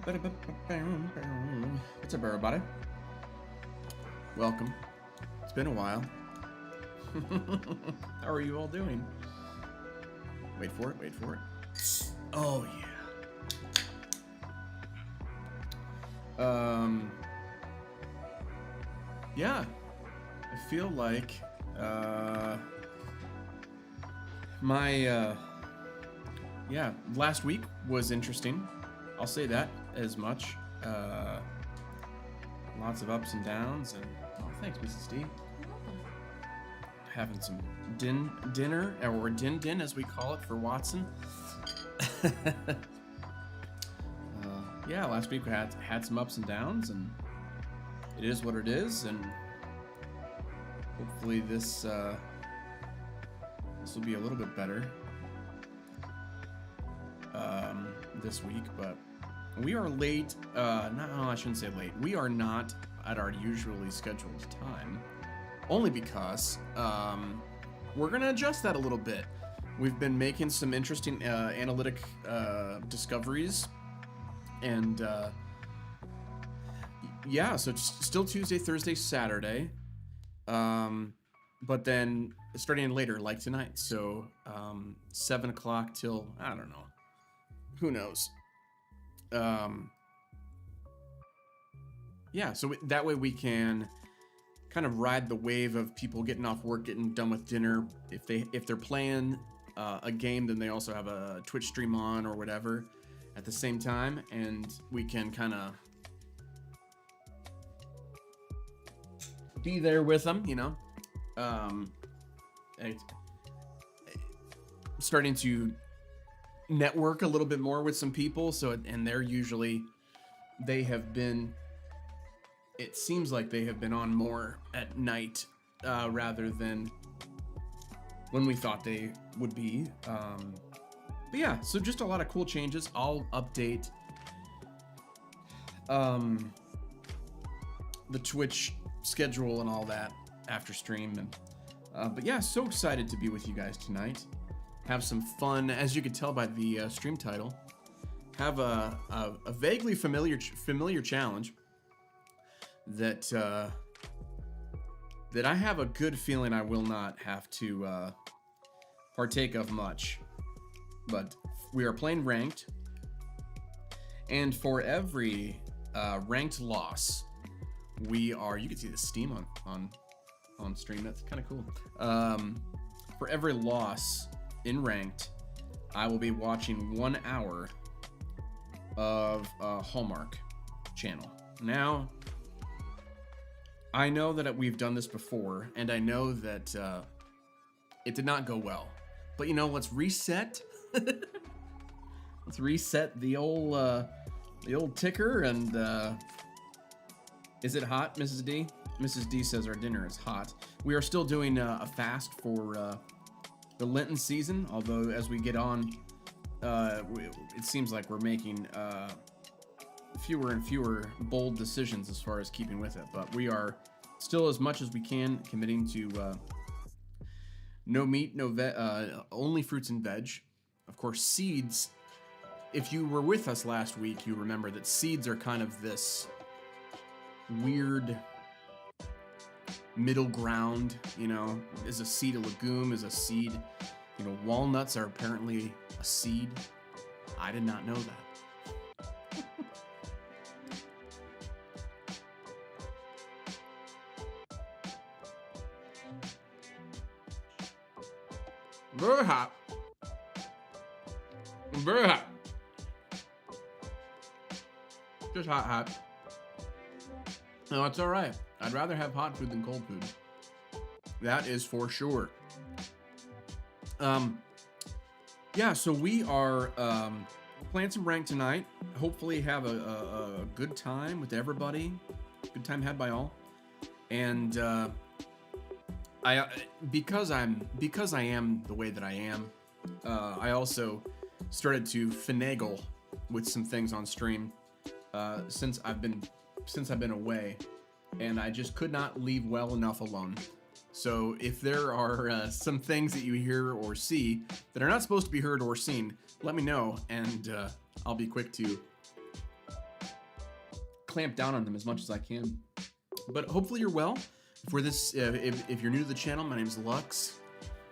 What's up, everybody? Welcome. It's been a while. How are you all doing? Wait for it, wait for it. Oh, yeah. Yeah. I feel like, last week was interesting. I'll say that as much. Lots of ups and downs, and thanks, Mrs. D. Having some dinner, or din as we call it for Watson. Last week we had some ups and downs, and it is what it is, and hopefully this will be a little bit better this week, but we are late. I shouldn't say late. We are not at our usually scheduled time, only because we're going to adjust that a little bit. We've been making some interesting analytic discoveries, and so it's still Tuesday, Thursday, Saturday, but then starting later, like tonight, so 7 o'clock till, I don't know, who knows. So that way we can kind of ride the wave of people getting off work, getting done with dinner. If they're playing a game, then they also have a Twitch stream on or whatever at the same time, and we can kind of be there with them, starting to network a little bit more with some people. So, and it seems like they have been on more at night rather than when we thought they would be. So just a lot of cool changes. I'll update the Twitch schedule and all that after stream. And so excited to be with you guys tonight. Have some fun, as you can tell by the stream title. Have a vaguely familiar challenge that I have a good feeling I will not have to partake of much. But we are playing ranked, and for every ranked loss, you can see the steam on stream. That's kind of cool. For every loss in ranked, I will be watching 1 hour of a Hallmark channel. Now, I know that we've done this before, and I know that it did not go well. But let's reset. Let's reset the old ticker. And is it hot, Mrs. D? Mrs. D says our dinner is hot. We are still doing a fast for the Lenten season, although as we get on, it seems like we're making fewer and fewer bold decisions as far as keeping with it. But we are still, as much as we can, committing to no meat, no only fruits and veg. Of course, seeds. If you were with us last week, you remember that seeds are kind of this weird middle ground. Is a seed a legume? Is a seed, walnuts are apparently a seed. I did not know that. Very hot. Very hot. Just hot. No, it's all right. I'd rather have hot food than cold food. That is for sure. So we are playing some rank tonight. Hopefully have a good time with everybody. Good time had by all. And because I am the way that I am, I also started to finagle with some things on stream since I've been away, and I just could not leave well enough alone. So if there are some things that you hear or see that are not supposed to be heard or seen, let me know, and I'll be quick to clamp down on them as much as I can. But hopefully you're well. For this, if you're new to the channel, my name is Lux.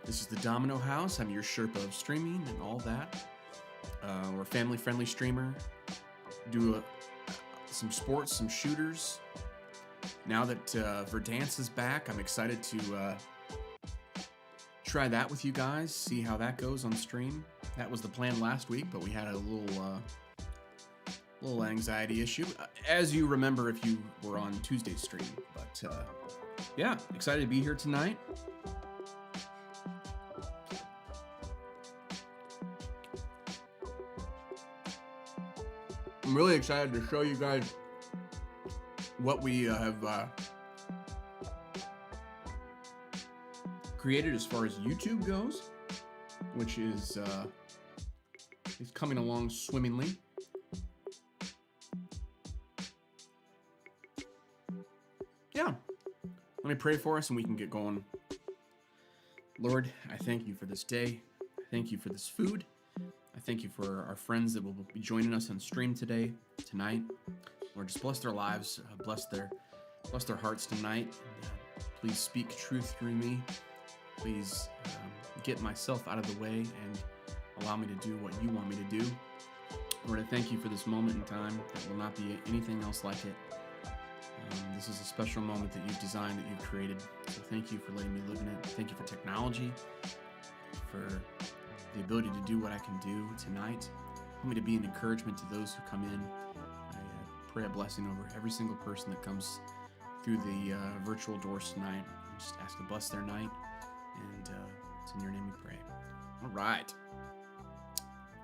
This is the Domino House. I'm your Sherpa of streaming and all that. We're a family-friendly streamer. Do some sports, some shooters. Now that Verdansk is back, I'm excited to try that with you guys, see how that goes on stream. That was the plan last week, but we had a little anxiety issue, as you remember if you were on Tuesday's stream. But yeah, excited to be here tonight. I'm really excited to show you guys what we have created as far as YouTube goes, which is coming along swimmingly. Yeah, let me pray for us and we can get going. Lord, I thank you for this day. I thank you for this food. I thank you for our friends that will be joining us on stream tonight. Lord, just bless their lives, bless their hearts tonight. Please speak truth through me. Please get myself out of the way and allow me to do what you want me to do. Lord, I thank you for this moment in time. That will not be anything else like it. This is a special moment that you've designed, that you've created. So thank you for letting me live in it. Thank you for technology, for the ability to do what I can do tonight. Help me to be an encouragement to those who come in. I pray a blessing over every single person that comes through the virtual doors tonight. I just ask to bless their night, and it's in your name we pray. All right.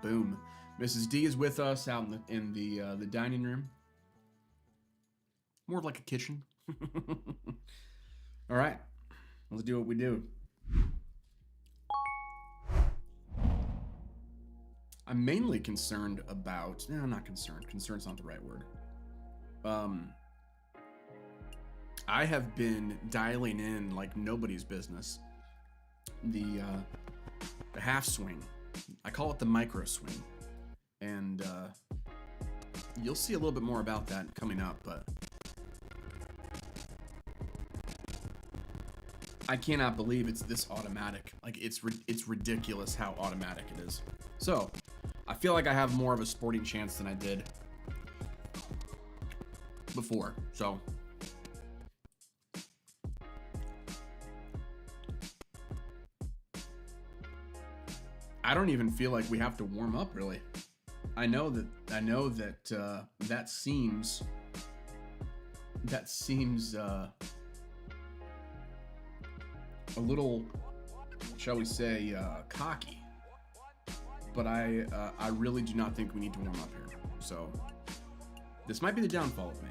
Boom. Mrs. D is with us out in the dining room. More of like a kitchen. All right. Let's do what we do. I'm mainly concerned about... No, I'm not concerned. Concerned's not the right word. I have been dialing in like nobody's business the half swing. I call it the micro swing. And you'll see a little bit more about that coming up, but I cannot believe it's this automatic. Like, it's ridiculous how automatic it is. So, I feel like I have more of a sporting chance than I did before. So, I don't even feel like we have to warm up, really. I know that that seems a little, shall we say, cocky. But I really do not think we need to warm up here. So this might be the downfall of me.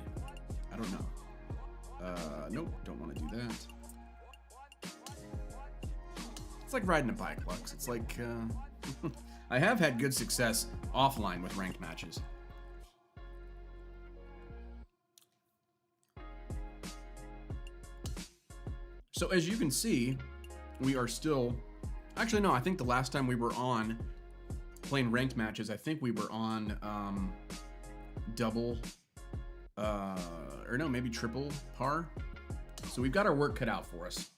I don't know. Nope, don't want to do that. It's like riding a bike, Lux. It's like I have had good success offline with ranked matches. So as you can see, we are still... Actually, no, I think the last time we were on playing ranked matches, I think we were on double, or no, maybe triple par. So we've got our work cut out for us.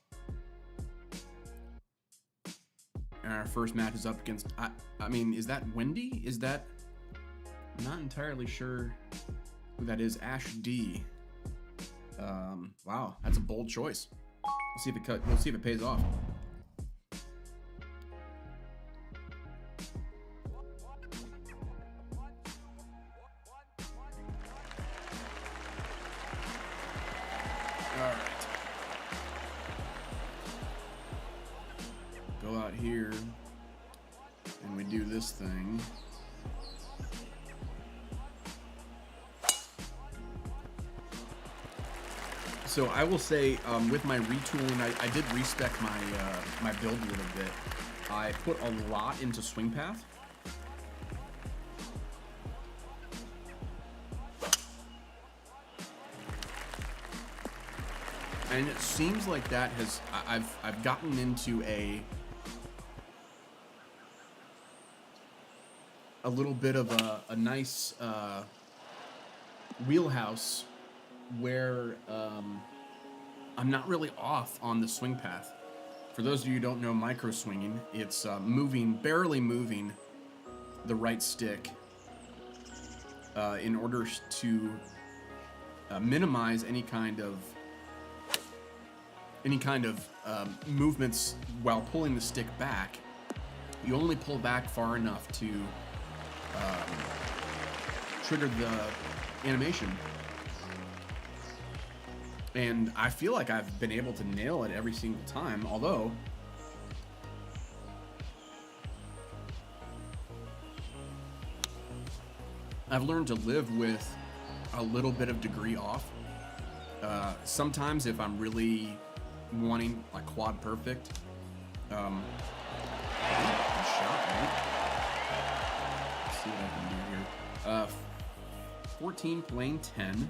And our first match is up against... I mean, is that Wendy? Is that... I'm not entirely sure who that is. Ash D. Wow, that's a bold choice. We'll see if it pays off. All right. Go out here and we do this thing. So I will say, with my retooling, I did respec my build a little bit. I put a lot into swing path. And it seems like that has, I've gotten into a little bit of a nice wheelhouse where I'm not really off on the swing path. For those of you who don't know micro swinging, it's barely moving the right stick in order to minimize any kind of movements while pulling the stick back. You only pull back far enough to trigger the animation. And I feel like I've been able to nail it every single time, although I've learned to live with a little bit of degree off. Sometimes if I'm really wanting like quad perfect, good shot, right? Let's see what I can do here. 14 playing 10.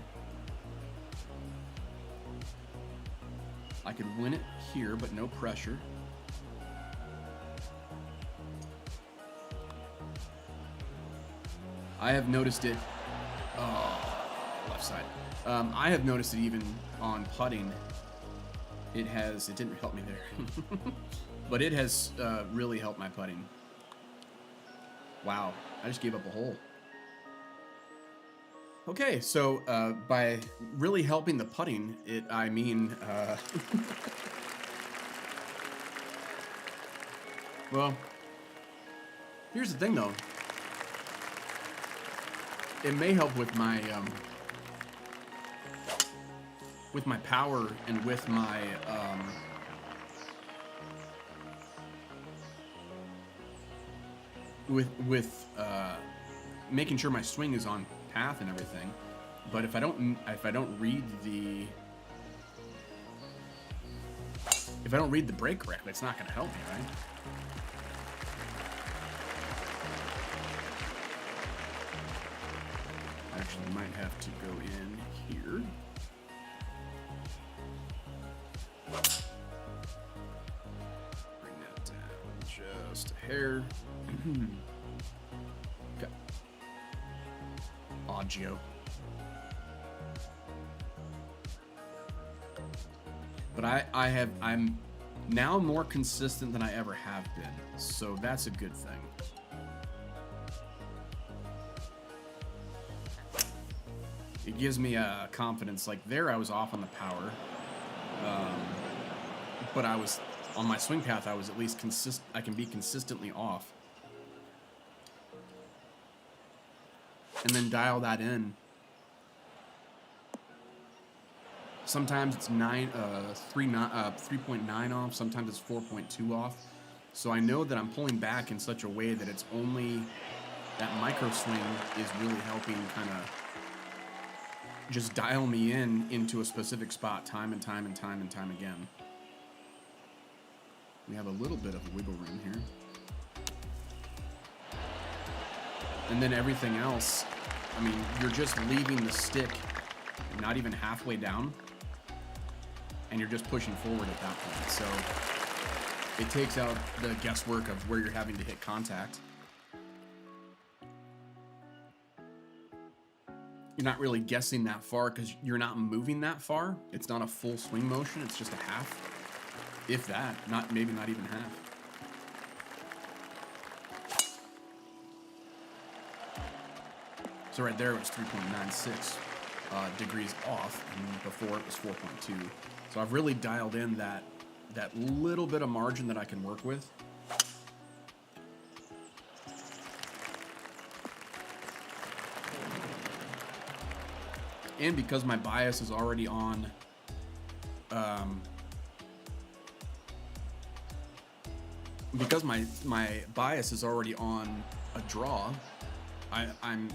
I could win it here, but no pressure. I have noticed it. Oh, left side. I have noticed it even on putting. It didn't help me there, but it has really helped my putting. Wow, I just gave up a hole. Okay, so by really helping the putting, I mean, well, here's the thing though. It may help with my power and with my making sure my swing is on path and everything. But if I don't read the break correctly, it's not going to help me, right? Actually, might have to go in here. Bring that down just a hair. Okay. Audio. But I'm now more consistent than I ever have been, so that's a good thing. It gives me a confidence. Like there, I was off on the power, but I was on my swing path. I was at least I can be consistently off, and then dial that in. Sometimes it's 3.9 off. Sometimes it's 4.2 off. So I know that I'm pulling back in such a way that it's only that micro swing is really helping kind of just dial me into a specific spot time and time and time and time again. We have a little bit of wiggle room here. And then everything else, I mean, you're just leaving the stick not even halfway down, and you're just pushing forward at that point. So it takes out the guesswork of where you're having to hit contact. You're not really guessing that far because you're not moving that far. It's not a full swing motion. It's just a half, if that. Maybe not even half. So right there it was 3.96 degrees off, and before it was 4.2. So I've really dialed in that little bit of margin that I can work with. And because my bias is already on because my bias is already on a draw, I'm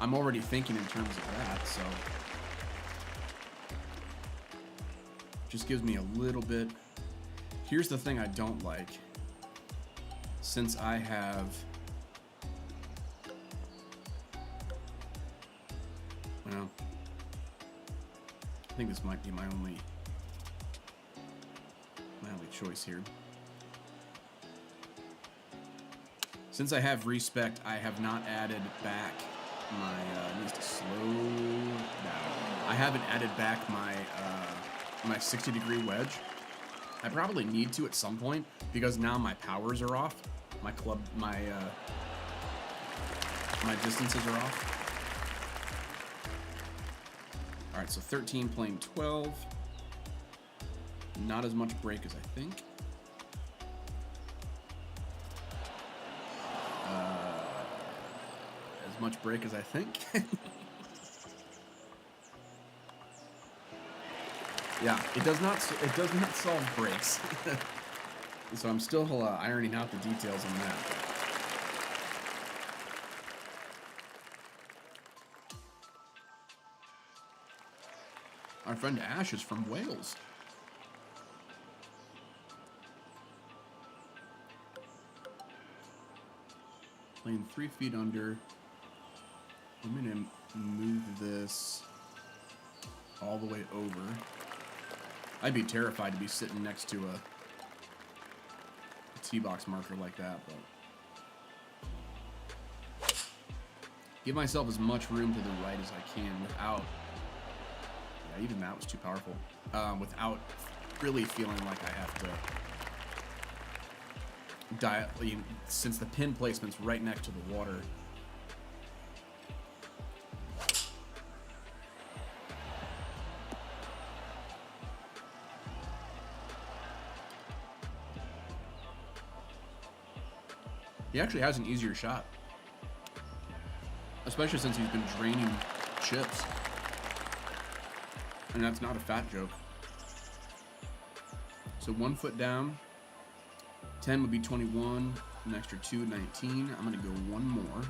already thinking in terms of that, so just gives me a little bit. Here's the thing I don't like. Since I have well, I think this might be my only choice here. Since I have respect, I have not added back needs to slow down. I haven't added back my my 60-degree wedge. I probably need to at some point because now my powers are off. My my distances are off. All right, so 13 playing 12. Not as much break as I think. As much break as I think. Yeah, it does not solve breaks. So I'm still ironing out the details on that. Our friend Ash is from Wales. Playing 3 feet under. I'm gonna move this all the way over. I'd be terrified to be sitting next to a tee box marker like that, but give myself as much room to the right as I can without, yeah, even that was too powerful, without really feeling like I have to dial, since the pin placement's right next to the water. He actually has an easier shot, especially since he's been draining chips, and that's not a fat joke. So 1 foot down, 10 would be 21, an extra 2, 19. I'm gonna go one more.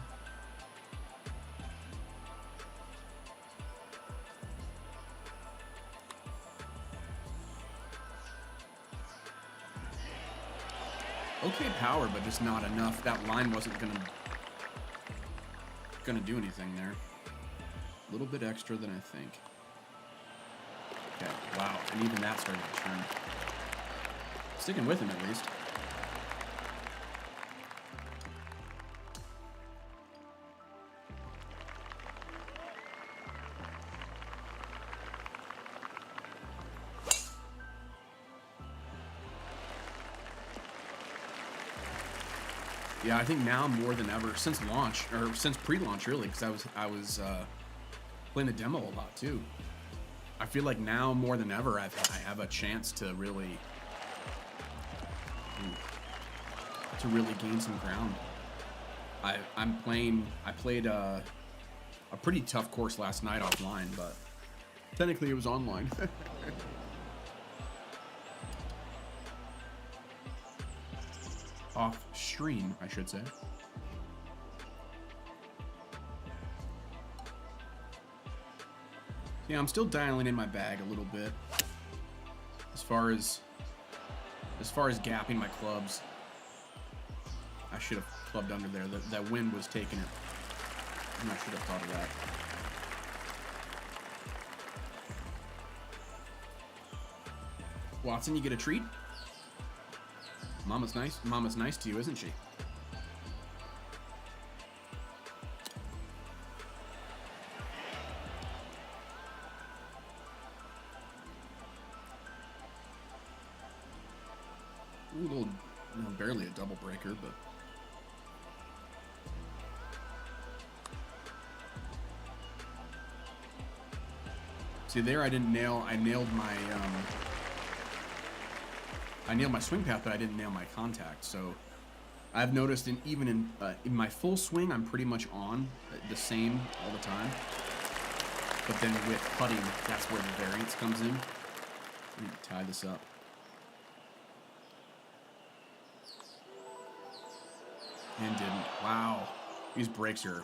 Okay power, but just not enough. That line wasn't gonna do anything there. A little bit extra than I think. Okay, wow, and even that started to turn. Sticking with him at least. Yeah, I think now more than ever, since launch, or since pre-launch really, because I was playing the demo a lot too. I feel like now more than ever, I have a chance to really gain some ground. I played a pretty tough course last night offline, but technically it was online. Off stream, I should say. Yeah, I'm still dialing in my bag a little bit as far as gapping my clubs. I should have clubbed under there. That wind was taking it. I should have thought of that. Watson, you get a treat. Mama's nice. Mama's nice to you, isn't she? Ooh, a little, barely a double breaker, but see there, I didn't nail. I nailed my swing path, but I didn't nail my contact. So I've noticed even in my full swing, I'm pretty much on the same all the time. But then with putting, that's where the variance comes in. Let me tie this up. And didn't. Wow. These breaks are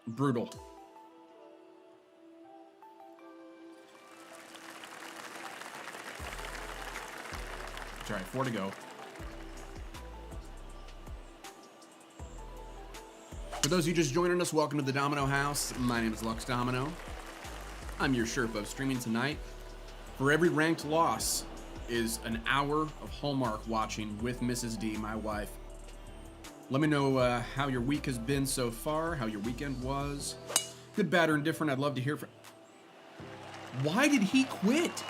brutal. All right, 4 to go. For those of you just joining us, welcome to the Domino House. My name is Lux Domino. I'm your Sherpa streaming tonight. For every ranked loss is an hour of Hallmark watching with Mrs. D, my wife. Let me know how your week has been so far, how your weekend was. Good, bad, or indifferent. I'd love to hear from... Why did he quit?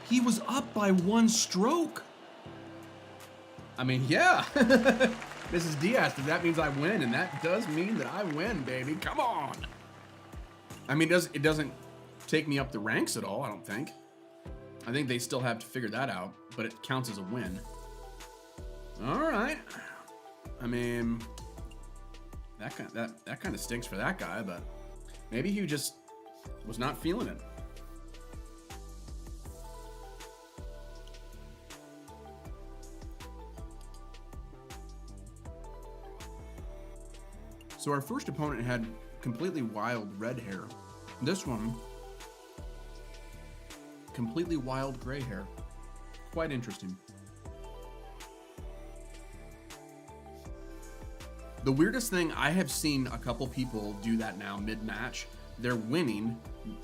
He was up by 1 stroke. I mean, yeah. Mrs. Diaz, that means I win, and that does mean that I win, baby. Come on. I mean, it doesn't take me up the ranks at all, I don't think. I think they still have to figure that out, but it counts as a win. All right. I mean, that kind of stinks for that guy, but maybe he just was not feeling it. So our first opponent had completely wild red hair. This one, completely wild gray hair. Quite interesting. The weirdest thing, I have seen a couple people do that now mid-match. They're winning,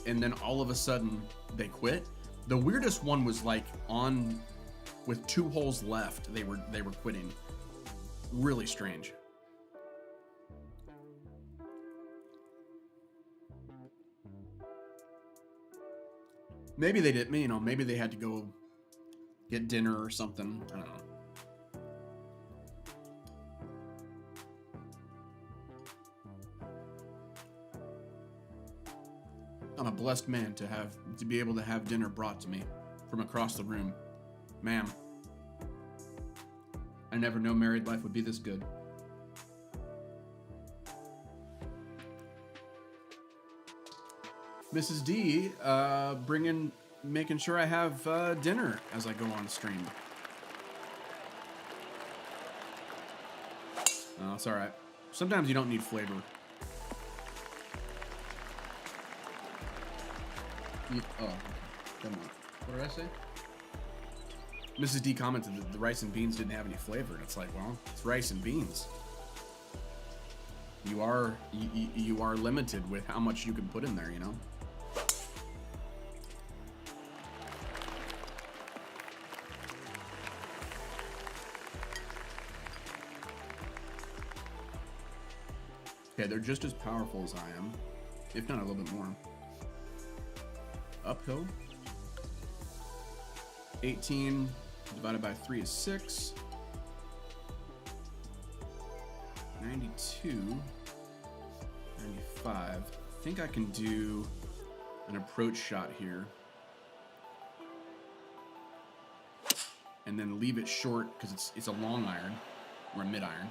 and then all of a sudden they quit. The weirdest one was like on with 2 holes left. They were quitting. Really strange. Maybe they didn't, you know, maybe they had to go get dinner or something. I don't know. I'm a blessed man to be able to have dinner brought to me from across the room. Ma'am, I never know married life would be this good. Mrs. D, making sure I have dinner as I go on stream. Oh, it's all right. Sometimes you don't need flavor. Oh, come on. What did I say? Mrs. D commented that the rice and beans didn't have any flavor, and it's like, well, it's rice and beans. You are limited with how much you can put in there, you know. Okay, they're just as powerful as I am, if not a little bit more. Uphill. 18 divided by 3 is 6. 92. 95. I think I can do an approach shot here. And then leave it short because it's a long iron or a mid iron.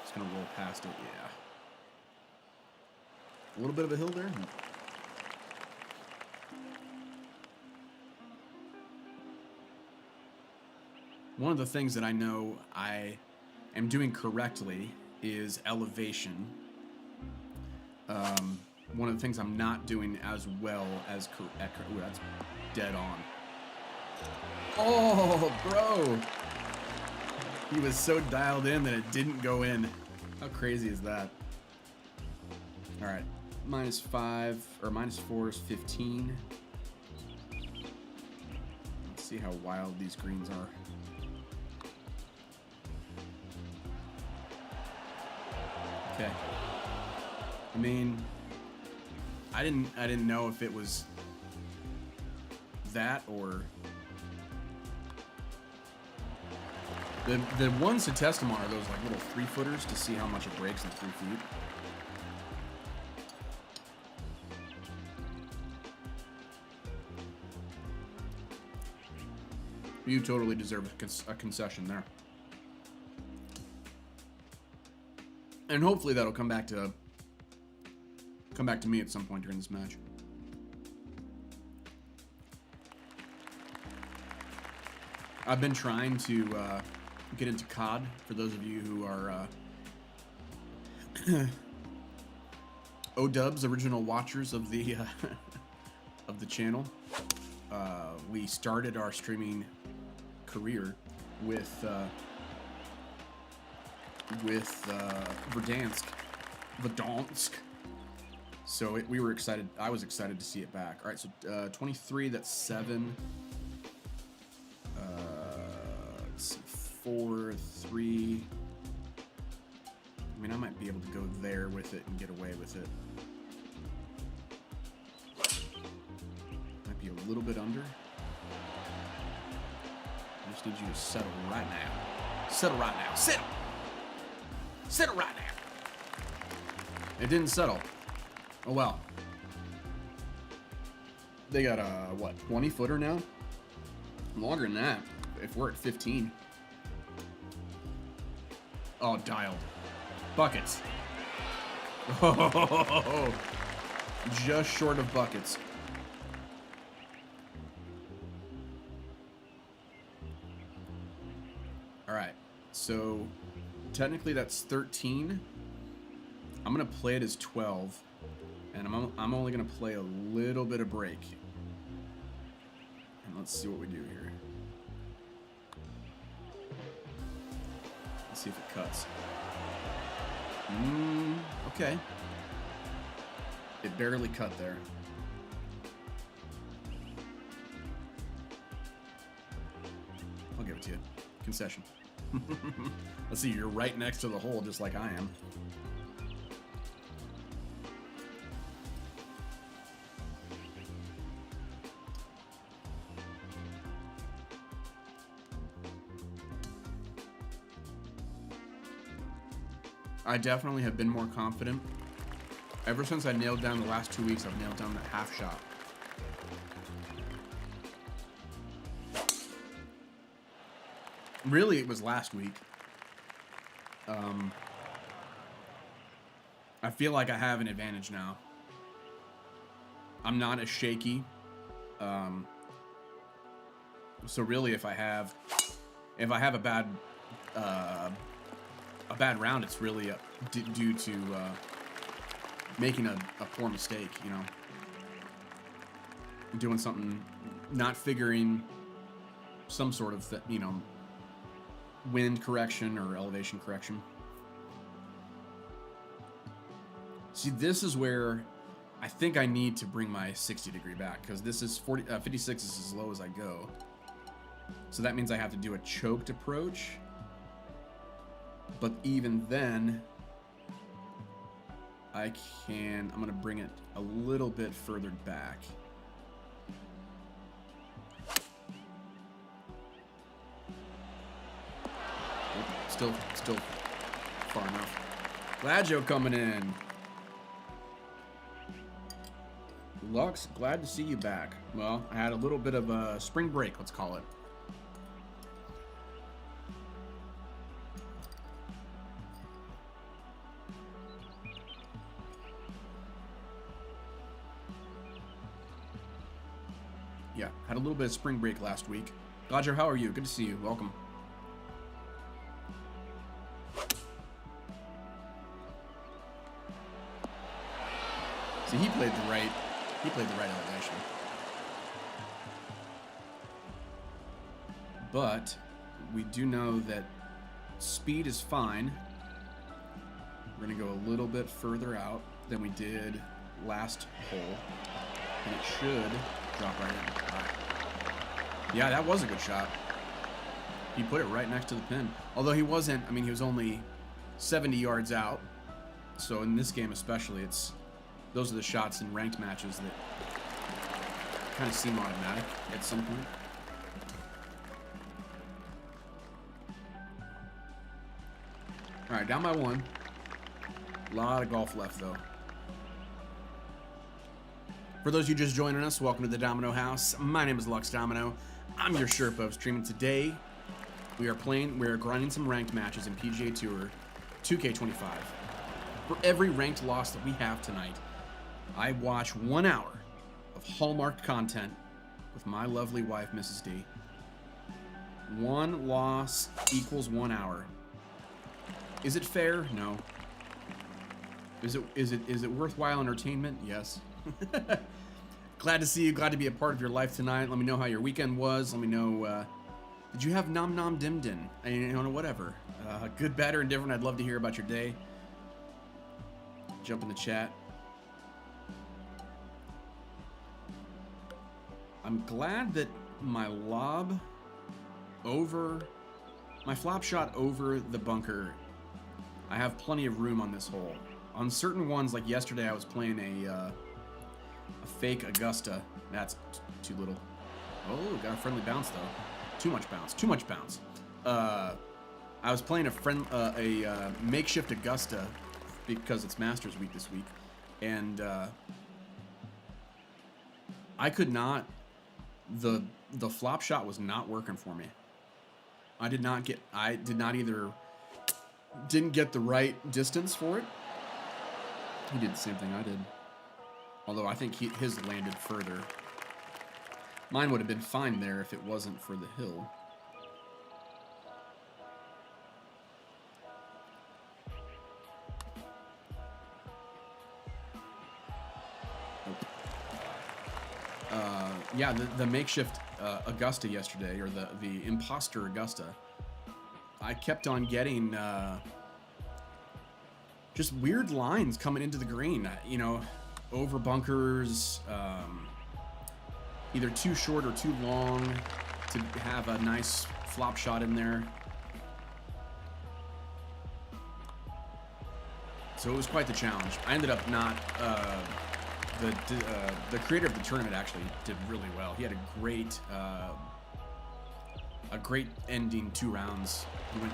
Just gonna roll past it, yeah. A little bit of a hill there. One of the things that I know I am doing correctly is elevation. One of the things I'm not doing as well as ooh, that's dead on. Oh, bro! He was so dialed in that it didn't go in. How crazy is that? All right, -5 or -4 is 15. Let's see how wild these greens are. Okay. I mean, I didn't know if it was that or the ones to test them on are those like little 3-footers to see how much it breaks in 3 feet. You totally deserve a concession there. And hopefully that'll come back to me at some point during this match. I've been trying to get into COD for those of you who are ODubs, original watchers of the of the channel. We started our streaming career with Verdansk. So we were excited. I was excited to see it back. All right, so 23. That's 7. Let's see, 4, 3. I mean, I might be able to go there with it and get away with it. Might be a little bit under. I just need you to settle right now. Settle right now. Settle! Settle right now. It didn't settle. Oh well. They got a, what, 20 footer now? Longer than that, if we're at 15. Oh, dialed. Buckets. Oh, just short of buckets. All right, so technically that's 13. I'm gonna play it as 12, and I'm only gonna play a little bit of break. And let's see what we do here. Let's see if it cuts. Okay. It barely cut there. I'll give it to you. Concession. Let's see, you're right next to the hole just like I am. I definitely have been more confident. Ever since I nailed down the last 2 weeks, I've nailed down that half shot. Really, it was last week. I feel like I have an advantage now. I'm not as shaky. So really, if I have a bad round, it's really due to making a poor mistake, you know, doing something, not figuring some sort of wind correction or elevation correction. See, this is where I think I need to bring my 60 degree back, because this is 56 is as low as I go. So that means I have to do a choked approach. But even then, I'm going to bring it a little bit further back. Still far enough. Gladjo coming in. Lux, glad to see you back. Well, I had a little bit of a spring break, let's call it. Yeah, had a little bit of spring break last week. Gladjo, how are you? Good to see you. Welcome. See, he played the right elevation. But we do know that speed is fine. We're gonna go a little bit further out than we did last hole, and it should drop right in. All right. Yeah, that was a good shot. He put it right next to the pin. Although he wasn't, I mean, he was only 70 yards out. So in this game especially, those are the shots in ranked matches that kind of seem automatic at some point. All right, down by one. A lot of golf left, though. For those of you just joining us, welcome to the Domino House. My name is Lux Domino. I'm your Sherpa of streaming. Today, we are grinding some ranked matches in PGA Tour 2K25. For every ranked loss that we have tonight, I watch 1 hour of Hallmark content with my lovely wife, Mrs. D. One loss equals 1 hour. Is it fair? No. Is it worthwhile entertainment? Yes. Glad to see you. Glad to be a part of your life tonight. Let me know how your weekend was. Let me know, did you have nom nom dim din? You know, whatever. Good, bad, or indifferent. I'd love to hear about your day. Jump in the chat. I'm glad that my lob over My flop shot over the bunker, I have plenty of room on this hole. On certain ones, like yesterday, I was playing a fake Augusta. That's too little. Oh, got a friendly bounce though. Too much bounce. Too much bounce. I was playing a makeshift Augusta because it's Masters Week this week, and I could not. The flop shot was not working for me. I did not either. Didn't get the right distance for it. He did the same thing I did. Although I think his landed further. Mine would have been fine there if it wasn't for the hill. Yeah, the makeshift Augusta yesterday, or the imposter Augusta, I kept on getting just weird lines coming into the green. You know, over bunkers, either too short or too long to have a nice flop shot in there. So it was quite the challenge. I ended up not... the creator of the tournament actually did really well. He had a great ending 2 rounds. He went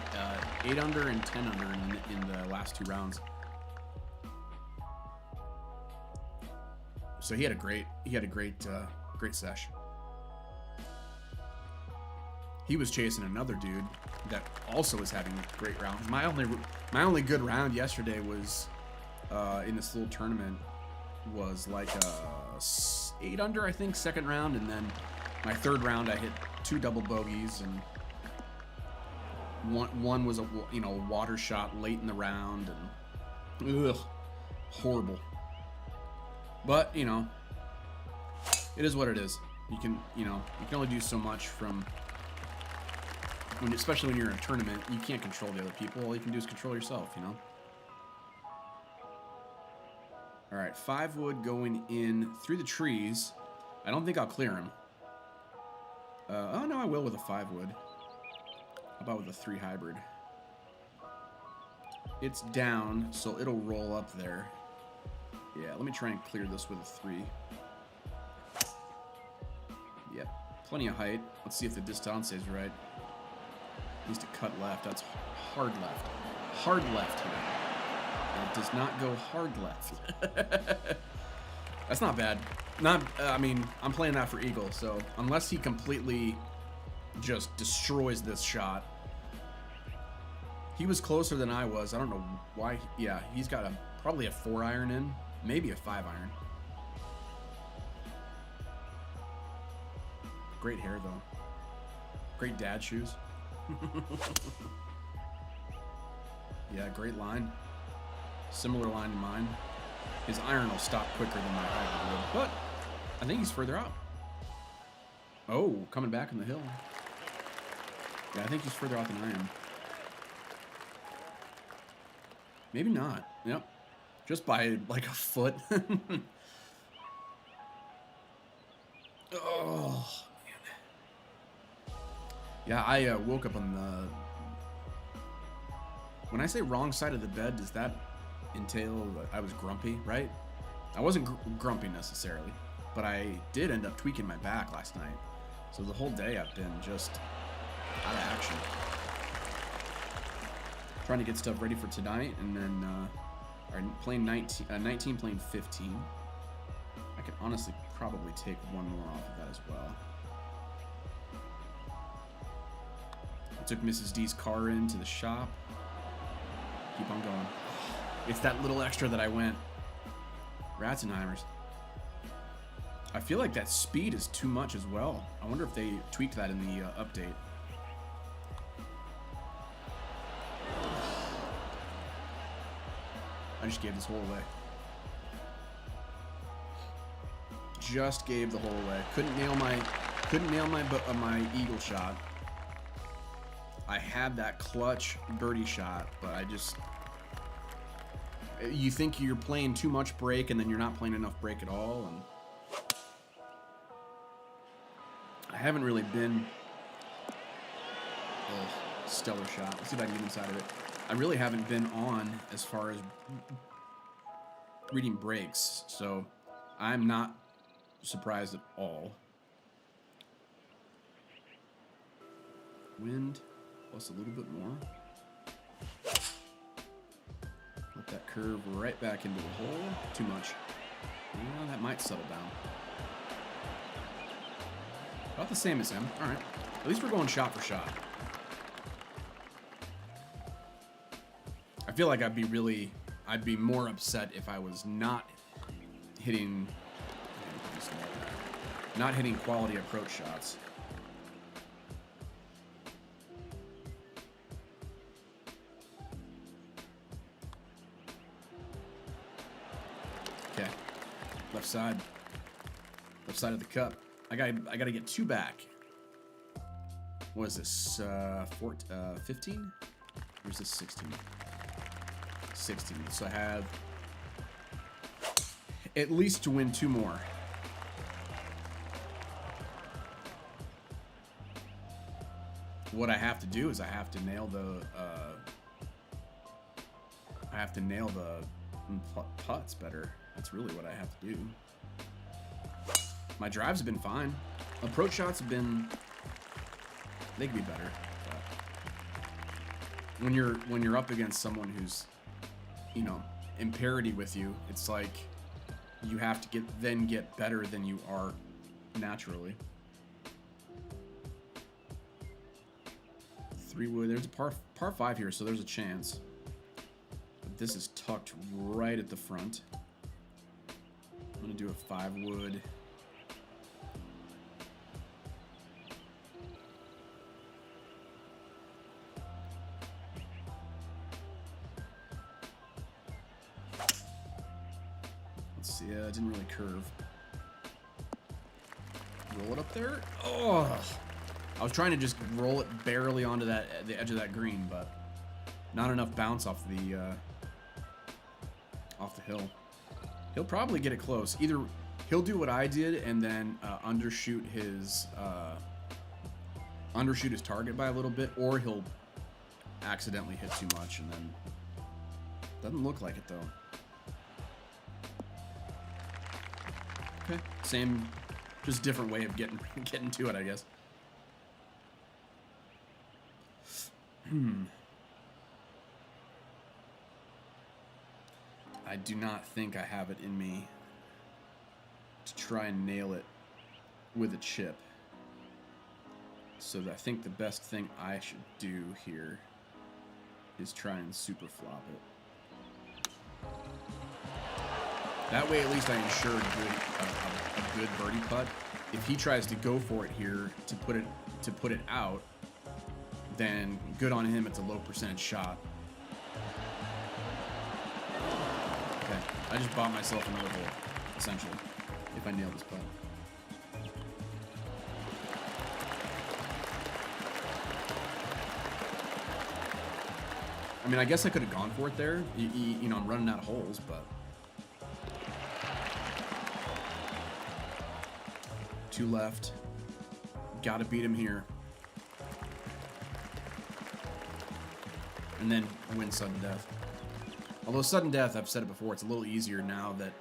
8 under and 10 under in the last 2 rounds. So he had a great sesh. He was chasing another dude that also was having great rounds. My only good round yesterday was in this little tournament was like 8 under, I think, second round, and then my third round I hit 2 double bogeys, and one was a water shot late in the round, and horrible. But it is what it is. You can only do so much from especially when you're in a tournament. You can't control the other people. All you can do is control yourself. All right, 5 wood going in through the trees. I don't think I'll clear him. Oh no, I will with a 5 wood. How about with a 3 hybrid? It's down, so it'll roll up there. Yeah, let me try and clear this with a 3. Yep, plenty of height. Let's see if the distance is right. Needs to cut left. That's hard left. Hard left here. It does not go hard left. That's not bad. I mean, I'm playing that for eagle, so unless he completely just destroys this shot. He was closer than I was. I don't know why. Yeah, he's got probably a 4 iron in, maybe a 5 iron. Great hair though. Great dad shoes. Yeah, great line. Similar line to mine. His iron will stop quicker than my hybrid would, but I think he's further out. Oh, coming back in the hill. Yeah, I think he's further out than I am. Maybe not. Yep. Just by like a foot. Oh, man. Yeah, I woke up on the... When I say wrong side of the bed, does that entail that I was grumpy, right? I wasn't grumpy necessarily, but I did end up tweaking my back last night. So the whole day I've been just out of action. Trying to get stuff ready for tonight, and then playing 19, playing 15. I could honestly probably take one more off of that as well. I took Mrs. D's car into the shop. Keep on going. It's that little extra that I went. Ratzenheimers. I feel like that speed is too much as well. I wonder if they tweaked that in the update. I just gave this hole away. Just gave the hole away. Couldn't nail my eagle shot. I had that clutch birdie shot, but I just... You think you're playing too much break, and then you're not playing enough break at all, and... I haven't really been stellar shot. Let's see if I can get inside of it. I really haven't been on as far as reading breaks, so I'm not surprised at all. Wind plus a little bit more. Let that curve right back into the hole. Too much. Well, that might settle down. About the same as him. All right. At least we're going shot for shot. I feel like I'd be more upset if I was not hitting quality approach shots. Okay, left side of the cup. I gotta get 2 back. What is this? 15? Or is this 16? 16. So I have at least to win 2 more. What I have to do is I have to nail the putts better. That's really what I have to do. My drives have been fine. Approach shots have been, they could be better. But when you're up against someone who's, you know, in parity with you, it's like you have to get better than you are naturally. 3 wood. There's a par 5 here, so there's a chance. But this is tucked right at the front. I'm gonna do a 5 wood. Let's see. It didn't really curve. Roll it up there. Oh. I was trying to just roll it barely onto the edge of that green, but not enough bounce off the hill. He'll probably get it close. Either he'll do what I did and then undershoot his target by a little bit, or he'll accidentally hit too much and then doesn't look like it though. Okay, same, just different way of getting to it, I guess. I do not think I have it in me to try and nail it with a chip. So I think the best thing I should do here is try and super flop it. That way at least I ensure a good birdie putt. If he tries to go for it here to put it out, then good on him, it's a low percentage shot. Okay, I just bought myself another hole, essentially, if I nail this putt. I mean, I guess I could have gone for it there. You know, I'm running out of holes, but 2 left. Gotta beat him here. And then win sudden death. Although sudden death, I've said it before, it's a little easier now that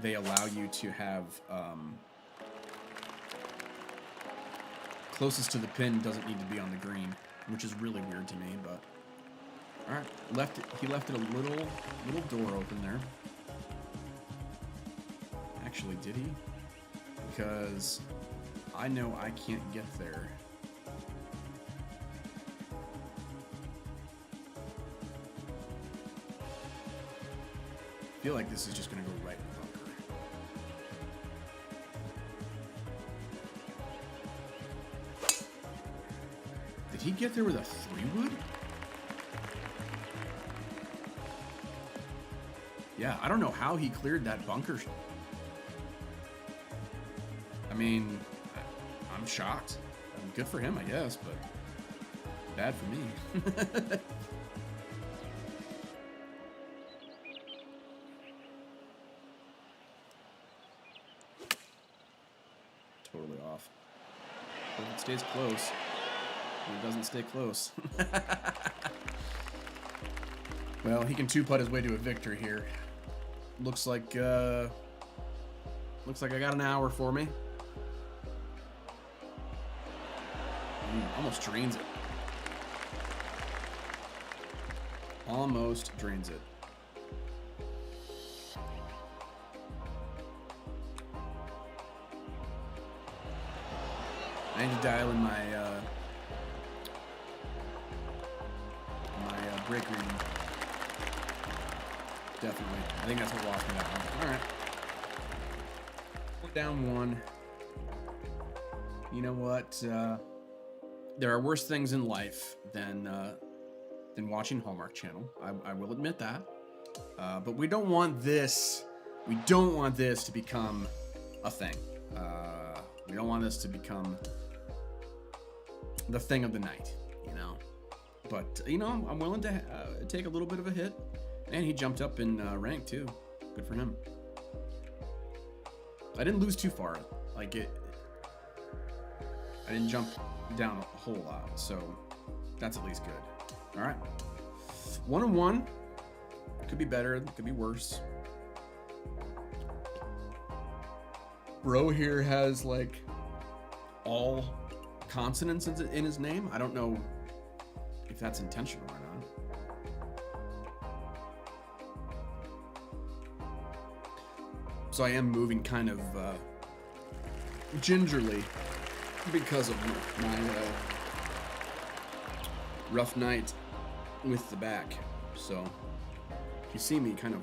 they allow you to have closest to the pin doesn't need to be on the green, which is really weird to me. But all right, he left it a little door open there. Actually, did he? Because I know I can't get there. I feel like this is just going to go right in the bunker. Did he get there with a 3-wood? Yeah, I don't know how he cleared that bunker. I mean, I'm shocked. Good for him, I guess, but bad for me. Totally off. But it stays close. It doesn't stay close. Well, he can two-putt his way to a victory here. Looks like I got an hour for me. Almost drains it. Almost drains it. I need to dial in my break reading. Definitely. I think that's what lost me that one. All right. We're down one. You know what? There are worse things in life than watching Hallmark Channel. I will admit that. But we don't want this. We don't want this to become a thing. We don't want this to become the thing of the night, you know. But you know, I'm willing to take a little bit of a hit. And he jumped up in rank too. Good for him. I didn't lose too far. Like it. I didn't jump down a whole lot, so that's at least good. All right, 1-1. Could be better. Could be worse. Bro here has like all consonants in his name. I don't know if that's intentional or not. So I am moving kind of gingerly because of my rough night with the back. So if you see me kind of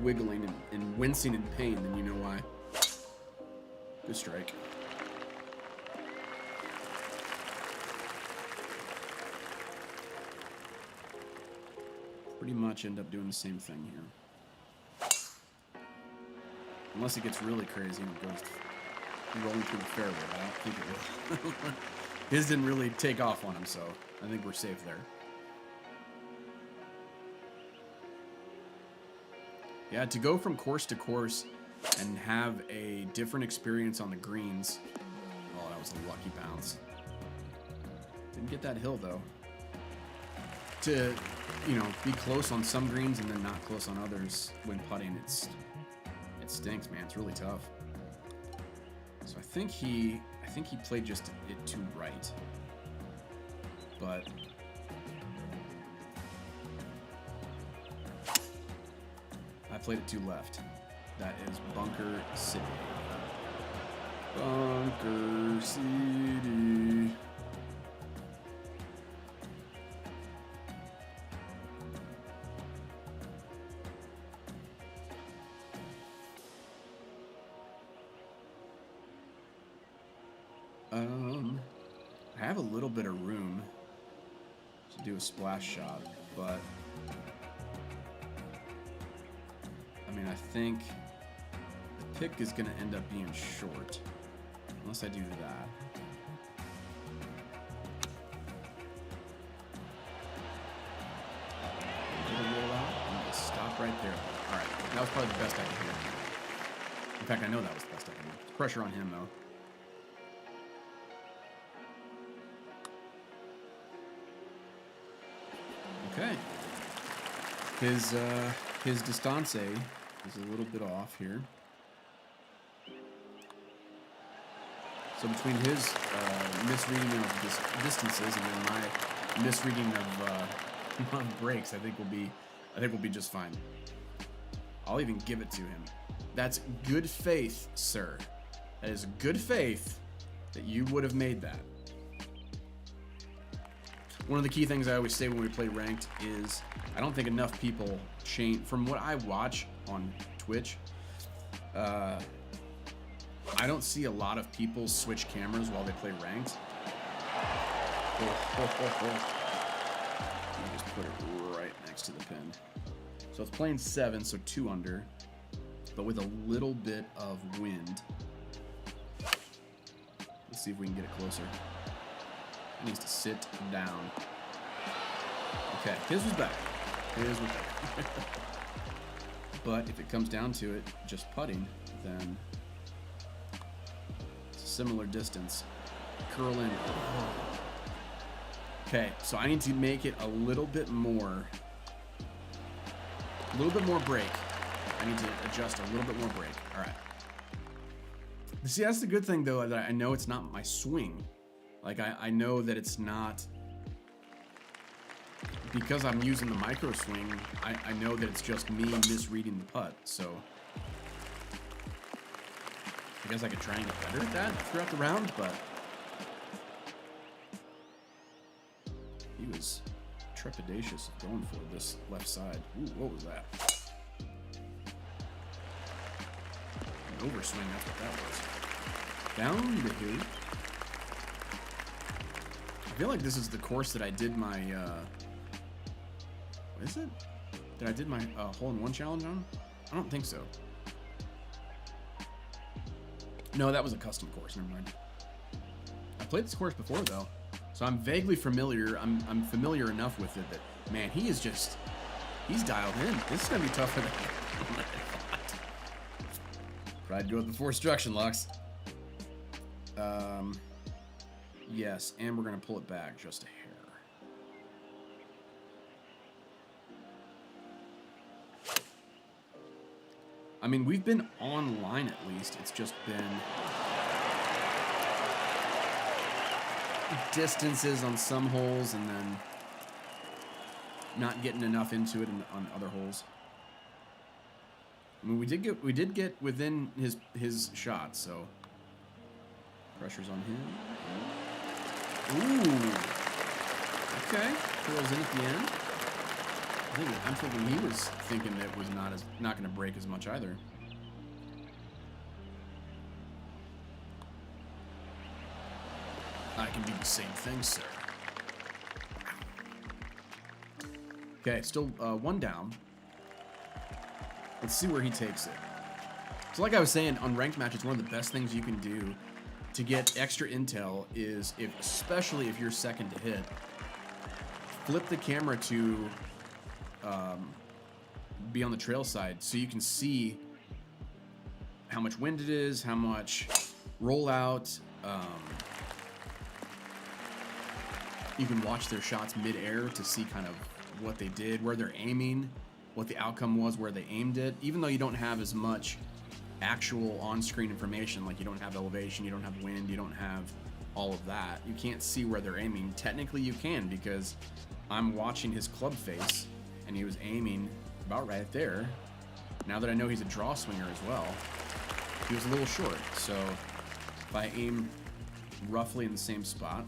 wiggling and wincing in pain, then you know why. Good strike. Pretty much end up doing the same thing here. Unless it gets really crazy and it goes rolling through the fairway, but I don't think it will. His didn't really take off on him, so I think we're safe there. Yeah, to go from course to course and have a different experience on the greens. Oh, that was a lucky bounce. Didn't get that hill, though. To, you know, be close on some greens and then not close on others when putting, it stinks, man. It's really tough. So I think he played just it too right. But I played it too left. That is Bunker City. Bunker City. I have a little bit of room to do a splash shot, but I mean, I think the pick is going to end up being short, unless I do that. I'm going to stop right there. All right, that was probably the best I could do. In fact, I know that was the best I could do. Pressure on him, though. Okay. His distance is a little bit off here. So between his misreading of distances and then my misreading of breaks, I think we'll be just fine. I'll even give it to him. That's good faith, sir. That is good faith that you would have made that. One of the key things I always say when we play ranked is I don't think enough people change. From what I watch on Twitch, I don't see a lot of people switch cameras while they play ranked. Let me just put it right next to the pin. So it's playing 7, so 2 under, but with a little bit of wind. Let's see if we can get it closer. It needs to sit down. Okay, his was better. His was better. But if it comes down to it, just putting, then it's a similar distance. Curl in. Okay, so I need to make it a little bit more break. I need to adjust a little bit more break. All right. See, that's the good thing, though, that I know it's not my swing. Like, I know that it's not... Because I'm using the micro swing, I know that it's just me misreading the putt, so... I guess I could try and get better at that throughout the round, but... He was trepidatious of going for this left side. Ooh, what was that? An overswing, that's what that was. Down the hill. I feel like this is the course that I did my, what is it? That I did my hole-in-one challenge on? I don't think so. No, that was a custom course, never mind. I played this course before, though. So I'm vaguely familiar. I'm familiar enough with it that, man, he's dialed in. This is gonna be tougher than I thought. Tried to go with the forced instruction locks. Yes, and we're gonna pull it back just a hair. I mean, we've been online at least. It's just been distances on some holes and then not getting enough into it on other holes. I mean, we did get within his shot, so pressure's on him. Ooh, okay, curls in at the end. I'm thinking he was thinking that it was not going to break as much either. I can do the same thing, sir. Okay, still one down. Let's see where he takes it. So like I was saying, on ranked matches, one of the best things you can do to get extra intel is, especially if you're second to hit, flip the camera to be on the trail side so you can see how much wind it is, how much rollout. You can watch their shots mid-air to see kind of what they did, where they're aiming, what the outcome was, where they aimed it. Even though you don't have as much actual on-screen information, like you don't have elevation, you don't have wind, you don't have all of that, you can't see where they're aiming. Technically you can, because I'm watching his club face and he was aiming about right there. Now that I know he's a draw swinger as well, he was a little short. So if I aim roughly in the same spot,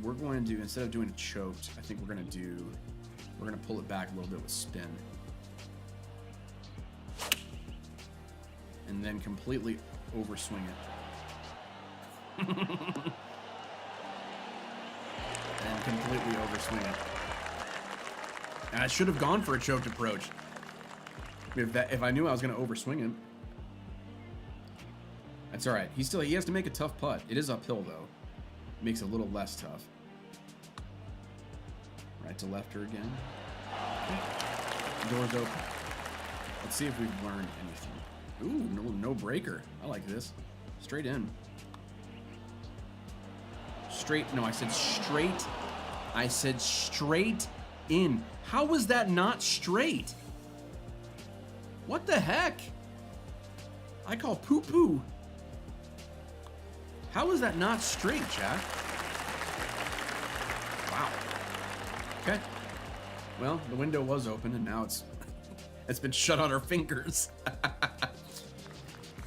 we're going to do, instead of doing a choked, I think we're going to pull it back a little bit with spin. And then completely overswing it. And completely overswing it. And I should have gone for a choked approach. If I knew I was going to overswing him. That's alright. He has to make a tough putt. It is uphill though. Makes it a little less tough. Right to left her again. Okay. Door's open. Let's see if we've learned anything. Ooh, no breaker. I like this. Straight in. Straight. No, I said straight. I said straight in. How was that not straight? What the heck? I call poo-poo. How is that not straight, Jack? Wow. Okay. Well, the window was open, and now it's been shut on our fingers.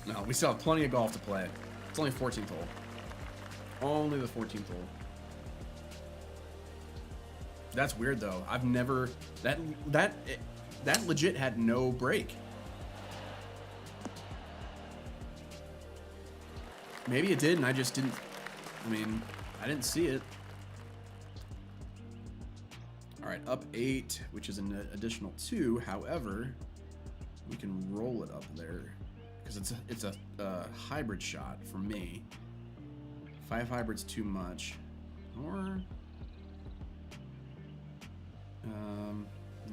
No, we still have plenty of golf to play. It's only 14th hole. Only the 14th hole. That's weird, though. I've never... That legit had no break. Maybe it did, and I just didn't... I mean, I didn't see it. All right, up 8, which is an additional 2. However, we can roll it up there because it's a hybrid shot for me. 5 hybrids too much, or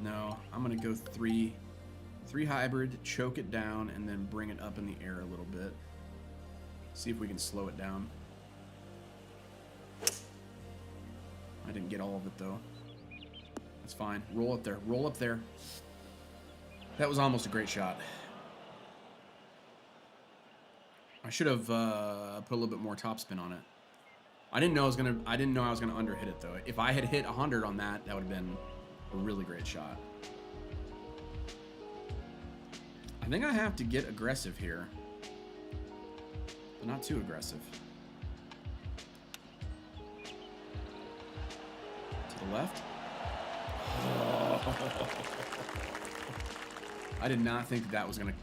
no, I'm gonna go 3 3 hybrid, choke it down, and then bring it up in the air a little bit. See if we can slow it down. I didn't get all of it, though. That's fine. Roll up there. Roll up there. That was almost a great shot. I should have put a little bit more topspin on it. I didn't know I was gonna underhit it, though. If I had hit 100 on that, that would have been a really great shot. I think I have to get aggressive here, but not too aggressive. To the left. Oh. I did not think that was going to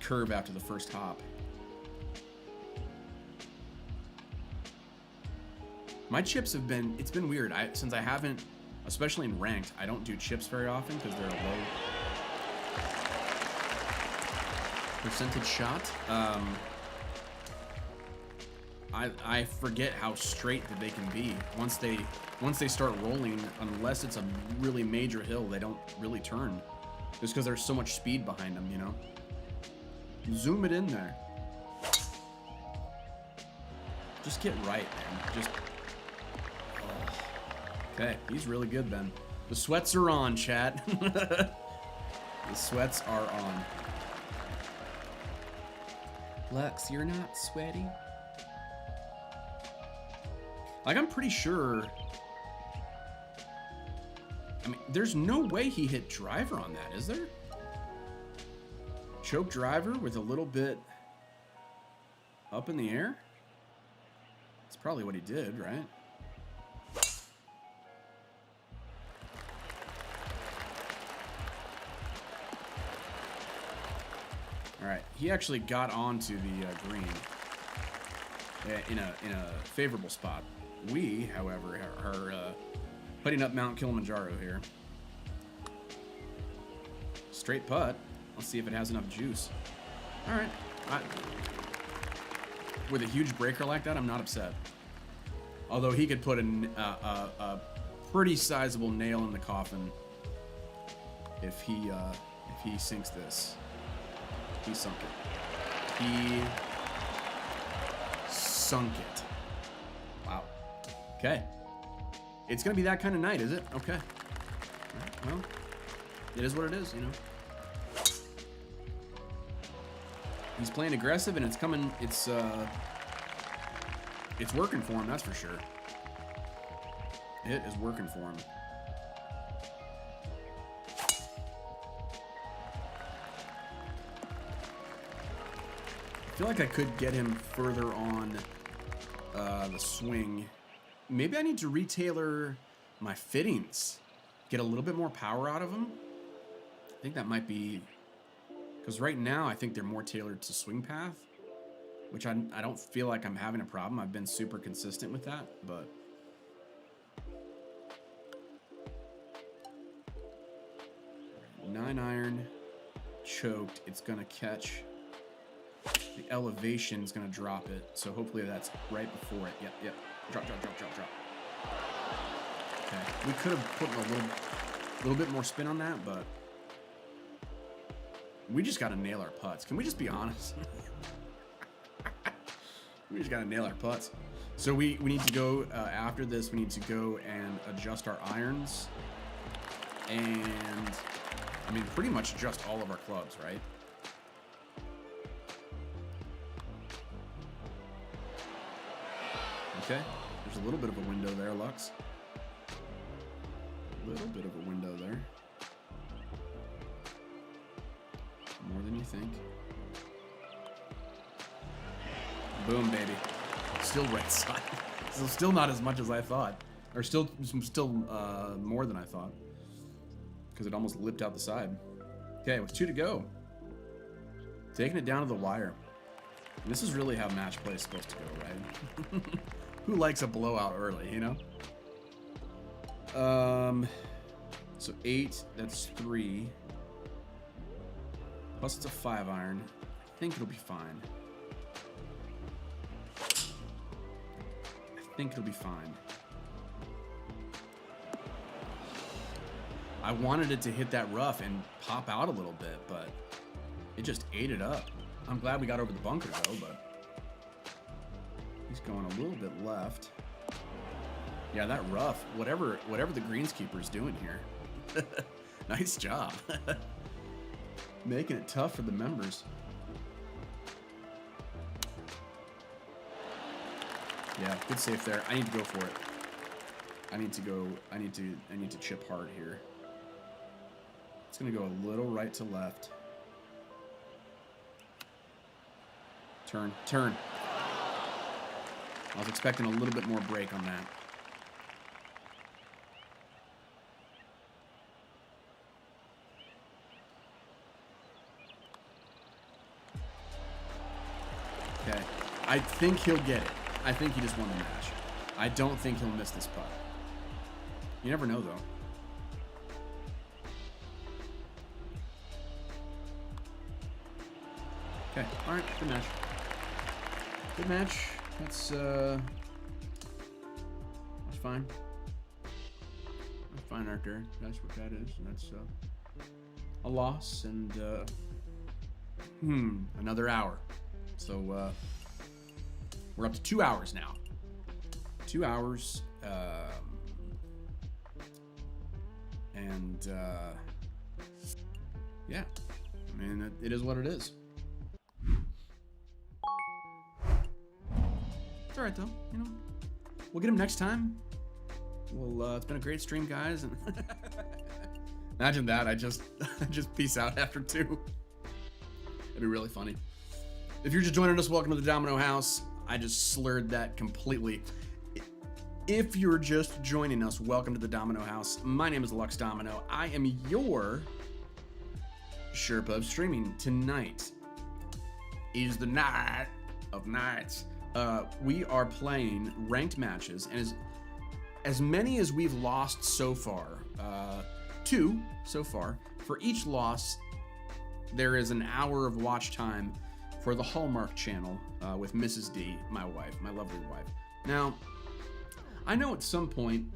curve after the first hop. My chips have been, it's been weird. Since I haven't, especially in ranked, I don't do chips very often because they're a low percentage shot. I forget how straight that they can be. Once they start rolling, unless it's a really major hill, they don't really turn. Just because there's so much speed behind them, you know? Zoom it in there. Just get right, man. Just... Oh. Okay, he's really good then. The sweats are on, chat. The sweats are on. Lux, you're not sweaty? Like, I'm pretty sure... I mean, there's no way he hit driver on that, is there? Choke driver with a little bit up in the air? That's probably what he did, right? All right, he actually got onto the green in a favorable spot. We, however, are putting up Mount Kilimanjaro here. Straight putt. Let's see if it has enough juice. All right. With a huge breaker like that, I'm not upset. Although he could put a pretty sizable nail in the coffin if he sinks this. He sunk it. He sunk it. Wow. Okay. It's gonna be that kind of night, is it? Okay. Right, well, it is what it is, you know. He's playing aggressive, and it's coming. It's working for him. That's for sure. It is working for him. I feel like I could get him further on the swing. Maybe I need to retailor my fittings. Get a little bit more power out of them. I think that might be... Because right now, I think they're more tailored to swing path. Which I don't feel like I'm having a problem. I've been super consistent with that, but... Nine iron. Choked. It's going to catch... The elevation is going to drop it, so hopefully that's right before it. Yep. Drop. Okay, we could have put a little bit more spin on that, but we just got to nail our putts. Can we just be honest? We just got to nail our putts. So we need to go, after this, we need to go and adjust our irons. And, I mean, pretty much adjust all of our clubs, right? Okay, there's a little bit of a window there, Lux. A little bit of a window there. More than you think. Boom, baby. Still right side. So still not as much as I thought. Or still more than I thought. Because it almost lipped out the side. Okay, with 2 to go. Taking it down to the wire. And this is really how match play is supposed to go, right? Who likes a blowout early, you know? So 8, that's 3. Plus it's a 5 iron. I think it'll be fine. I wanted it to hit that rough and pop out a little bit, but it just ate it up. I'm glad we got over the bunker though, but he's going a little bit left. Yeah, that rough, whatever the greenskeeper's doing here. Nice job. Making it tough for the members. Yeah, good safe there. I need to go for it. I need to chip hard here. It's gonna go a little right to left. Turn. I was expecting a little bit more break on that. Okay. I think he'll get it. I think he just won the match. I don't think he'll miss this putt. You never know, though. Okay. All right. Good match. Good match. That's fine. That's fine right there. That's what that is. That's a loss and another hour. So we're up to 2 hours now. 2 hours. And yeah, I mean, it is what it is. It's all right though, you know. We'll get him next time. Well, it's been a great stream, guys. And imagine that. I just peace out after 2. It'd be really funny. If you're just joining us, welcome to the Domino House. I just slurred that completely. If you're just joining us, welcome to the Domino House. My name is Lux Domino. I am your Sherpa of streaming. Tonight is the night of nights. We are playing ranked matches, and as many as we've lost so far, 2 so far. For each loss, there is an hour of watch time for the Hallmark channel with Mrs. D, my wife, my lovely wife. Now, I know at some point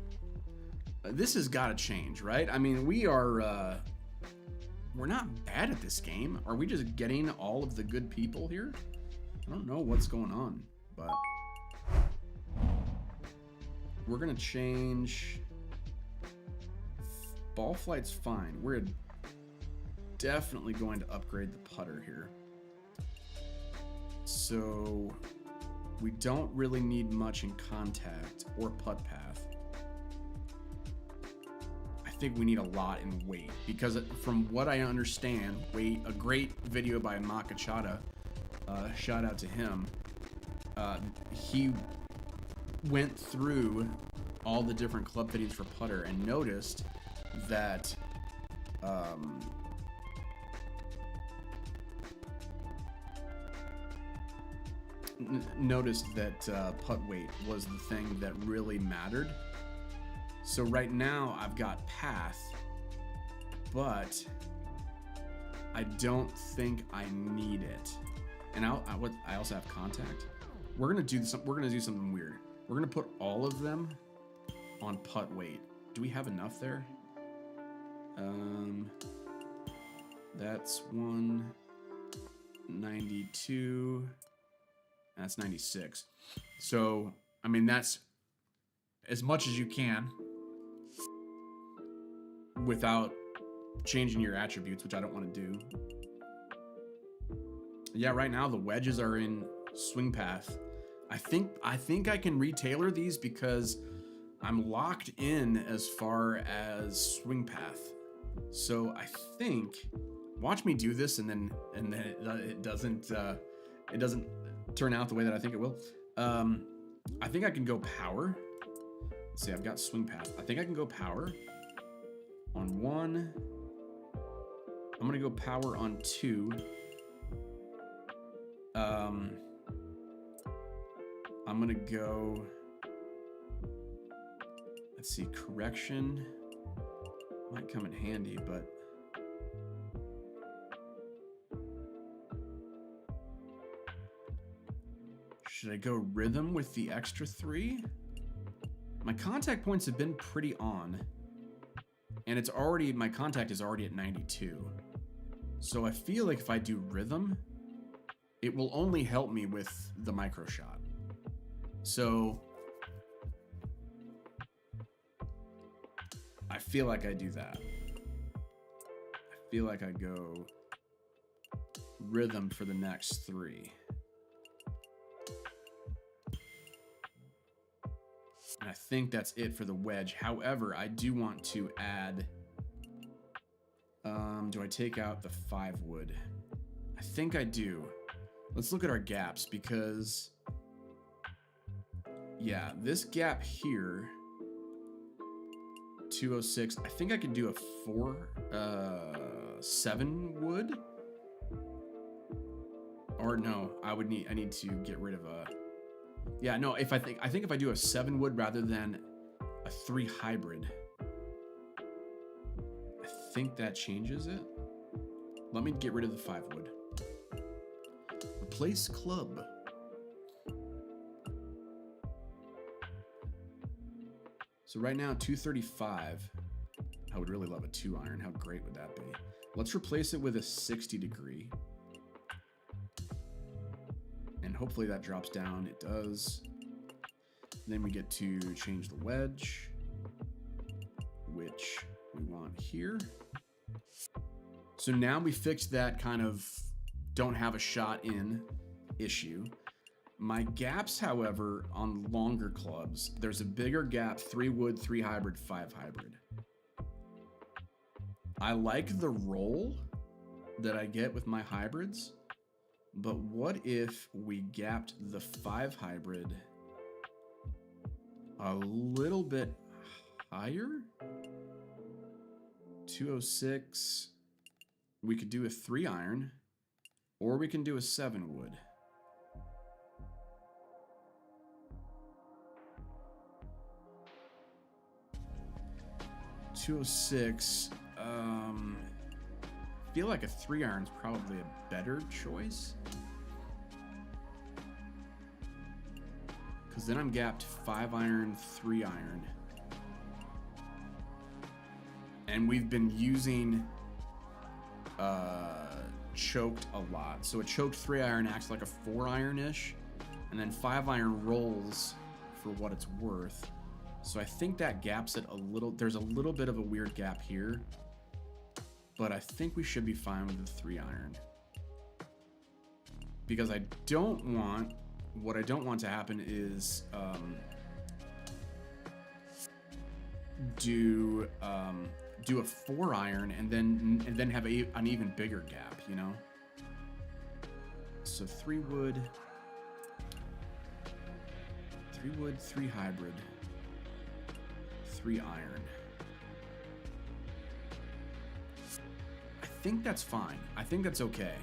this has got to change, right? I mean, we're not bad at this game. Are we just getting all of the good people here? I don't know what's going on, but we're gonna change. Ball flight's fine. We're definitely going to upgrade the putter here. So we don't really need much in contact or putt path. I think we need a lot in weight, because from what I understand, weight, a great video by Makachata, shout out to him. He went through all the different club fittings for putter and noticed that putt weight was the thing that really mattered. So right now I've got path, but I don't think I need it. And I also have contact. We're gonna do something weird. We're gonna put all of them on putt weight. Do we have enough there? That's 192. That's 96. So, I mean, that's as much as you can without changing your attributes, which I don't want to do. Yeah, right now the wedges are in swing path. I think I can retailor these because I'm locked in as far as swing path. So I think, watch me do this, and then it doesn't turn out the way that I think it will. I think I can go power. Let's see, I've got swing path. I think I can go power on 1. I'm gonna go power on 2. I'm gonna go, let's see, correction might come in handy, but should I go rhythm with the extra 3? My contact points have been pretty on. And it's already, my contact is already at 92. So I feel like if I do rhythm, it will only help me with the micro shot. So I feel like I do that. I feel like I go rhythm for the next 3. And I think that's it for the wedge. However, I do want to add, do I take out the 5 wood? I think I do. Let's look at our gaps because, yeah, this gap here, 206, I think I can do a 7 wood. Or no, I need to get rid of a, yeah, no, I think if I do a 7 wood rather than a 3 hybrid, I think that changes it. Let me get rid of the 5 wood. Replace club. So right now, 235. I would really love a 2 iron. How great would that be? Let's replace it with a 60 degree. And hopefully that drops down. It does. Then we get to change the wedge, which we want here. So now we fixed that kind of don't have a shot in issue. My gaps, however, on longer clubs, there's a bigger gap, 3 wood, 3 hybrid, 5 hybrid. I like the roll that I get with my hybrids, but what if we gapped the 5 hybrid a little bit higher? 206. We could do a 3 iron, or we can do a 7 wood. $206. I feel like a 3 iron is probably a better choice. Because then I'm gapped 5 iron, 3 iron. And we've been using choked a lot. So a choked 3 iron acts like a 4 iron-ish. And then 5 iron rolls for what it's worth. So I think that gaps it a little. There's a little bit of a weird gap here. But I think we should be fine with the 3 iron. Because I don't want... What I don't want to happen is do a 4 iron and then have an even bigger gap, you know? So 3 wood, 3 hybrid, 3 iron. I think that's fine. I think that's okay.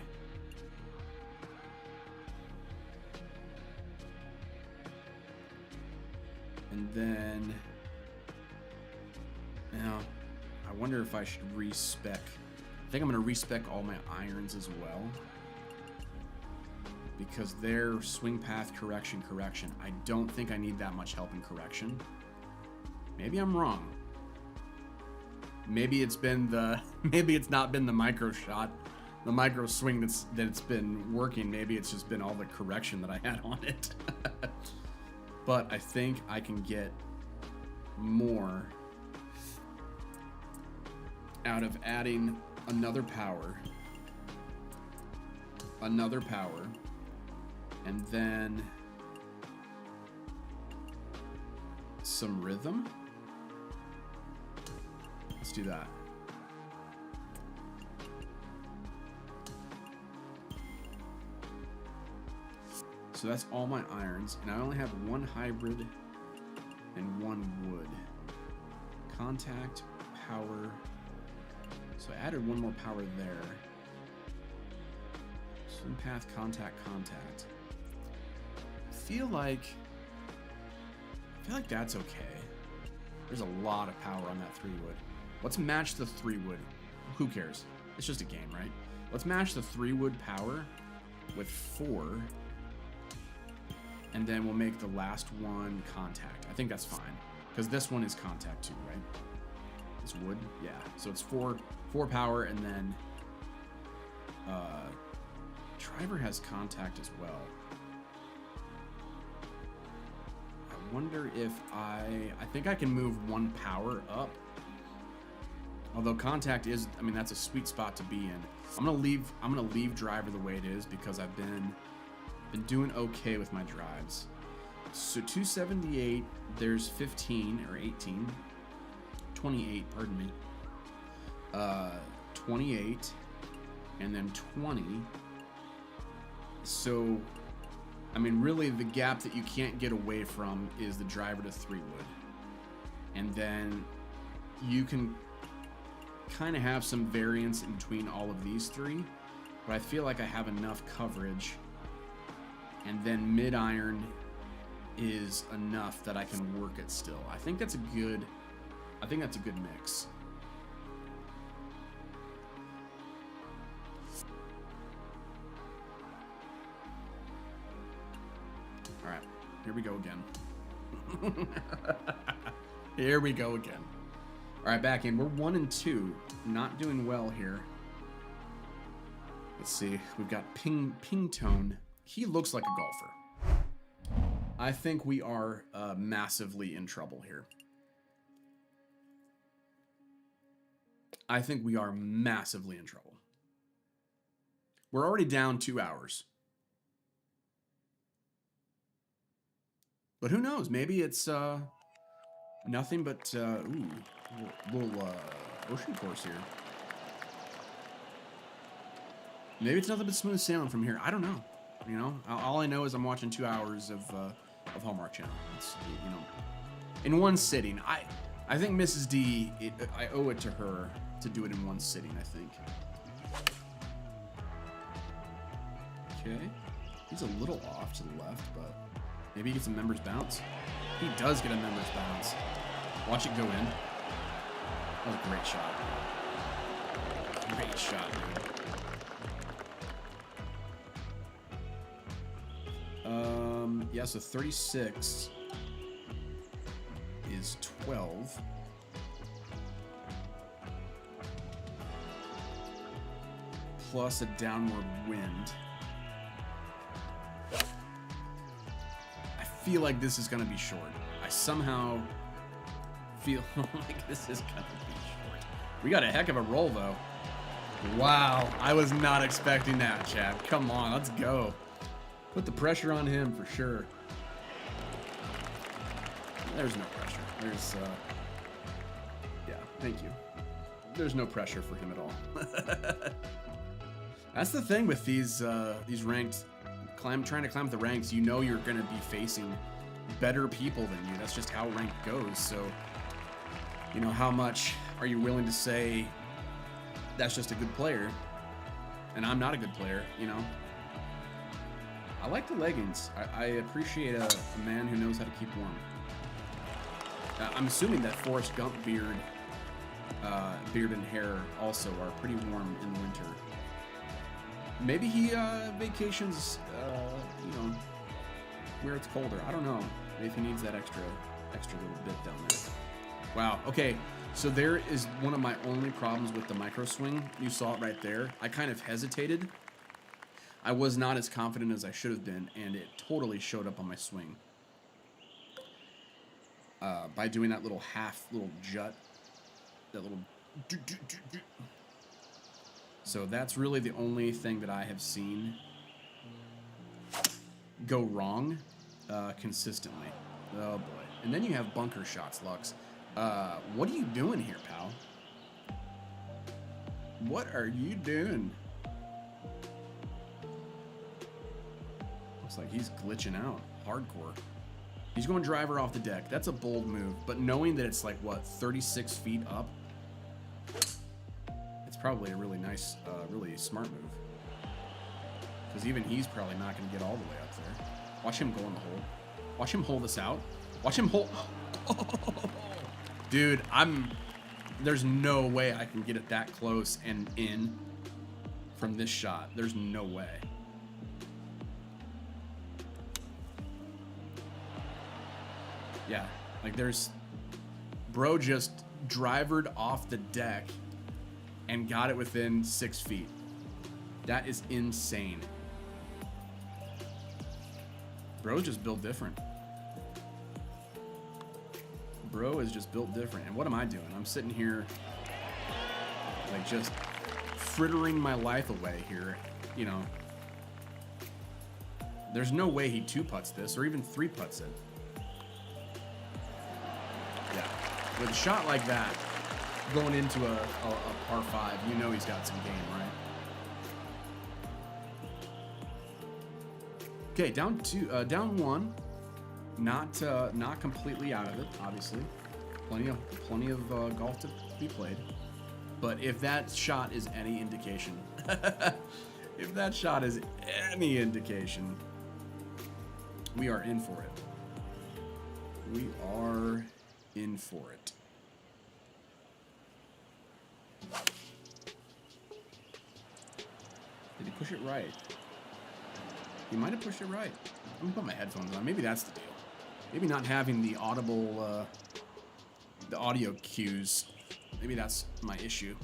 And then, now, I wonder if I should respec. I think I'm going to respec all my irons as well. Because they're swing path, correction. I don't think I need that much help in correction. Maybe I'm wrong. Maybe it's not been the micro shot, the micro swing that's been working. Maybe it's just been all the correction that I had on it. But I think I can get more out of adding another power, and then some rhythm. Let's do that. So that's all my irons, and I only have 1 hybrid and 1 wood. Contact, power. So I added 1 more power there. Swing path, contact. I feel like that's okay. There's a lot of power on that 3 wood. Let's match the 3 wood. Who cares? It's just a game, right? Let's match the 3 wood power with 4. And then we'll make the last one contact. I think that's fine. Because this one is contact too, right? It's wood? Yeah. So it's four power, and then driver has contact as well. I wonder if I think I can move 1 power up. Although contact is, I mean, that's a sweet spot to be in. I'm gonna leave driver the way it is because I've been doing okay with my drives. So 278, there's 15 or 18, 28, pardon me. 28, and then 20. So, I mean, really the gap that you can't get away from is the driver to 3 wood. And then you can kind of have some variance in between all of these 3, but I feel like I have enough coverage. And then mid iron is enough that I can work it still. I think that's a good mix. All right, here we go again. Here we go again. All right, back in. We're 1 and 2, not doing well here. Let's see. We've got Pingtone. He looks like a golfer. I think we are massively in trouble here. I think we are massively in trouble. We're already down 2 hours. But who knows? Maybe it's nothing but little ocean course here. Maybe it's nothing but smooth sailing from here. I don't know. You know, all I know is I'm watching 2 hours of Hallmark Channel. It's, you know, in one sitting. I think Mrs. D, I owe it to her to do it in one sitting, I think. Okay. He's a little off to the left, but maybe he gets a member's bounce. He does get a member's bounce. Watch it go in. That was a great shot. Great shot, dude. Yeah, so 36 is 12. Plus a downward wind. I feel like this is going to be short. I somehow feel like this is going to be short. We got a heck of a roll, though. Wow, I was not expecting that, chap. Come on, let's go. Put the pressure on him for sure. There's no pressure. There's, yeah, thank you. There's no pressure for him at all. That's the thing with these ranked, trying to climb the ranks. You know you're going to be facing better people than you. That's just how ranked goes. So, you know, how much are you willing to say that's just a good player, and I'm not a good player, you know? I like the leggings. I appreciate a man who knows how to keep warm. I'm assuming that Forrest Gump beard and hair also are pretty warm in the winter. Maybe he vacations, you know, where it's colder. I don't know. Maybe if he needs that extra little bit down there. Wow. Okay. So there is one of my only problems with the micro swing. You saw it right there. I kind of hesitated. I was not as confident as I should have been, and it totally showed up on my swing. By doing that little jut, that little. So that's really the only thing that I have seen go wrong consistently. Oh boy. And then you have bunker shots, Lux. What are you doing here, pal? What are you doing? Looks like he's glitching out hardcore. He's going driver off the deck. That's a bold move, but knowing that it's like, what, 36 feet up, it's probably a really nice, really smart move. Because even he's probably not going to get all the way up there. Watch him go in the hole. Watch him hold this out. Watch him hold. Dude, there's no way I can get it that close and in from this shot. There's no way. Yeah, like bro just drivered off the deck and got it within 6 feet. That is insane. Bro's just built different. Bro is just built different. And what am I doing? I'm sitting here like just frittering my life away here, you know. There's no way he 2-putts this or even 3-putts it. Yeah. With a shot like that, going into a par 5, you know he's got some game, right? Okay, down 1. Not completely out of it, obviously. Plenty of golf to be played. But if that shot is any indication, we are in for it. We are in for it. Did he push it right? He might have pushed it right. Let me put my headphones on. Maybe that's the deal. Maybe not having the audible, the audio cues. Maybe that's my issue.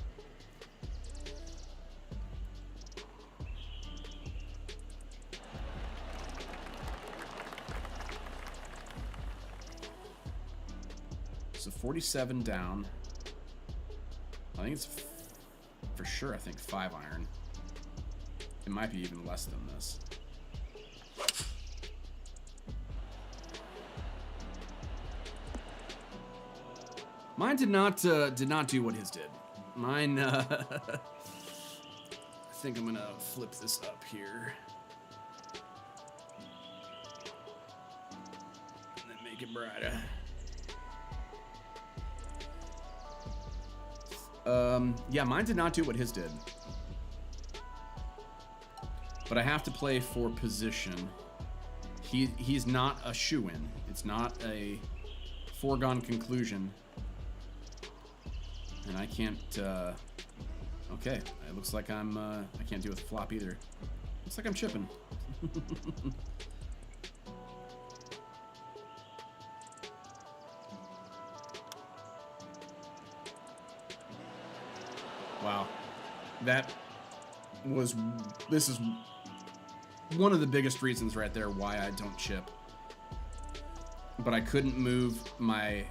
So 47 down. I think it's for sure. I think 5-iron. It might be even less than this. Mine did not do what his did. Mine, I think I'm gonna flip this up here. And then make it brighter. Yeah, mine did not do what his did. But I have to play for position. He's not a shoo-in. It's not a foregone conclusion. And I can't, okay, it looks like I can't do with flop either. Looks like I'm chipping. Wow. This is one of the biggest reasons right there why I don't chip. But I couldn't move, my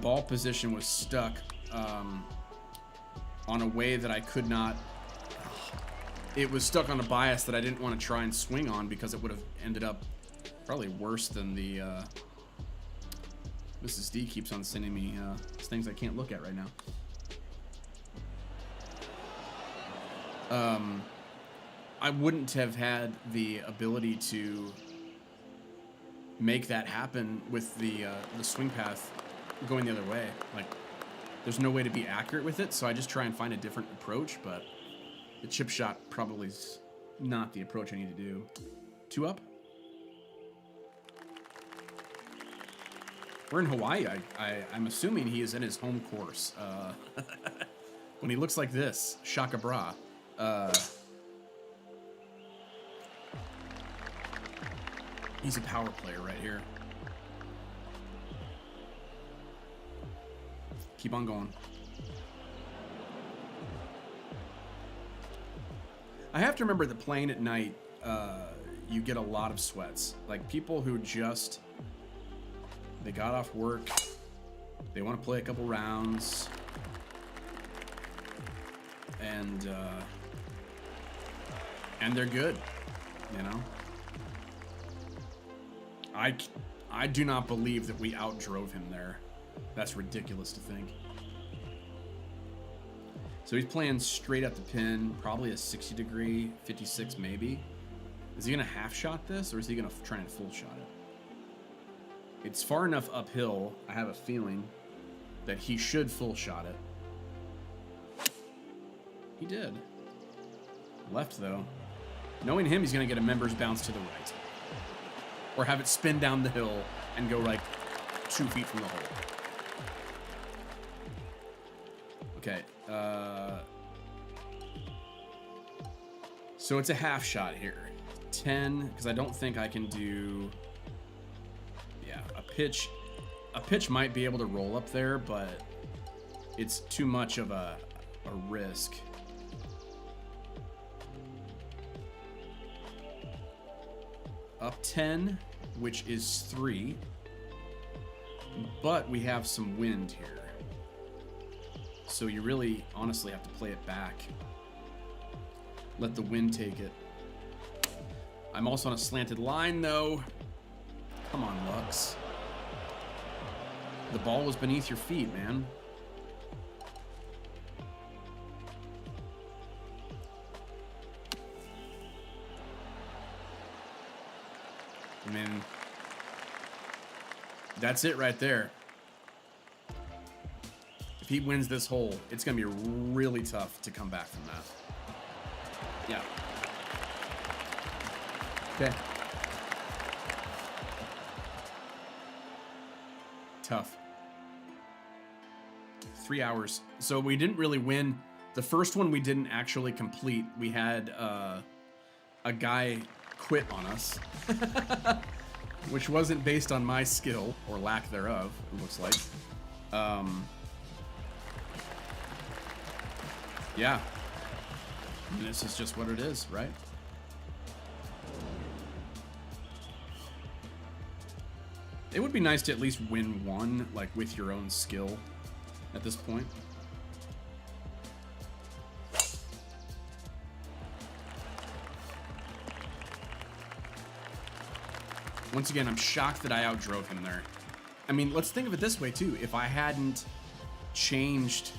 ball position was stuck on a way that I could not. It was stuck on a bias that I didn't want to try and swing on because it would have ended up probably worse than the Mrs. D keeps on sending me things I can't look at right now. I wouldn't have had the ability to make that happen with the swing path going the other way. Like, there's no way to be accurate with it, so I just try and find a different approach, but the chip shot probably is not the approach I need to do. 2 up? We're in Hawaii. I'm assuming he is in his home course. When he looks like this, shaka bra. He's a power player right here. Keep on going. I have to remember that playing at night, you get a lot of sweats. Like, people who just, they got off work, they want to play a couple rounds, and they're good, you know? I do not believe that we outdrove him there. That's ridiculous to think. So he's playing straight at the pin, probably a 60 degree, 56 maybe. Is he gonna half shot this, or is he gonna try and full shot it? It's far enough uphill, I have a feeling, that he should full shot it. He did. Left though. Knowing him, he's gonna get a members bounce to the right. Or have it spin down the hill and go like 2 feet from the hole. Okay, so it's a half shot here. 10, because I don't think I can do, yeah, a pitch might be able to roll up there, but it's too much of a risk. Up 10, which is 3. But we have some wind here. So you really, honestly, have to play it back. Let the wind take it. I'm also on a slanted line, though. Come on, Lux. The ball was beneath your feet, man. I mean, that's it right there. If he wins this hole, it's going to be really tough to come back from that. Yeah. Okay. Tough. 3 hours. So we didn't really win. The first one we didn't actually complete. We had a guy quit on us, which wasn't based on my skill or lack thereof, it looks like. Yeah. And this is just what it is, right? It would be nice to at least win one, like, with your own skill at this point. Once again, I'm shocked that I outdrove him there. I mean, let's think of it this way, too. If I hadn't changed...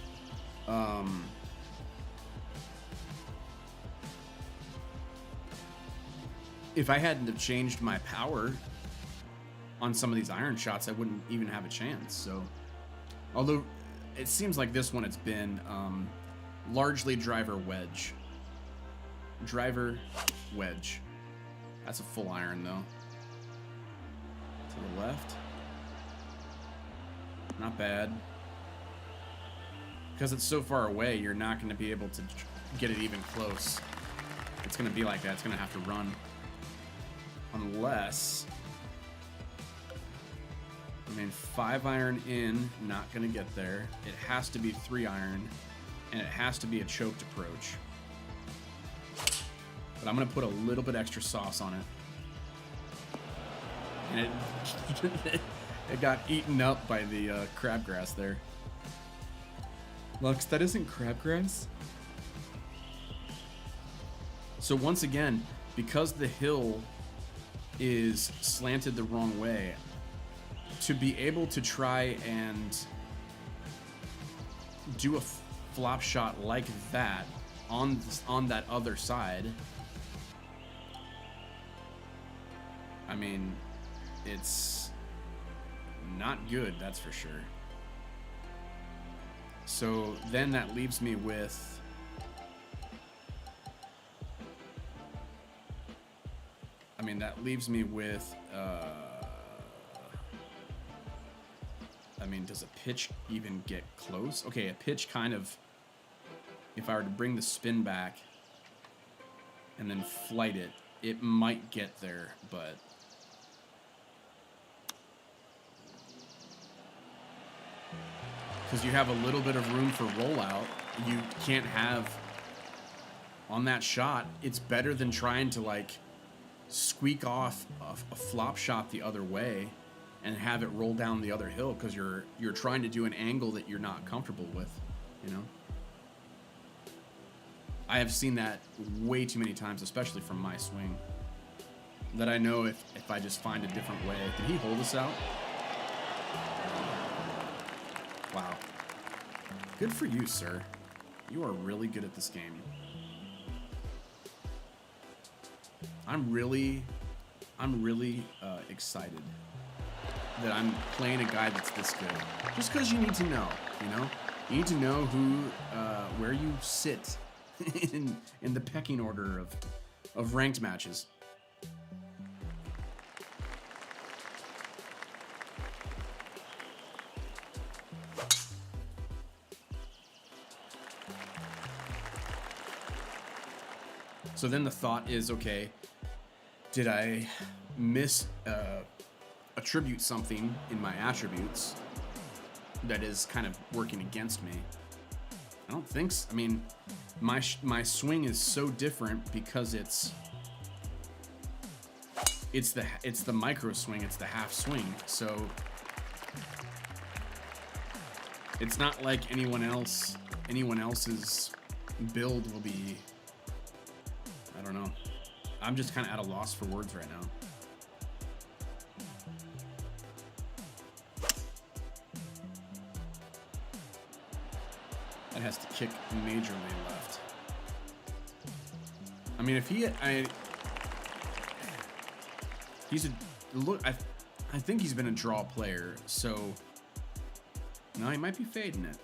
if I hadn't have changed my power on some of these iron shots, I wouldn't even have a chance. So, although it seems like this one, it's been largely driver wedge. Driver wedge. That's a full iron, though. To the left. Not bad. Because it's so far away, you're not going to be able to get it even close. It's going to be like that. It's going to have to run. Unless... I mean, 5 iron in, not going to get there. It has to be 3 iron, and it has to be a choked approach. But I'm going to put a little bit extra sauce on it. And it got eaten up by the crabgrass there. Lux, that isn't crabgrass. So once again, because the hill is slanted the wrong way, to be able to try and do a flop shot like that on that other side, I mean, it's not good, that's for sure. So then that leaves me with... I mean, that leaves me with... I mean, does a pitch even get close? Okay, a pitch kind of... If I were to bring the spin back and then flight it, it might get there, but... Because you have a little bit of room for rollout, you can't have... On that shot, it's better than trying to, like, squeak off a flop shot the other way and have it roll down the other hill, because you're trying to do an angle that you're not comfortable with, you know? I have seen that way too many times, especially from my swing, that I know if I just find a different way. Did he hold us out? Wow. Good for you, sir. You are really good at this game. I'm really excited that I'm playing a guy that's this good. Just because you need to know, you know? You need to know where you sit in the pecking order of ranked matches. So then the thought is, okay, did I attribute something in my attributes that is kind of working against me. I don't think so. I mean, my swing is so different because it's the micro swing, it's the half swing. So it's not like anyone else's build will be, I don't know. I'm just kind of at a loss for words right now. That has to kick majorly left. I mean, if he's a look. I think he's been a draw player, so no, he might be fading it.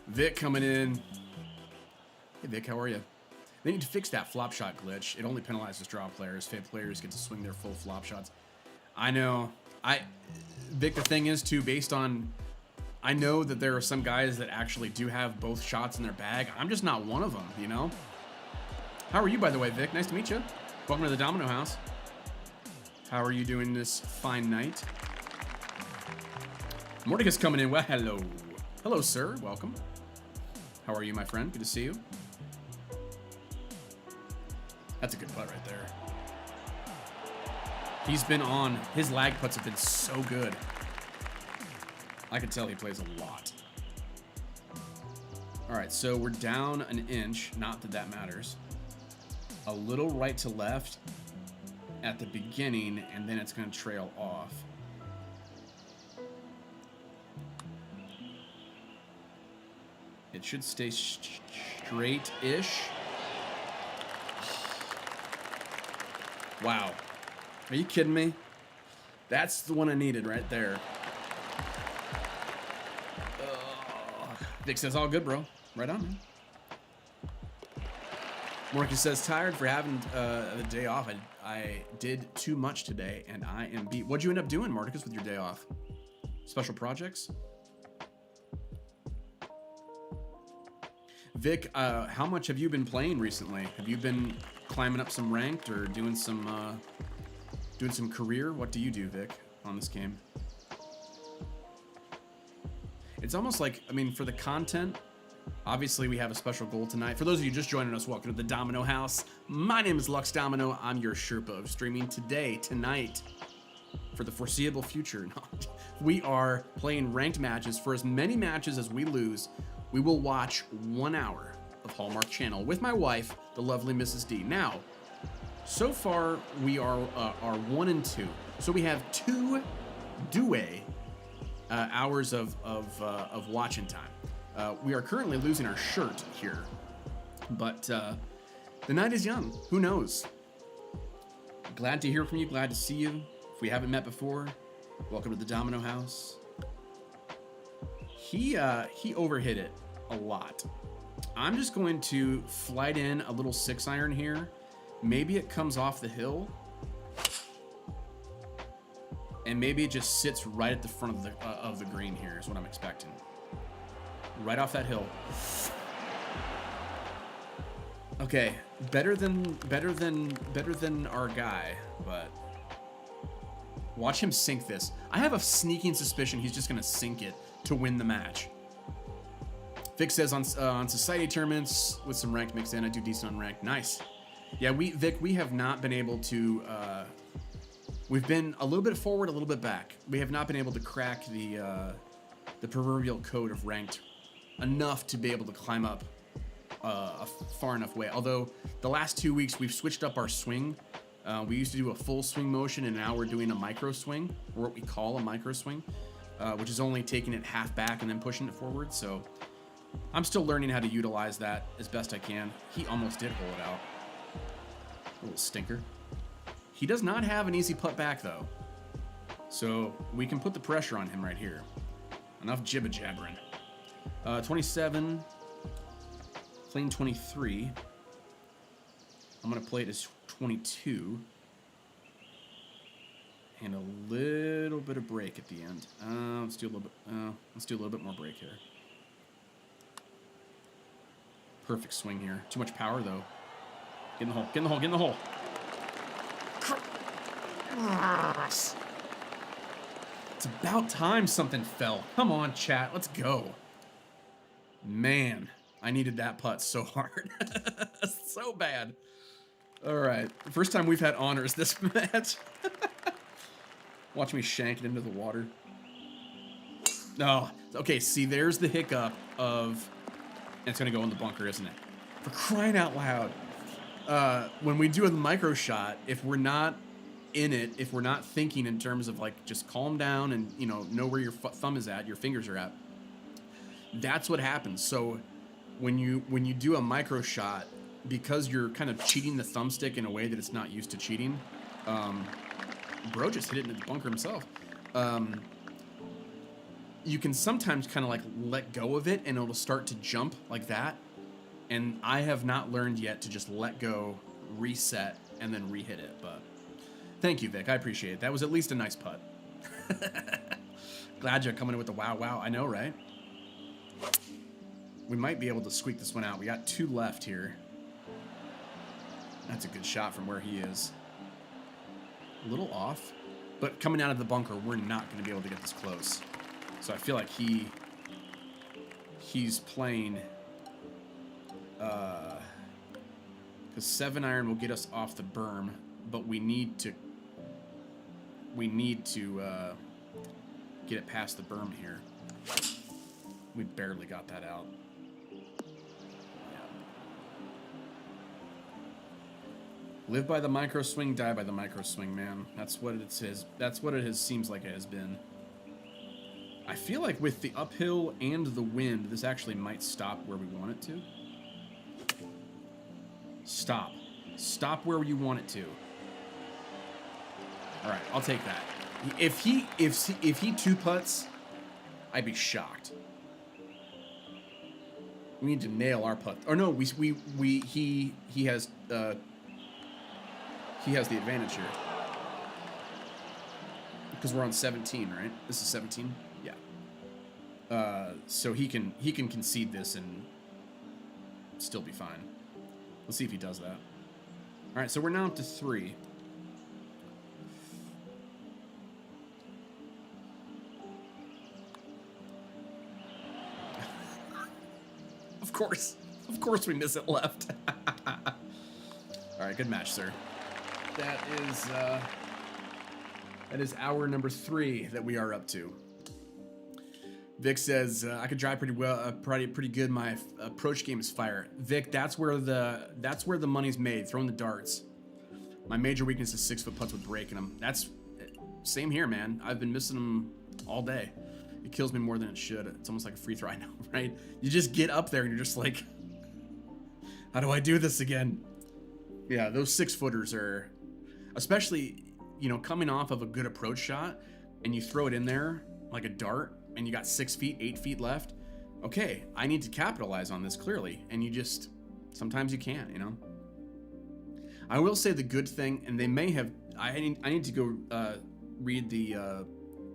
Vic coming in. Hey Vic, how are you? They need to fix that flop shot glitch. It only penalizes draw players. Fade players get to swing their full flop shots. I know. Vic, the thing is too, based on, I know that there are some guys that actually do have both shots in their bag. I'm just not one of them, you know? How are you, by the way, Vic? Nice to meet you. Welcome to the Domino House. How are you doing this fine night? Mordecai's coming in. Well, hello. Hello, sir. Welcome. How are you, my friend? Good to see you. That's a good putt right there. He's been on. His lag putts have been so good. I can tell he plays a lot. All right, so we're down an inch. Not that that matters. A little right to left at the beginning, and then it's going to trail off. It should stay straight-ish. Wow. Are you kidding me? That's the one I needed right there. Vic says, all good, bro. Right on, man. Morky says, tired for having the day off. I did too much today, and I am beat. What'd you end up doing, Marticus, with your day off? Special projects? Vic, how much have you been playing recently? Have you been climbing up some ranked or doing some career? What do you do, Vic, on this game? It's almost like, I mean, for the content, obviously we have a special goal tonight. For those of you just joining us, welcome to the Domino House. My name is Lux Domino. I'm your Sherpa of streaming today, tonight, for the foreseeable future. We are playing ranked matches. For as many matches as we lose, we will watch 1 hour of Hallmark Channel with my wife, the lovely Mrs. D. Now, so far we are 1 and 2. So we have 2 hours of watching time. We are currently losing our shirt here, but the night is young. Who knows? Glad to hear from you. Glad to see you. If we haven't met before, welcome to the Domino House. He overhit it a lot. I'm just going to flight in a little 6-iron here. Maybe it comes off the hill, and maybe it just sits right at the front of the green here. Is what I'm expecting. Right off that hill. Okay, better than our guy, but watch him sink this. I have a sneaking suspicion he's just gonna sink it to win the match. Vic says on society tournaments with some ranked mixed in, I do decent on ranked. Nice. Yeah, Vic, we have not been able to. We've been a little bit forward, a little bit back. We have not been able to crack the proverbial code of ranked enough to be able to climb up a far enough way. Although the last 2 weeks we've switched up our swing. We used to do a full swing motion, and now we're doing a micro swing, or what we call a micro swing, which is only taking it half back and then pushing it forward. So I'm still learning how to utilize that as best I can. He almost did hole it out. A little stinker. He does not have an easy putt back though, so we can put the pressure on him right here. Enough jibba jabbering. 27, playing 23. I'm gonna play it as 22, and a little bit of break at the end. Let's do a little bit more break here. Perfect swing here. Too much power though. Get in the hole. Get in the hole. Get in the hole. It's about time something fell. Come on, chat. Let's go. Man, I needed that putt so hard. So bad. All right. First time we've had honors this match. Watch me shank it into the water. Oh, okay. See, there's the hiccup of... It's going to go in the bunker, isn't it? For crying out loud. When we do a micro shot, if we're not in it, if we're not thinking in terms of like just calm down and know where your thumb is at, your fingers are at, that's what happens. So when you do a micro shot, because you're kind of cheating the thumbstick in a way that it's not used to cheating, bro just hit it in the bunker himself. You can sometimes kind of like let go of it and it'll start to jump like that. And I have not learned yet to just let go, reset, and then re-hit it. But thank you, Vic. I appreciate it. That was at least a nice putt. Glad you're coming in with the wow, wow. I know, right? We might be able to squeak this one out. We got 2 left here. That's a good shot from where he is. A little off. But coming out of the bunker, we're not going to be able to get this close. So I feel like he's playing... because 7-iron will get us off the berm, but we need to get it past the berm here. We barely got that out. Yeah. Live by the micro swing, die by the micro swing, man. That's what it says. That's what it has seems like it has been. I feel like with the uphill and the wind, this actually might stop where we want it to. Stop. Stop where you want it to. All right, I'll take that. If he 2-putts, I'd be shocked. We need to nail our putt. Or no, he has the advantage here. Because we're on 17, right? This is 17. Yeah. So he can concede this and still be fine. Let's see if he does that. All right, so we're now up to 3. Of course we miss it left. All right, good match, sir. That is hour number 3 that we are up to. Vic says I could drive pretty well, pretty good. My approach game is fire. Vic, that's where the money's made. Throwing the darts. My major weakness is 6-foot putts with breaking them. That's same here, man. I've been missing them all day. It kills me more than it should. It's almost like a free throw. I know, right? You just get up there and you're just like, how do I do this again? Yeah, those 6-footers are, especially coming off of a good approach shot, and you throw it in there like a dart. And you got 6 feet, 8 feet left. Okay, I need to capitalize on this clearly. And you just, sometimes you can't, I will say the good thing, and they may have, I need to go read the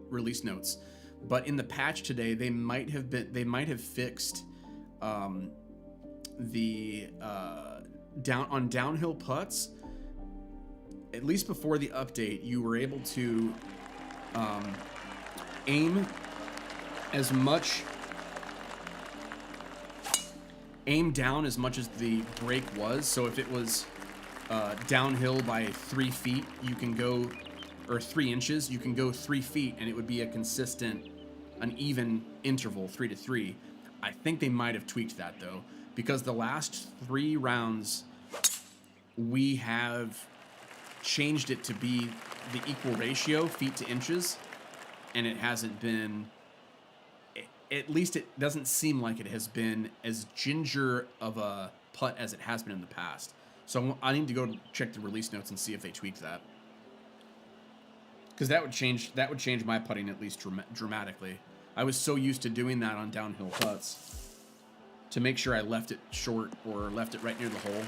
release notes. But in the patch today, they might have fixed the downhill putts. At least before the update, you were able to aim down as much as the break was. So if it was downhill by 3 feet, you can go, or 3 inches, you can go 3 feet, and it would be a consistent, an even interval, 3 to 3. I think they might have tweaked that though, because the last 3 rounds we have changed it to be the equal ratio, feet to inches, and it hasn't been. At least it doesn't seem like it has been as ginger of a putt as it has been in the past. So I need to go check the release notes and see if they tweaked that. Because that would change my putting at least dramatically. I was so used to doing that on downhill putts to make sure I left it short or left it right near the hole.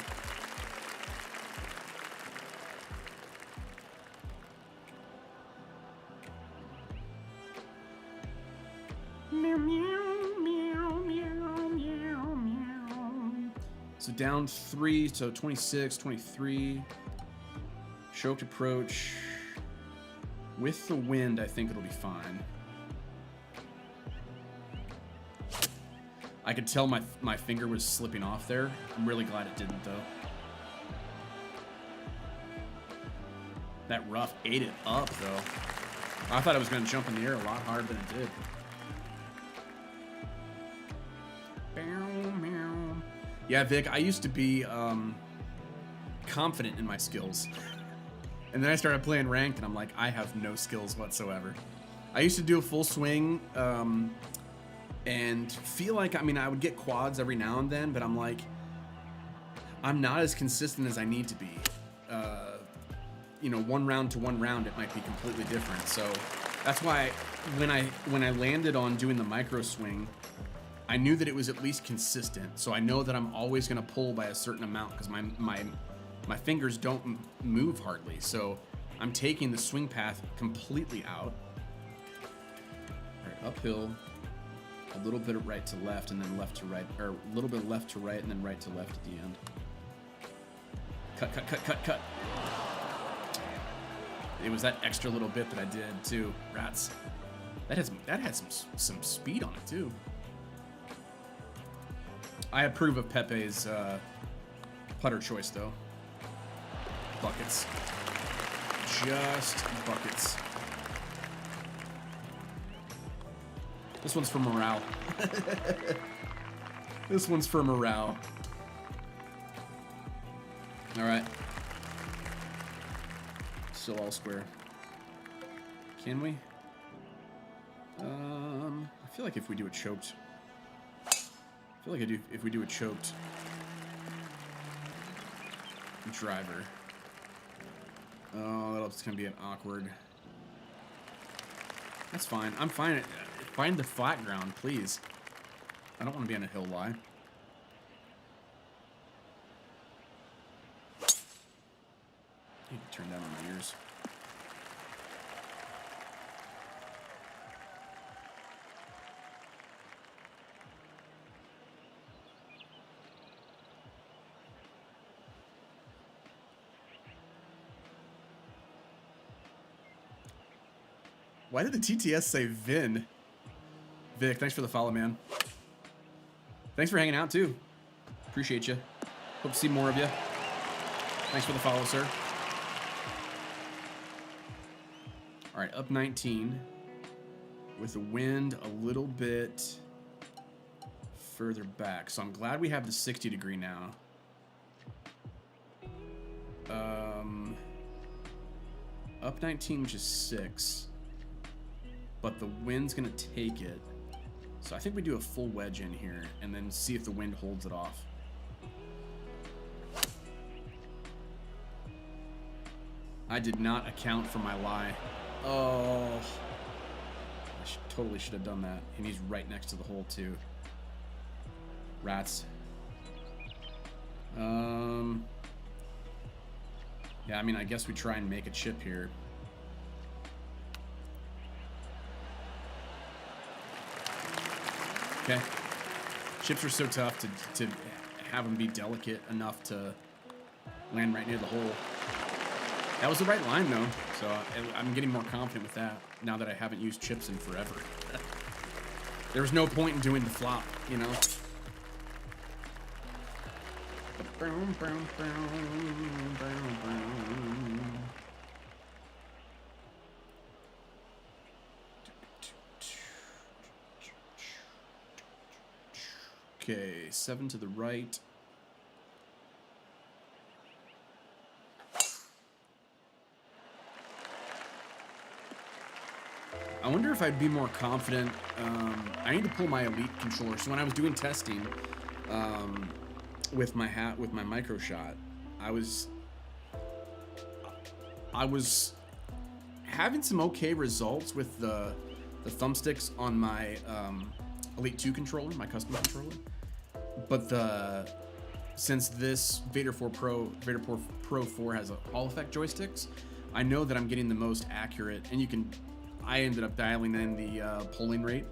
So down 3, so 26, 23. Choked approach. With the wind, I think it'll be fine. I could tell my finger was slipping off there. I'm really glad it didn't, though. That rough ate it up, though. I thought it was going to jump in the air a lot harder than it did. Yeah, Vic, I used to be confident in my skills. And then I started playing ranked, and I'm like, I have no skills whatsoever. I used to do a full swing and feel like, I mean, I would get quads every now and then, but I'm like, I'm not as consistent as I need to be. You know, one round to one round, it might be completely different. So that's why when I landed on doing the micro swing, I knew that it was at least consistent. So I know that I'm always going to pull by a certain amount because my fingers don't move hardly. So I'm taking the swing path completely out. All right, uphill, a little bit of right to left, and then left to right, or a little bit of left to right, and then right to left at the end. Cut, cut, cut, cut, cut. It was that extra little bit that I did too. Rats. That had some speed on it too. I approve of Pepe's putter choice though. Buckets. Just buckets. This one's for morale. This one's for morale. All right. Still all square. Can we? I feel like if we do it choked. I feel like if we do a choked driver. Oh, that's gonna be an awkward. That's fine. I'm fine. Find the flat ground, please. I don't want to be on a hill lie. I need to turn down on my ears. Why did the TTS say Vin? Vic, thanks for the follow, man. Thanks for hanging out, too. Appreciate you. Hope to see more of you. Thanks for the follow, sir. All right, up 19. With the wind a little bit further back. So I'm glad we have the 60 degree now. Up 19, which is 6. But the wind's gonna take it. So I think we do a full wedge in here and then see if the wind holds it off. I did not account for my lie. Oh, I totally should have done that. And he's right next to the hole too. Rats. Yeah, I mean, I guess we try and make a chip here. Okay. Chips are so tough to have them be delicate enough to land right near the hole. That was the right line, though, so I'm getting more confident with that now that I haven't used chips in forever. There was no point in doing the flop, you know? Okay, 7 to the right. I wonder if I'd be more confident. I need to pull my Elite controller. So when I was doing testing with my micro shot, I was having some okay results with the thumbsticks on my Elite 2 controller, my custom controller. But since this Vader 4 Pro 4 has a Hall effect joysticks, I know that I'm getting the most accurate, and I ended up dialing in the polling rate.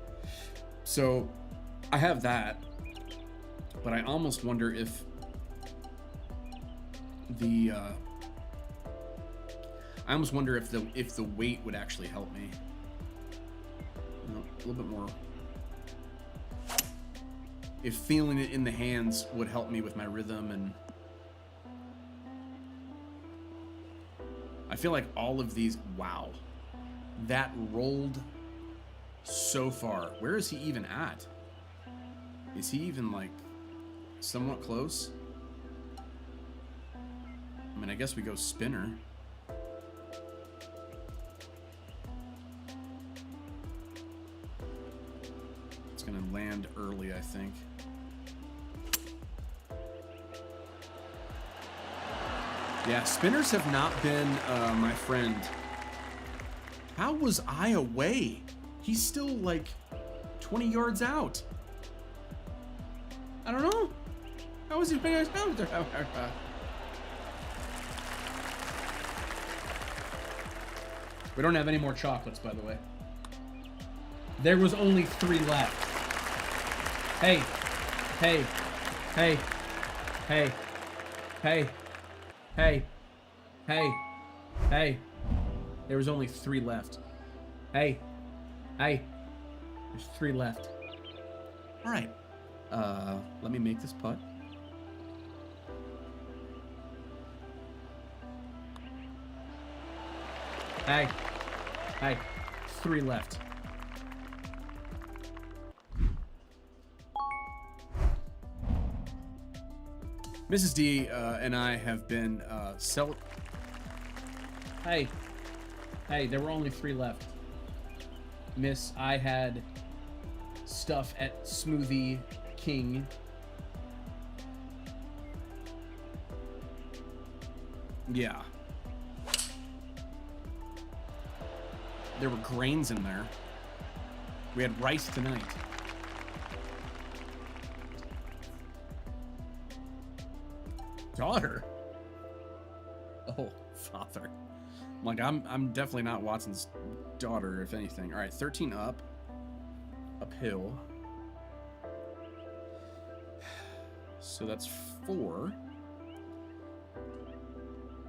So I have that, but I almost wonder if I almost wonder if the weight would actually help me. No, a little bit more. If feeling it in the hands would help me with my rhythm, and I feel like all of these, wow, that rolled so far. Where is he even at? Is he even like somewhat close? I mean, I guess we go spinner. It's gonna land early, I think. Yeah, spinners have not been my friend. How was I away? He's still like 20 yards out. I don't know. How was he? We don't have any more chocolates, by the way. There was only 3 left. Hey, hey, hey, hey, hey, hey, hey, hey. There was only 3 left. Hey, hey, there's 3 left. All right, let me make this putt. Hey, hey, 3 left. Mrs. D and I have been Hey, hey, there were only 3 left. Miss, I had stuff at Smoothie King. Yeah. There were grains in there. We had rice tonight. Daughter? Oh, father. Like, I'm definitely not Watson's daughter, if anything. All right, 13 up. Uphill. So that's 4.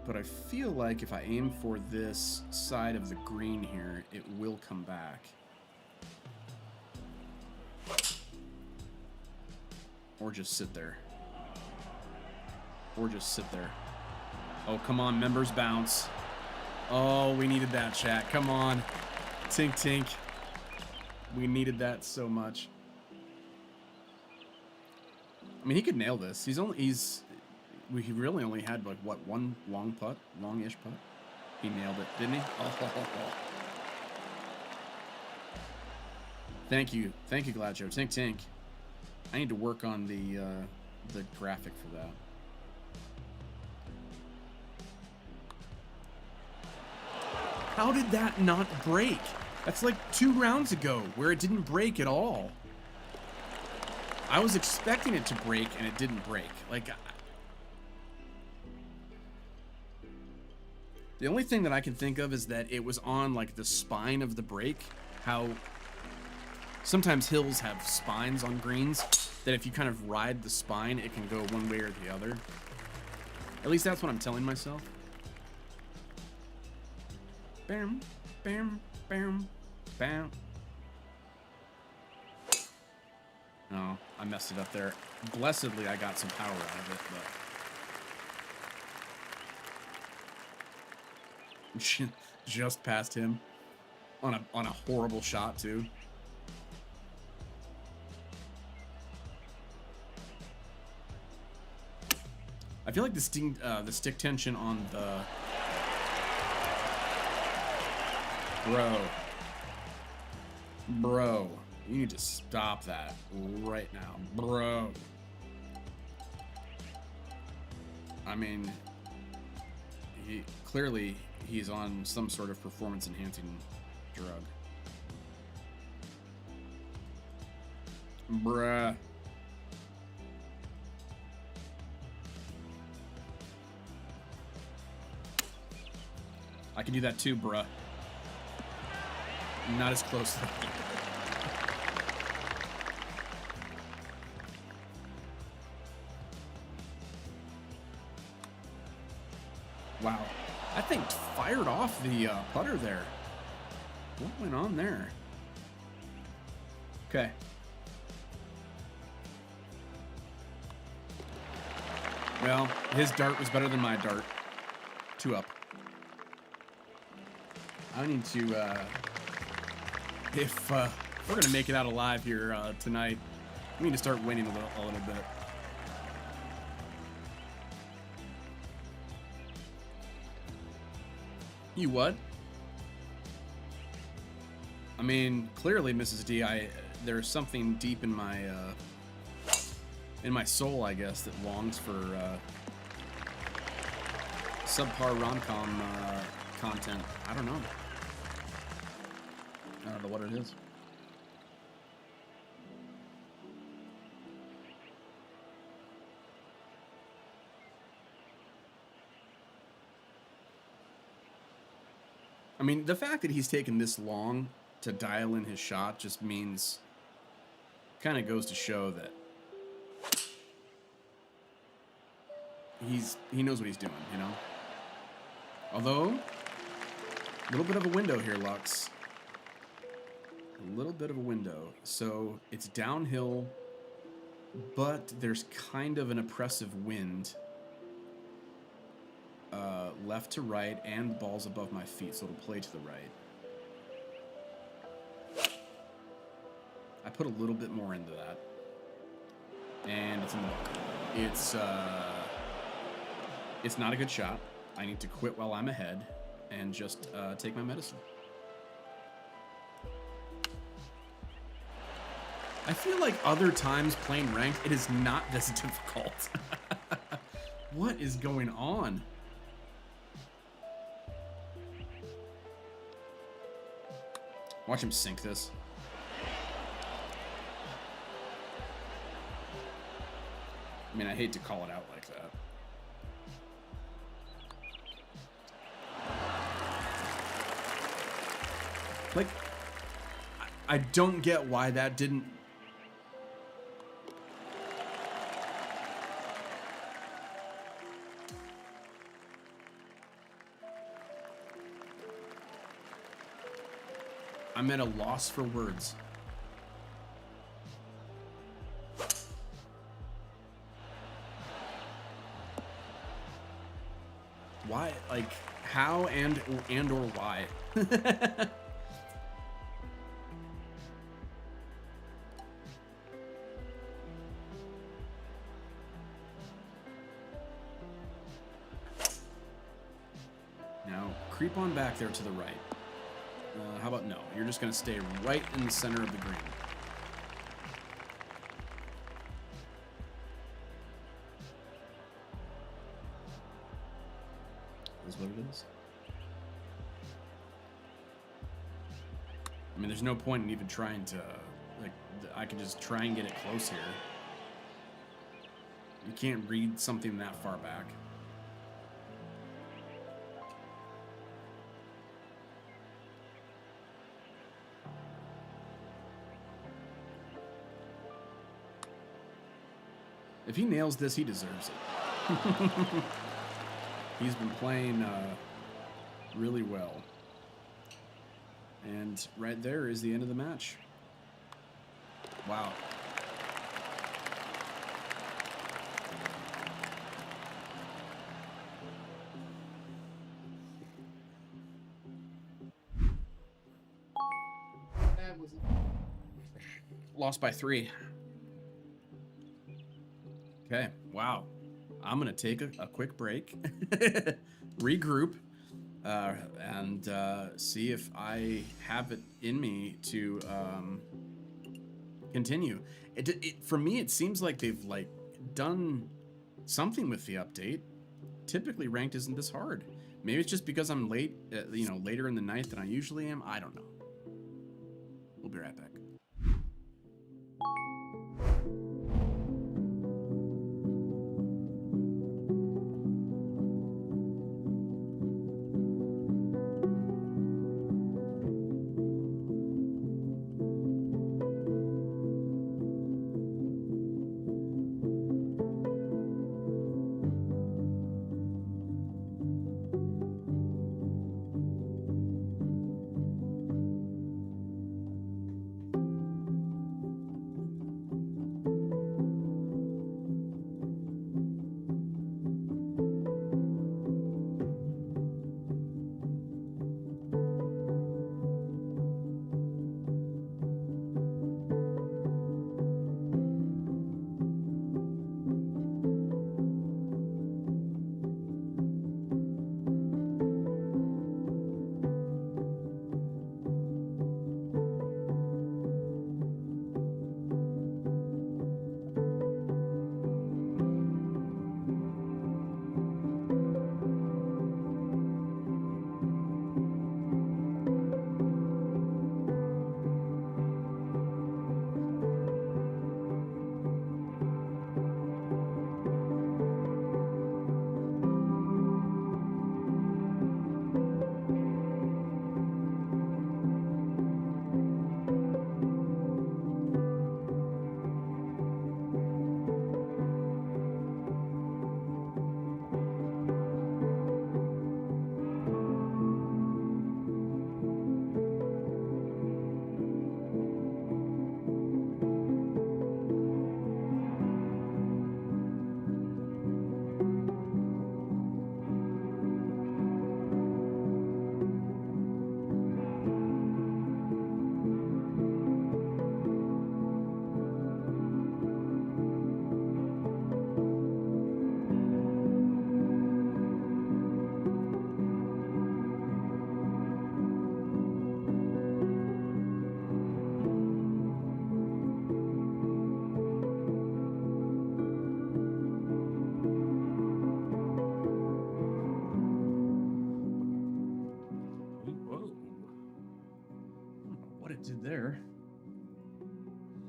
But I feel like if I aim for this side of the green here, it will come back. Or just sit there. Or just sit there. Oh, come on, members bounce. Oh, we needed that, chat. Come on. Tink, tink. We needed that so much. I mean, he could nail this. He really only had, like, what, 1 long putt? Long-ish putt? He nailed it, didn't he? Oh. Thank you. Thank you, Gladjo. Tink, tink. I need to work on the graphic for that. How did that not break? That's like 2 rounds ago where it didn't break at all. I was expecting it to break and it didn't break. Like, the only thing that I can think of is that it was on like the spine of the break. How sometimes hills have spines on greens that if you kind of ride the spine, it can go one way or the other. At least that's what I'm telling myself. Bam, bam, bam, bam. Oh, I messed it up there. Blessedly, I got some power out of it, but just past him on a horrible shot too. I feel like the stick tension on the Bro, you need to stop that right now, bro. I mean, clearly he's on some sort of performance-enhancing drug. Bruh. I can do that too, bruh. Not as close though. Wow. I think fired off the putter there. What went on there? Okay. Well, his dart was better than my dart. 2 up. I need to, if we're going to make it out alive here tonight, we need to start winning a little bit. You what? I mean, clearly, Mrs. D, there's something deep in my soul, I guess, that longs for subpar rom-com content. I don't know. I don't know what it is. I mean, the fact that he's taken this long to dial in his shot just means, kind of goes to show that he knows what he's doing, you know? Although, a little bit of a window here, Lux. A little bit of a window. So, it's downhill, but there's kind of an oppressive wind. Left to right, and the ball's above my feet, so it'll play to the right. I put a little bit more into that. And it's in the bunker. It's not a good shot. I need to quit while I'm ahead and just take my medicine. I feel like other times playing ranked, it is not this difficult. What is going on? Watch him sink this. I mean, I hate to call it out like that. Like, I don't get why that didn't... I'm at a loss for words. Why? Like, how and or why? Now, creep on back there to the right. How about no? You're just going to stay right in the center of the green. Is what it is. I mean, there's no point in even trying to, like, I can just try and get it close here. You can't read something that far back. If he nails this, he deserves it. He's been playing really well. And right there is the end of the match. Wow. Lost by 3. Okay, wow. I'm going to take a quick break, regroup, and see if I have it in me to continue. For me, it seems like they've like done something with the update. Typically, ranked isn't this hard. Maybe it's just because I'm late, later in the night than I usually am. I don't know. We'll be right back.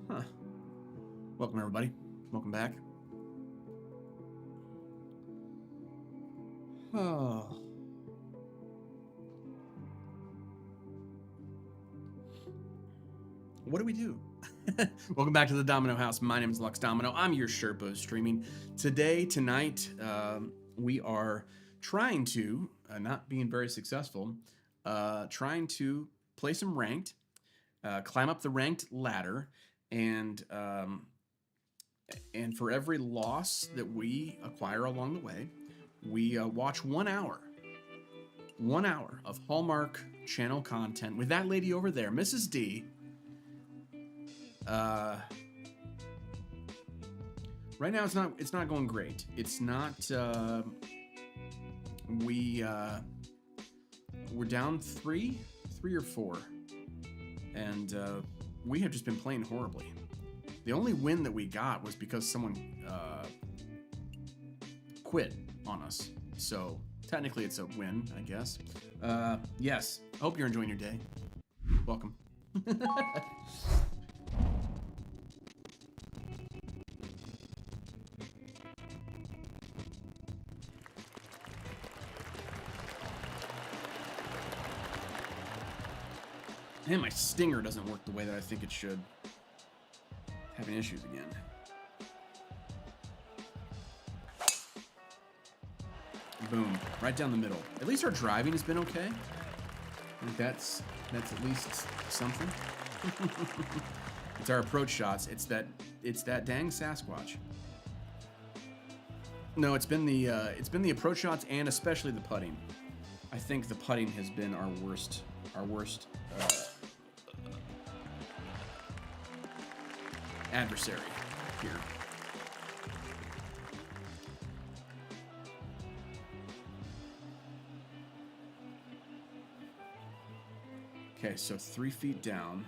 Huh. Welcome, everybody. Welcome back. Oh. What do we do? Welcome back to the Domino House. My name is Lux Domino. I'm your Sherpa streaming. Tonight, we are trying to, not being very successful, trying to play some ranked, climb up the ranked ladder, and for every loss that we acquire along the way, we watch 1 hour. 1 hour of Hallmark channel content with that lady over there, Mrs. D. Right now it's not going great. It's not. We're down three or four, and we have just been playing horribly. The only win that we got was because someone quit on us. So technically it's a win, I guess. Yes. I hope you're enjoying your day. Welcome. Man, my stinger doesn't work the way that I think it should. Having issues again. Boom. Right down the middle. At least our driving has been okay. I think that's at least something. It's our approach shots. It's that dang Sasquatch. No, it's been the approach shots and especially the putting. I think the putting has been our worst adversary here. Okay, so 3 feet down.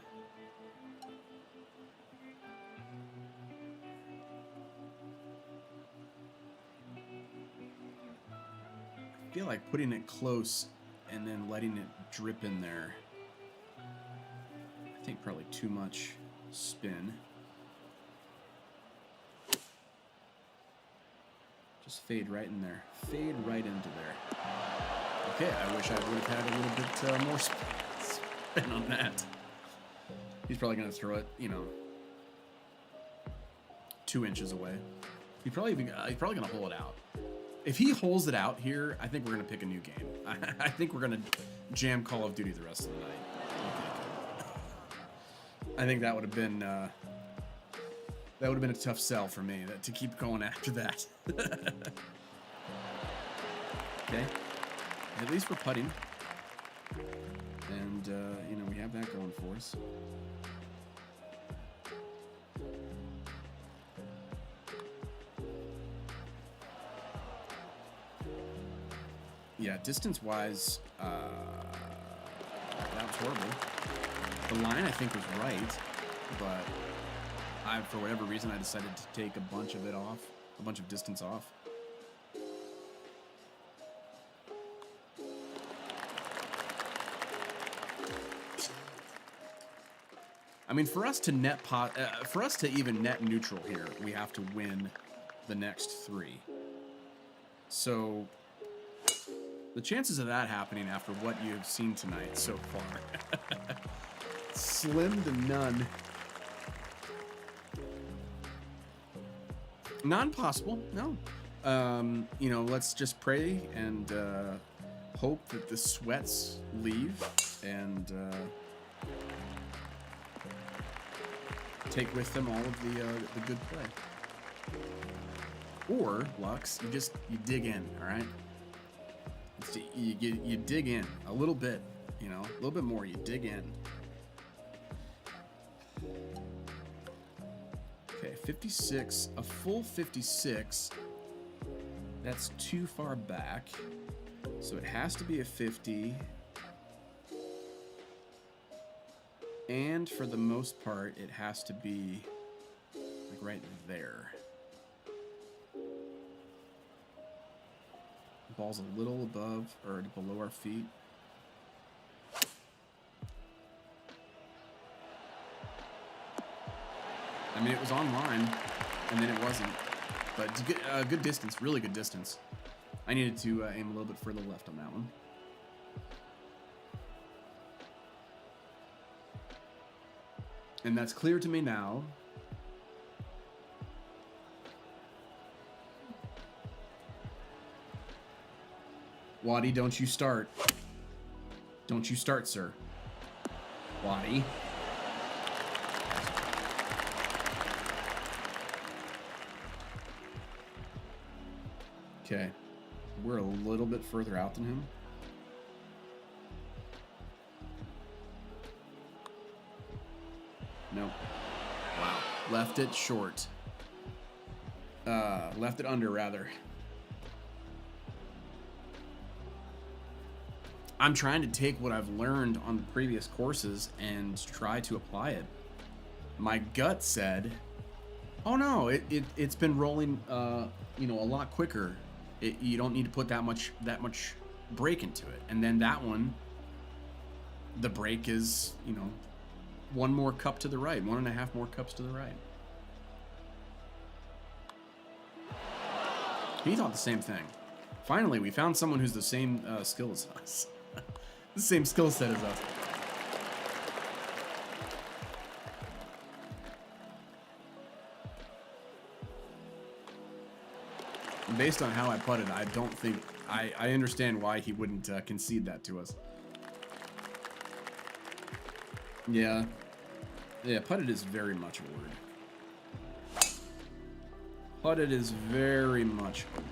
I feel like putting it close and then letting it drip in there. I think probably too much spin. Just fade right in there. Fade right into there. Okay, I wish I would have had a little bit more spin on that. He's probably going to throw it, 2 inches away. He's probably going to hole it out. If he holes it out here, I think we're going to pick a new game. I think we're going to jam Call of Duty the rest of the night. I think that would have been a tough sell for me to keep going after that. Okay, at least we're putting, and we have that going for us. Yeah, distance-wise, that was horrible. The line, I think, was right, but for whatever reason, I decided to take a bunch of it off, a bunch of distance off. I mean, for us to even net neutral here, we have to win the next 3. So the chances of that happening after what you have seen tonight so far, slim to none. Non-possible, no. Let's just pray and hope that the sweats leave and take with them all of the good play. Or, Lux, you dig in, all right? You dig in a little bit, a little bit more. You dig in. Okay, 56, a full 56. That's too far back, so it has to be a 50. And for the most part, it has to be like right there. The ball's a little above or below our feet. I mean, it was online, and then it wasn't. But it's good distance, really good distance. I needed to aim a little bit further left on that one. And that's clear to me now. Waddy, don't you start. Don't you start, sir. Waddy. Okay. We're a little bit further out than him. Nope. Wow. Left it short. Left it under, rather. I'm trying to take what I've learned on the previous courses and try to apply it. My gut said, oh no, it's been rolling, you know, a lot quicker. You don't need to put that much brake into it. And then that one, the brake is, you know, 1 more cup to the right, 1.5 more cups to the right. He thought the same thing. Finally, we found someone who's the same skill as us. The same skill set as us. Based on how I putted, I don't think... I understand why he wouldn't concede that to us. Yeah. Yeah, putted is very much a word. Putted is very much a word.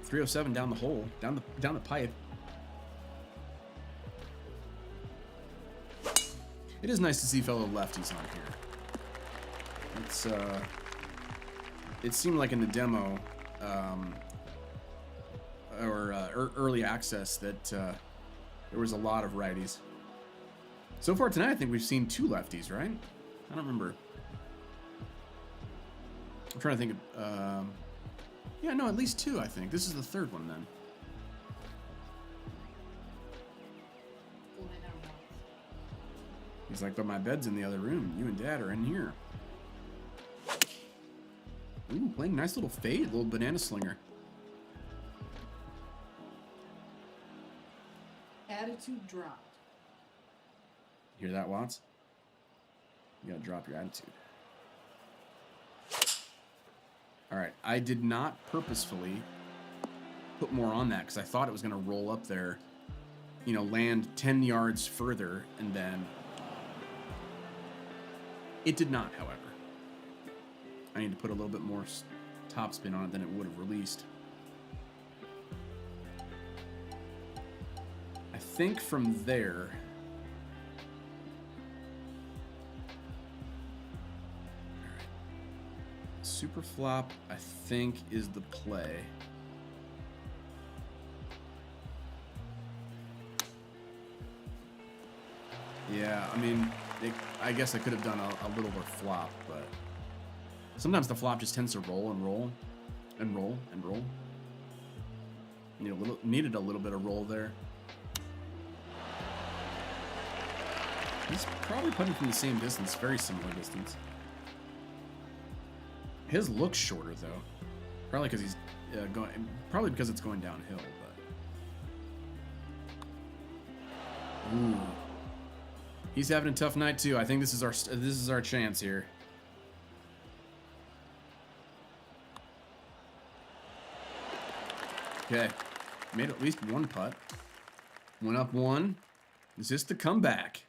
307 down the hole, down the pipe. It is nice to see fellow lefties on here. It's it seemed like in the demo or early access that there was a lot of righties. So far tonight, I think we've seen 2 lefties, right? I don't remember. I'm trying to think of. Yeah, no, at least 2, I think. This is the 3rd one, then. He's like, but my bed's in the other room. You and Dad are in here. Ooh, playing nice little fade, little banana slinger. Attitude dropped. Hear that, Watts? You gotta drop your attitude. Alright, I did not purposefully put more on that because I thought it was gonna roll up there, you know, land 10 yards further, and then... It did not, however. I need to put a little bit more topspin on it than it would have released. I think from there... Alright. Super flop, I think, is the play. Yeah, I mean, I guess I could have done a little more flop, but... Sometimes the flop just tends to roll and roll and roll and roll. Needed a little bit of roll there. He's probably putting from the same distance, very similar distance. His looks shorter though, probably because he's probably because it's going downhill. But ooh, he's having a tough night too. I think this is our chance here. Okay, made at least 1 putt. Went up 1. Is this the comeback?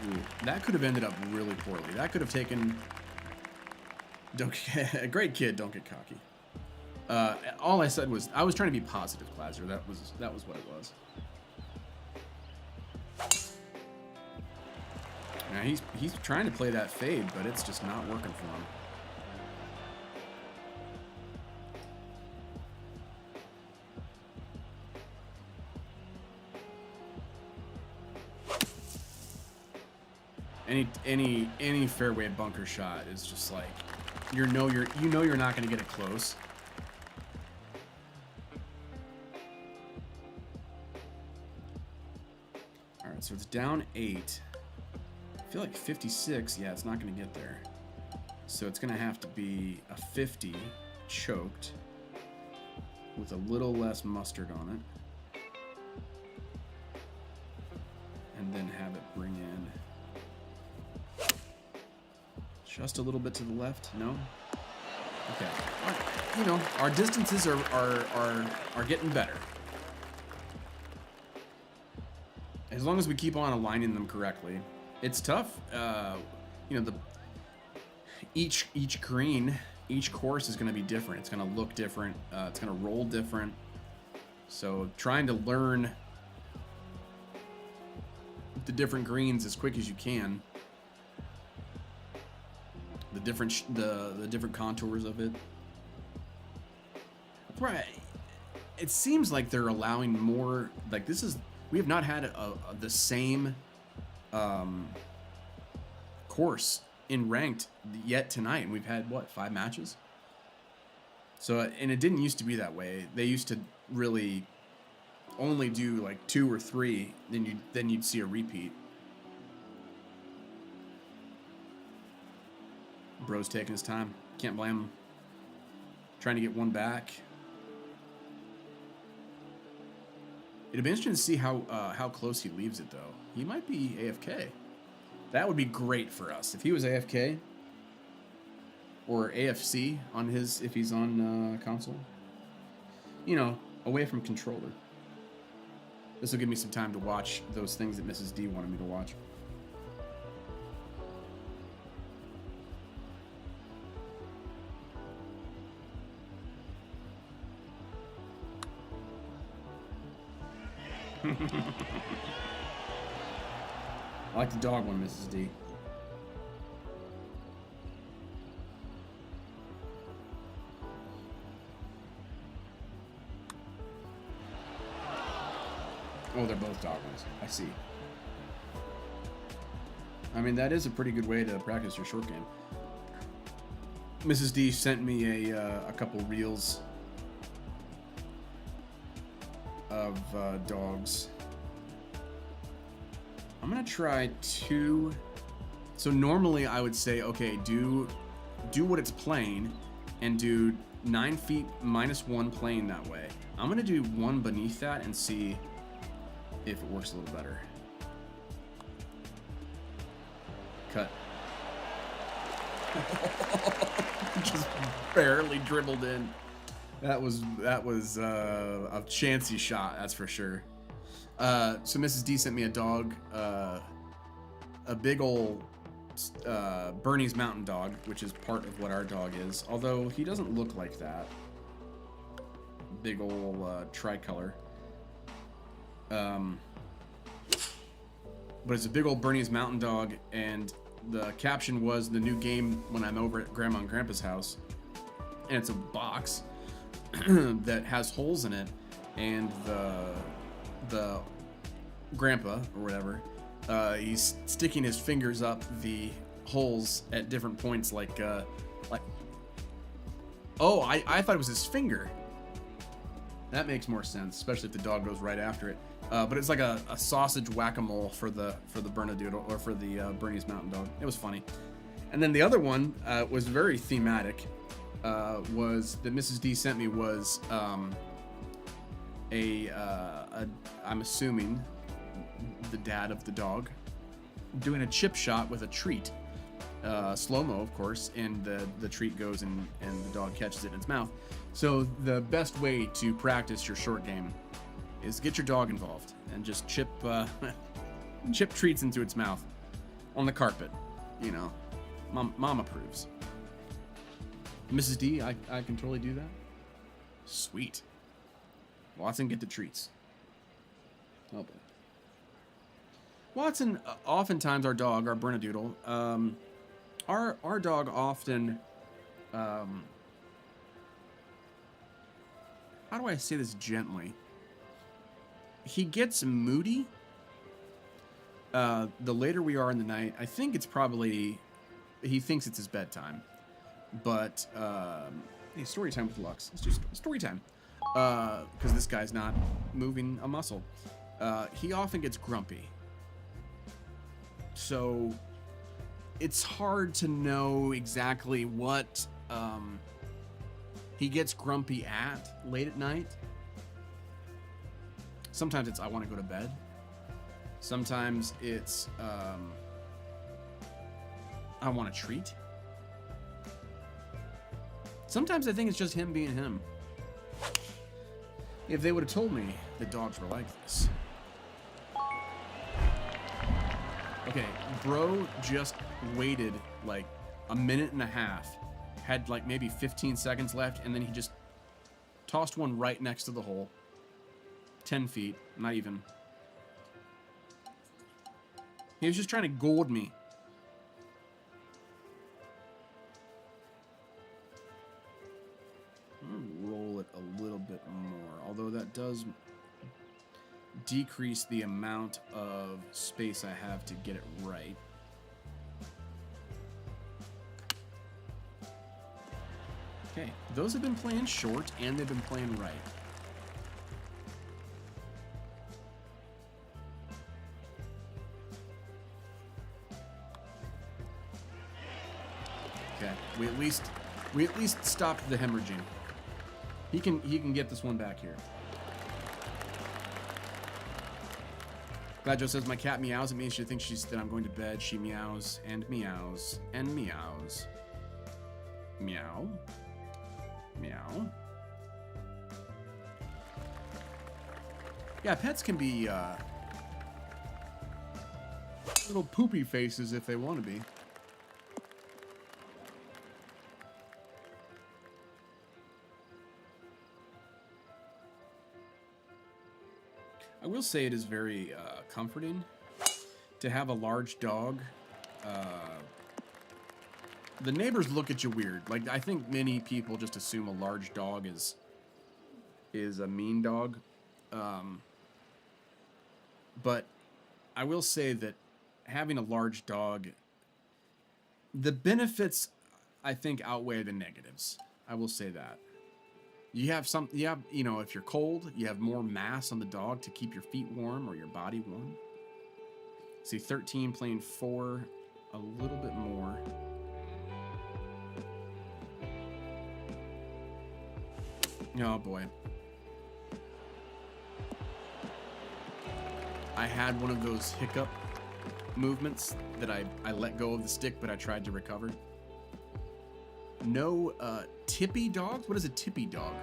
Ooh, that could have ended up really poorly. That could have taken... a great kid, don't get cocky. All I said was, I was trying to be positive, Glazer. That was what it was. Now he's trying to play that fade, but it's just not working for him. Any fairway bunker shot is just like you know you're not going to get it close. All right, so it's down 8. I feel like 56. Yeah, it's not going to get there. So it's going to have to be a 50 choked with a little less mustard on it. And then have it bring in just a little bit to the left. No? Okay. You know, our distances are getting better. As long as we keep on aligning them correctly. It's tough. You know, each green, each course is going to be different. It's going to look different. It's going to roll different. So trying to learn the different greens as quick as you can. The different contours of it. Right. It seems like they're allowing more. Like this is, we have not had the same course in ranked yet tonight, and we've had what, 5 matches. So, and it didn't used to be that way. They used to really only do like 2 or 3, then you'd see a repeat. Bro's taking his time. Can't blame him. Trying to get one back. It'd be interesting to see how close he leaves it, though. He might be AFK. That would be great for us if he was AFK or AFC on his, if he's on console. You know, away from controller. This will give me some time to watch those things that Mrs. D wanted me to watch. I like the dog one, Mrs. D. Oh, they're both dog ones. I see. I mean, that is a pretty good way to practice your short game. Mrs. D sent me a couple reels of dogs. I'm gonna try 2. So normally I would say, okay, do what it's playing and do 9 feet -1 playing that way. I'm gonna do 1 beneath that and see if it works a little better. Cut. Just barely dribbled in. That was a chancy shot, that's for sure. So Mrs. D sent me a dog, a big old Bernese Mountain Dog, which is part of what our dog is, although he doesn't look like that. Big old tricolor. But it's a big old Bernese Mountain Dog, and the caption was the new game when I'm over at Grandma and Grandpa's house, and it's a box that has holes in it, and the grandpa or whatever, he's sticking his fingers up the holes at different points, like oh, I thought it was his finger. That makes more sense, especially if the dog goes right after it. But it's like a sausage whack-a-mole for the Bernedoodle, or for the Bernese Mountain Dog. It was funny. And then the other one was very thematic. Was that Mrs. D sent me was I'm assuming the dad of the dog doing a chip shot with a treat, slow-mo of course, and the treat goes and the dog catches it in its mouth. So the best way to practice your short game is get your dog involved and just chip treats into its mouth on the carpet. You know, mom approves. Mrs. D, I can totally do that. Sweet. Watson, get the treats. Oh boy. Watson, oftentimes our dog, our Bernedoodle, our dog often, how do I say this gently? He gets moody. The later we are in the night, I think it's probably, he thinks it's his bedtime. But hey, story time with Lux. Let's do story time. Because this guy's not moving a muscle. He often gets grumpy. So it's hard to know exactly what he gets grumpy at late at night. Sometimes it's I want to go to bed. Sometimes it's I want a treat. Sometimes I think it's just him being him. If they would have told me that dogs were like this. Okay, bro just waited like a minute and a half. Had like maybe 15 seconds left, and then he just tossed one right next to the hole. 10 feet, not even. He was just trying to gold me. I'm gonna roll it a little bit more, although that does decrease the amount of space I have to get it right. Okay, those have been playing short and they've been playing right. Okay, we at least stopped the hemorrhaging. He can get this one back here. Glad Joe says my cat meows. It means she thinks that I'm going to bed. She meows and meows and meows. Meow. Meow. Yeah, pets can be little poopy faces if they want to be. I will say it is very comforting to have a large dog. The neighbors look at you weird. Like, I think many people just assume a large dog is a mean dog. But I will say that having a large dog, the benefits, I think, outweigh the negatives. I will say that. You have, you know, if you're cold, you have more mass on the dog to keep your feet warm or your body warm. See, 13 playing 4, a little bit more. Oh boy. I had one of those hiccup movements that I let go of the stick, but I tried to recover. No tippy dogs? What is a tippy dog?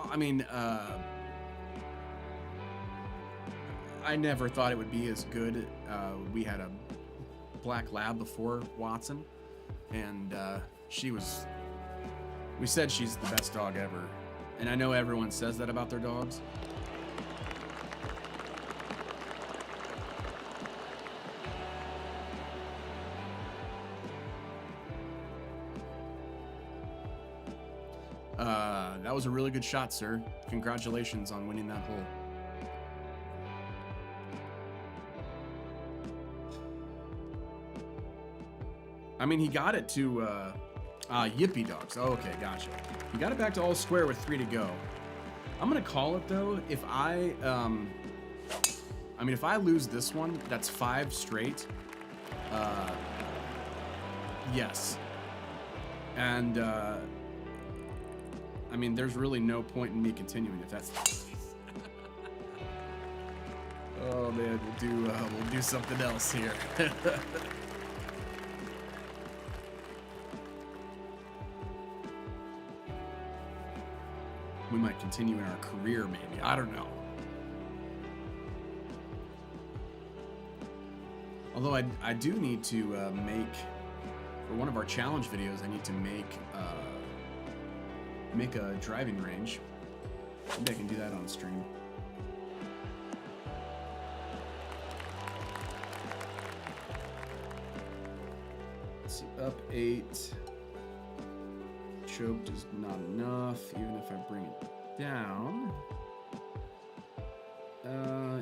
I mean, I never thought it would be as good. We had a black lab before Watson, and we said she's the best dog ever. And I know everyone says that about their dogs. That was a really good shot, sir. Congratulations on winning that hole. I mean, he got it to Yippee Dogs. Oh, okay, gotcha. He got it back to all square with 3 to go. I'm gonna call it though. If I mean, if I lose this one, that's 5 straight. Yes. And I mean, there's really no point in me continuing if that's the case. Oh man, we'll do something else here. We might continue in our career, maybe. I don't know. Although I do need to make, for one of our challenge videos, I need to make a driving range. Maybe I can do that on stream. It's up 8. Choked is not enough, even if I bring it down.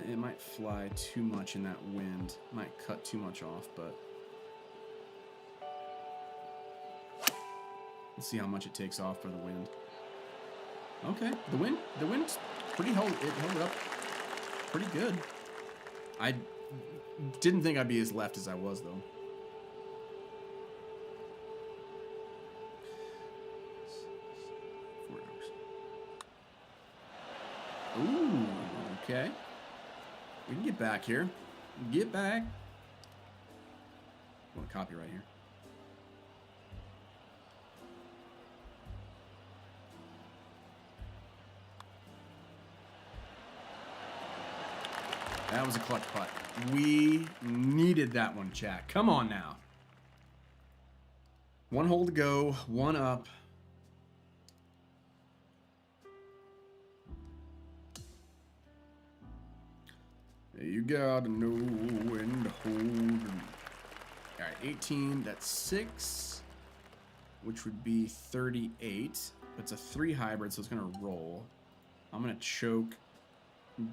It might fly too much in that wind. Might cut too much off, but let's see how much it takes off by the wind. Okay, the wind's pretty held it up pretty good. I didn't think I'd be as left as I was though. Ooh, okay. We can get back here. Get back. I want to copy right here. That was a clutch putt. We needed that one, Jack. Come on now. One hole to go, one up. You gotta know when to hold 'em. All right, 18, that's 6, which would be 38. It's a 3 hybrid, so it's gonna roll. I'm gonna choke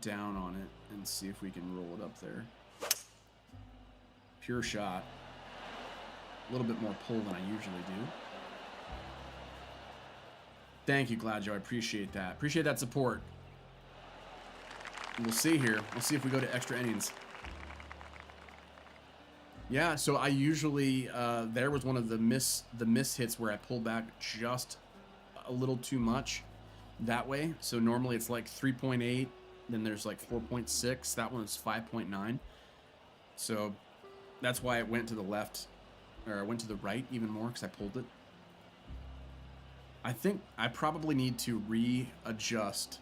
down on it and see if we can roll it up there. Pure shot. A little bit more pull than I usually do. Thank you, Gladjo. I appreciate that. Appreciate that support. We'll see here. We'll see if we go to extra innings. Yeah, so I usually there was one of the miss hits where I pulled back just a little too much that way. So normally it's like 3.8, then there's like 4.6. That one is 5.9. So that's why it went to the left, or it went to the right even more because I pulled it. I think I probably need to readjust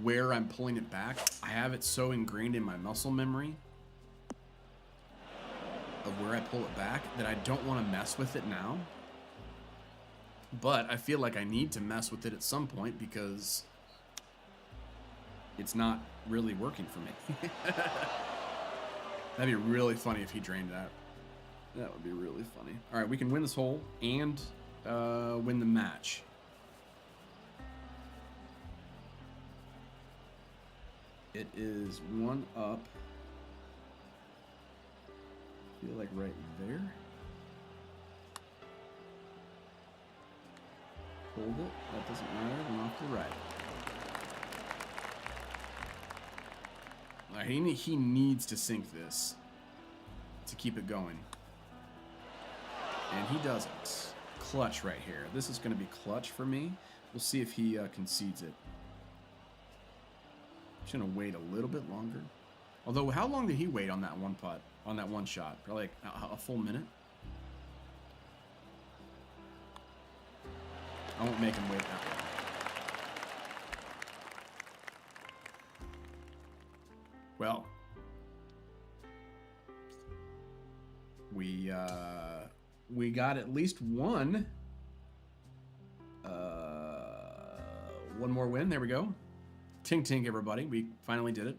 where I'm pulling it back. I have it so ingrained in my muscle memory of where I pull it back that I don't want to mess with it now. But I feel like I need to mess with it at some point because it's not really working for me. That'd be really funny if he drained that. That would be really funny. All right, we can win this hole and win the match. It is one up. I feel like right there. Hold it. That doesn't matter. One off the right. He needs to sink this to keep it going. And he doesn't. Clutch right here. This is going to be clutch for me. We'll see if he concedes it. Just going to wait a little bit longer. Although, how long did he wait on that one putt? On that one shot? Probably like a full minute. I won't make him wait that long. Well, we got at least one more win. There we go. Tink tink, everybody. We finally did it.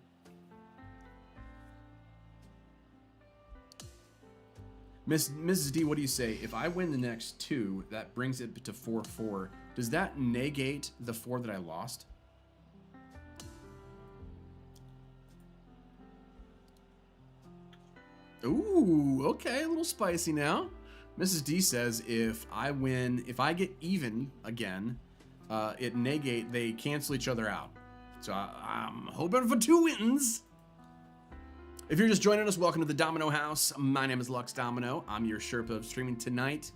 Mrs. D, what do you say? If I win the next 2, that brings it to 4-4. Does that negate the 4 that I lost? Ooh, okay, a little spicy now. Mrs. D says if I get even again, they cancel each other out. So I'm hoping for 2 wins. If you're just joining us, welcome to the Domino House. My name is Lux Domino. I'm your Sherpa of streaming tonight.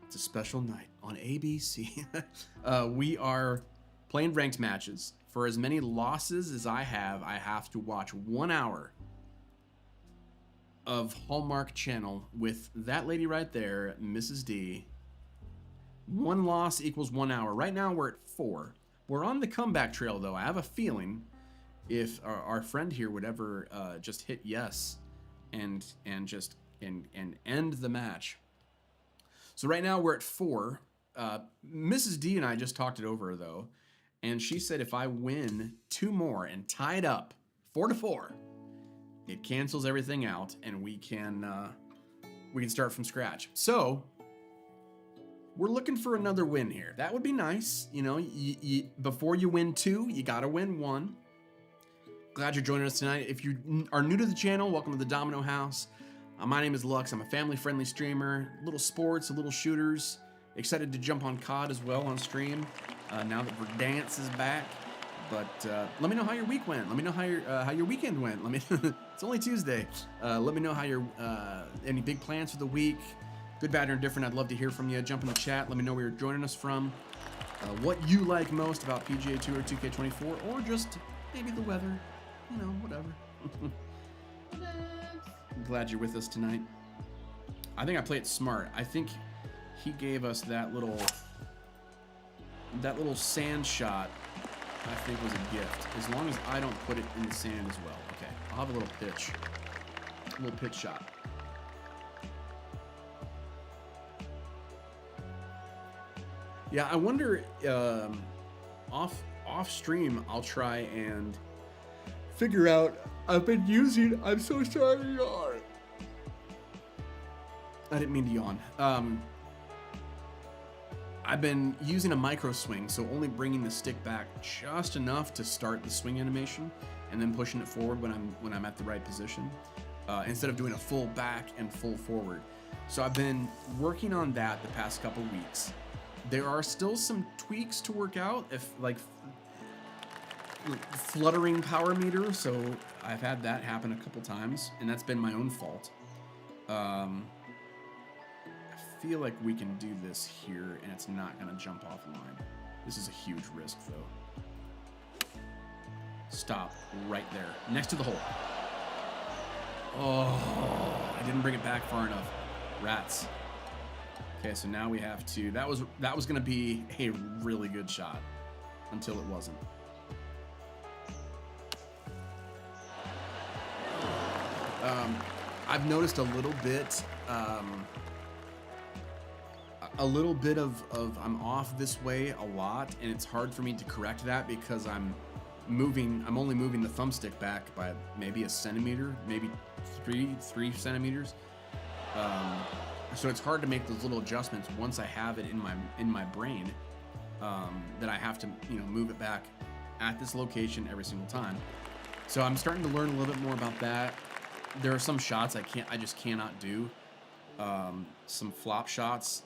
It's a special night on ABC. We are playing ranked matches. For as many losses as I have to watch 1 hour of Hallmark channel with that lady right there, Mrs. D. 1 loss equals 1 hour. Right now we're at 4. We're on the comeback trail though. I have a feeling if our friend here would ever just hit yes and end the match. So right now we're at 4. Mrs. D and I just talked it over though, and she said if I win 2 more and tie it up 4-4, it cancels everything out and we can start from scratch. So we're looking for another win here. That would be nice. You know, before you win 2, you gotta win 1. Glad you're joining us tonight. If you are new to the channel, welcome to the Domino House. My name is Lux. I'm a family-friendly streamer. Little sports, a little shooters. Excited to jump on COD as well on stream now that Verdance is back. But let me know how your week went. Let me know how your weekend went. Let me. It's only Tuesday. Let me know how your any big plans for the week. Good, bad, or indifferent. I'd love to hear from you. Jump in the chat. Let me know where you're joining us from. What you like most about PGA Tour 2K24, or just maybe the weather. You know, whatever. I'm glad you're with us tonight. I think I played smart. I think he gave us that little sand shot. I think was a gift. As long as I don't put it in the sand as well. Okay, I'll have a little pitch shot. Yeah, I wonder off stream I'll try and figure out. I'm so sorry to yawn. I didn't mean to yawn. I've been using a micro swing, so only bringing the stick back just enough to start the swing animation, and then pushing it forward when I'm at the right position, instead of doing a full back and full forward. So I've been working on that the past couple weeks. There are still some tweaks to work out, if like fluttering power meter, so I've had that happen a couple times, and that's been my own fault. I feel like we can do this here, and it's not gonna jump offline. This is a huge risk, though. Stop right there, next to the hole. Oh, I didn't bring it back far enough. Rats. Okay, so now we have to. That was gonna be a really good shot, until it wasn't. I've noticed a little bit of I'm off this way a lot, and it's hard for me to correct that because I'm only moving the thumbstick back by maybe a centimeter, maybe three centimeters. So it's hard to make those little adjustments once I have it in my brain, that I have to move it back at this location every single time. So I'm starting to learn a little bit more about that. There are some shots I just cannot do. Some flop shots.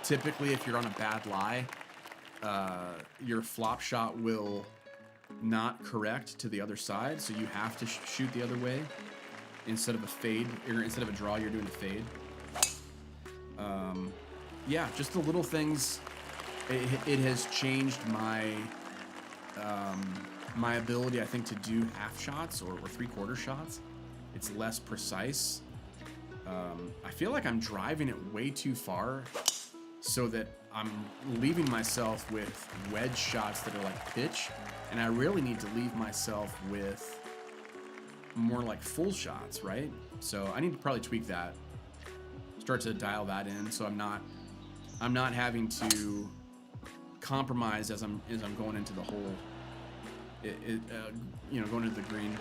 Typically, if you're on a bad lie, your flop shot will not correct to the other side, so you have to shoot the other way instead of a fade, or instead of a draw, you're doing a fade. Yeah, just the little things. It has changed my my ability, I think, to do half shots or three-quarter shots. It's less precise. I feel like I'm driving it way too far, so that I'm leaving myself with wedge shots that are like pitch, and I really need to leave myself with more like full shots, right? So I need to probably tweak that, start to dial that in, so I'm not having to compromise as I'm going into the hole, going into the green.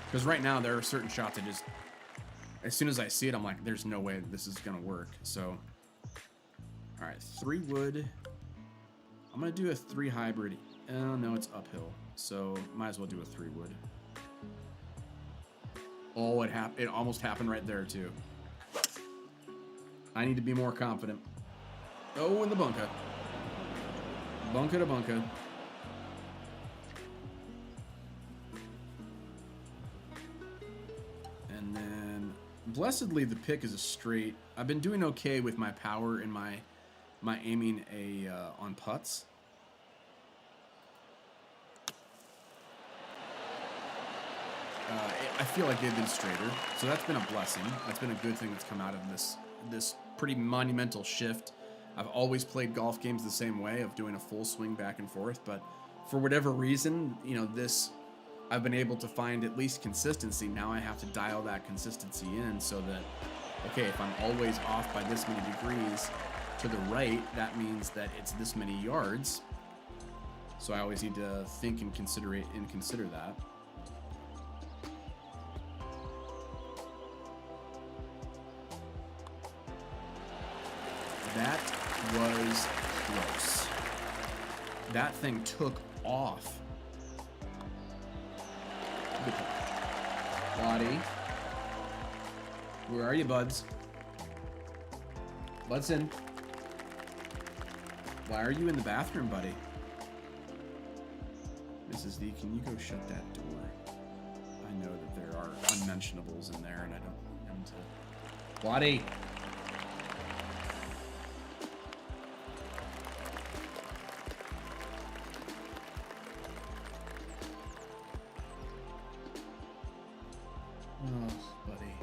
Because right now there are certain shots I just, as soon as I see it, I'm like, there's no way this is gonna work. So, all right, 3 wood. I'm gonna do a 3 hybrid. Oh no, it's uphill, so might as well do a 3 wood. Oh, it almost happened right there too. I need to be more confident. Oh, in the bunker. Bunker to bunker. And then, blessedly, the pick is a straight. I've been doing okay with my power and my aiming on putts. I feel like they've been straighter, so that's been a blessing. That's been a good thing that's come out of this pretty monumental shift. I've always played golf games the same way, of doing a full swing back and forth, but for whatever reason, I've been able to find at least consistency. Now I have to dial that consistency in, so that, okay, if I'm always off by this many degrees to the right, that means that it's this many yards. So I always need to think and consider that. That was close. That thing took off. Good putt. Lottie. Where are you, buds? Budson. Why are you in the bathroom, buddy? Mrs. D, can you go shut that door? I know that there are unmentionables in there, and I don't want them to... Lottie! Oh, buddy.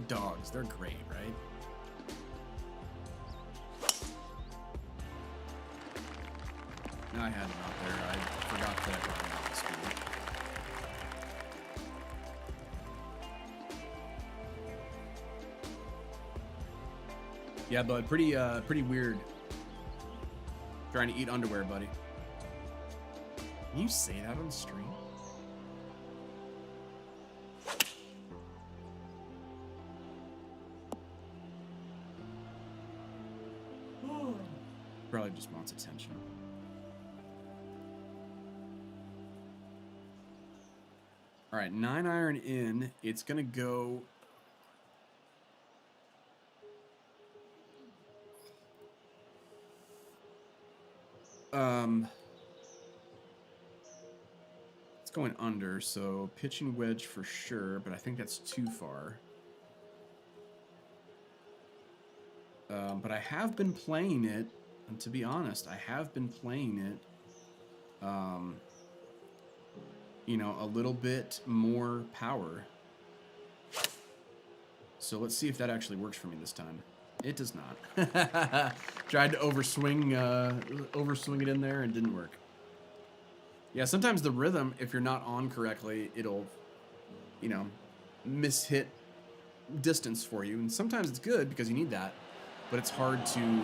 Dogs, they're great, right? No, I had them out there. I forgot that I brought them out to school. Yeah, bud, pretty weird. Trying to eat underwear, buddy. Can you say that on the stream? Probably just wants attention. All right, 9-iron in. It's gonna go. It's going under, so pitching wedge for sure, but I think that's too far. But I have been playing it, and to be honest, I have been playing it, you know, a little bit more power. So let's see if that actually works for me this time. It does not. Tried to overswing it in there and didn't work. Yeah, sometimes the rhythm, if you're not on correctly, it'll, you know, mishit distance for you. And sometimes it's good because you need that, but it's hard to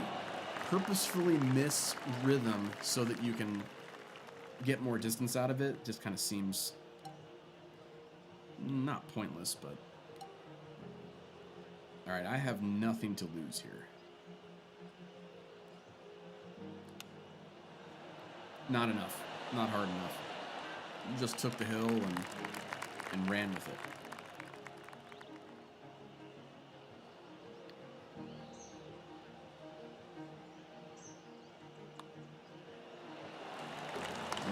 purposefully miss rhythm so that you can get more distance out of it. Just kind of seems not pointless, but all right, I have nothing to lose here. Not enough. Not hard enough. Just took the hill and ran with it.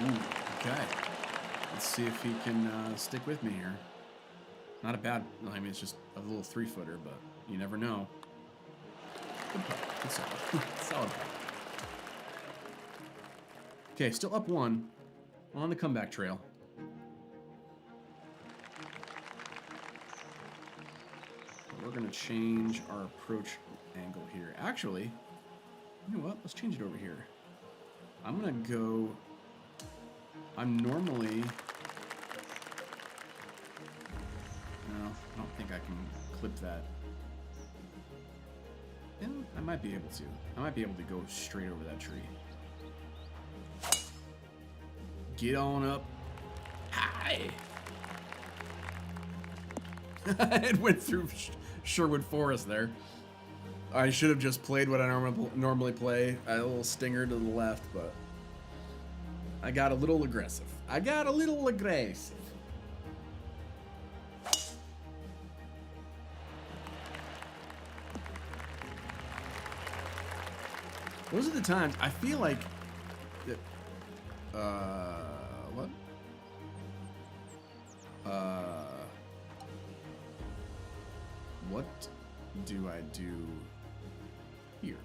Ooh, okay. Let's see if he can stick with me here. Not a bad, I mean, it's just a little 3-footer, but you never know. Good putt. Good solid. Solid putt. Okay, still up 1 on the comeback trail. We're going to change our approach angle here. Actually, you know what? Let's change it over here. I'm going to go... I'm normally... No, I don't think I can clip that. Yeah, I might be able to. I might be able to go straight over that tree. Get on up. Hi! It went through Sherwood Forest there. I should have just played what I normally play. A little stinger to the left, but I got a little aggressive. Those are the times I feel like that, what? What do I do here?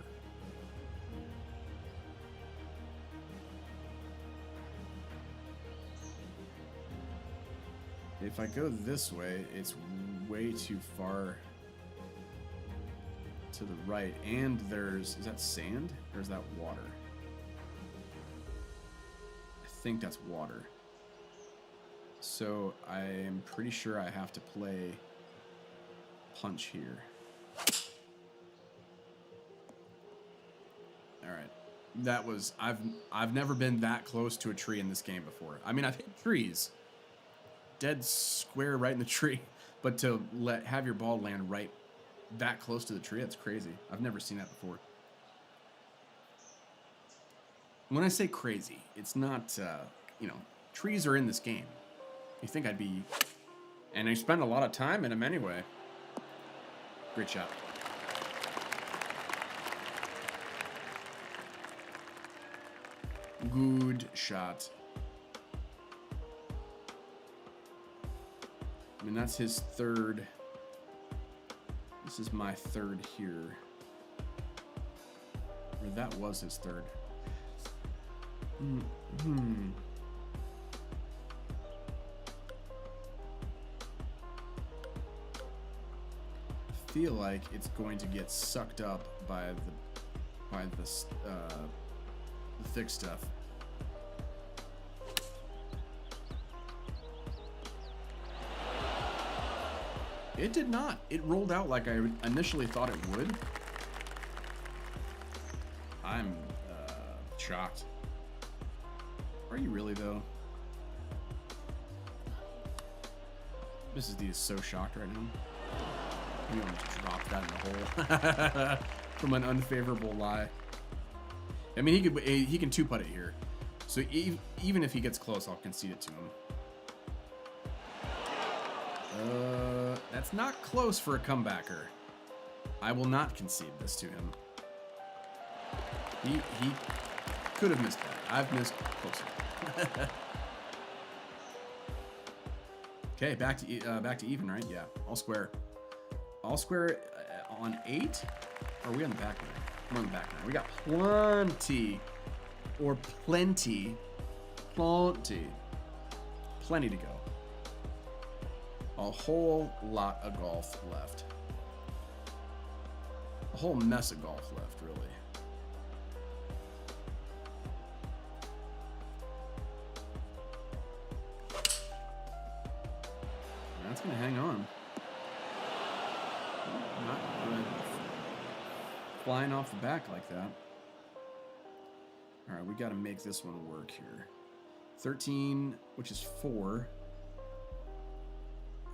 If I go this way, it's way too far to the right, and is that sand or is that water? I think that's water. So I am pretty sure I have to play punch here. All right, that was I've never been that close to a tree in this game before. I mean, I've hit trees, dead square right in the tree, but to have your ball land right that close to the tree. That's crazy. I've never seen that before. When I say crazy, it's not, you know, trees are in this game. You think I'd be... And I spend a lot of time in them anyway. Great shot. Good shot. I mean, that's his third. This is my third here. Or that was his third. I feel like it's going to get sucked up by the thick stuff. It did not. It rolled out like I initially thought it would. I'm shocked. Are you really, though? Mrs. D is so shocked right now. You almost dropped that in the hole from an unfavorable lie. I mean, he can two-putt it here. So even if he gets close, I'll concede it to him. That's not close for a comebacker. I will not concede this to him. He could have missed that. I've missed closer. Okay, back to even, right? Yeah, all square. All square on 8. Or are we on the back nine? We're on the back nine. We got plenty to go. A whole lot of golf left. A whole mess of golf left, really. That's gonna hang on. Not good. Flying off the back like that. All right, we got to make this one work here. 13, which is 4.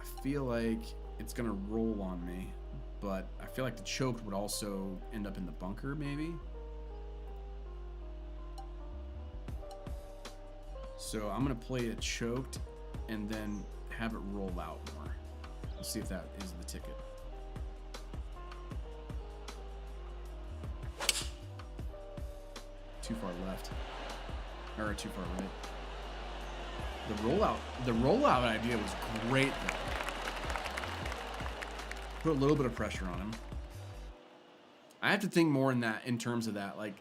I feel like it's gonna roll on me, but I feel like the choked would also end up in the bunker, maybe. So I'm gonna play it choked and then have it roll out more. Let's see if that is the ticket. Too far left, or too far right. The rollout idea was great though. Put a little bit of pressure on him. I have to think more in terms of that, like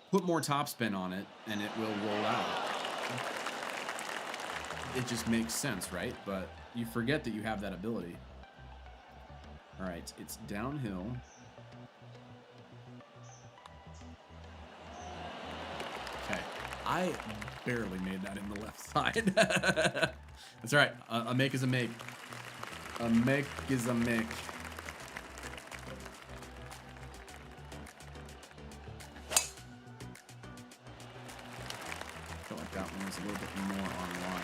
put more topspin on it and it will roll out. It just makes sense, right? But you forget that you have that ability. All right, it's downhill. Okay, I barely made that in the left side. That's all right. A make is a make. A make is a make. I feel like that one was a little bit more online.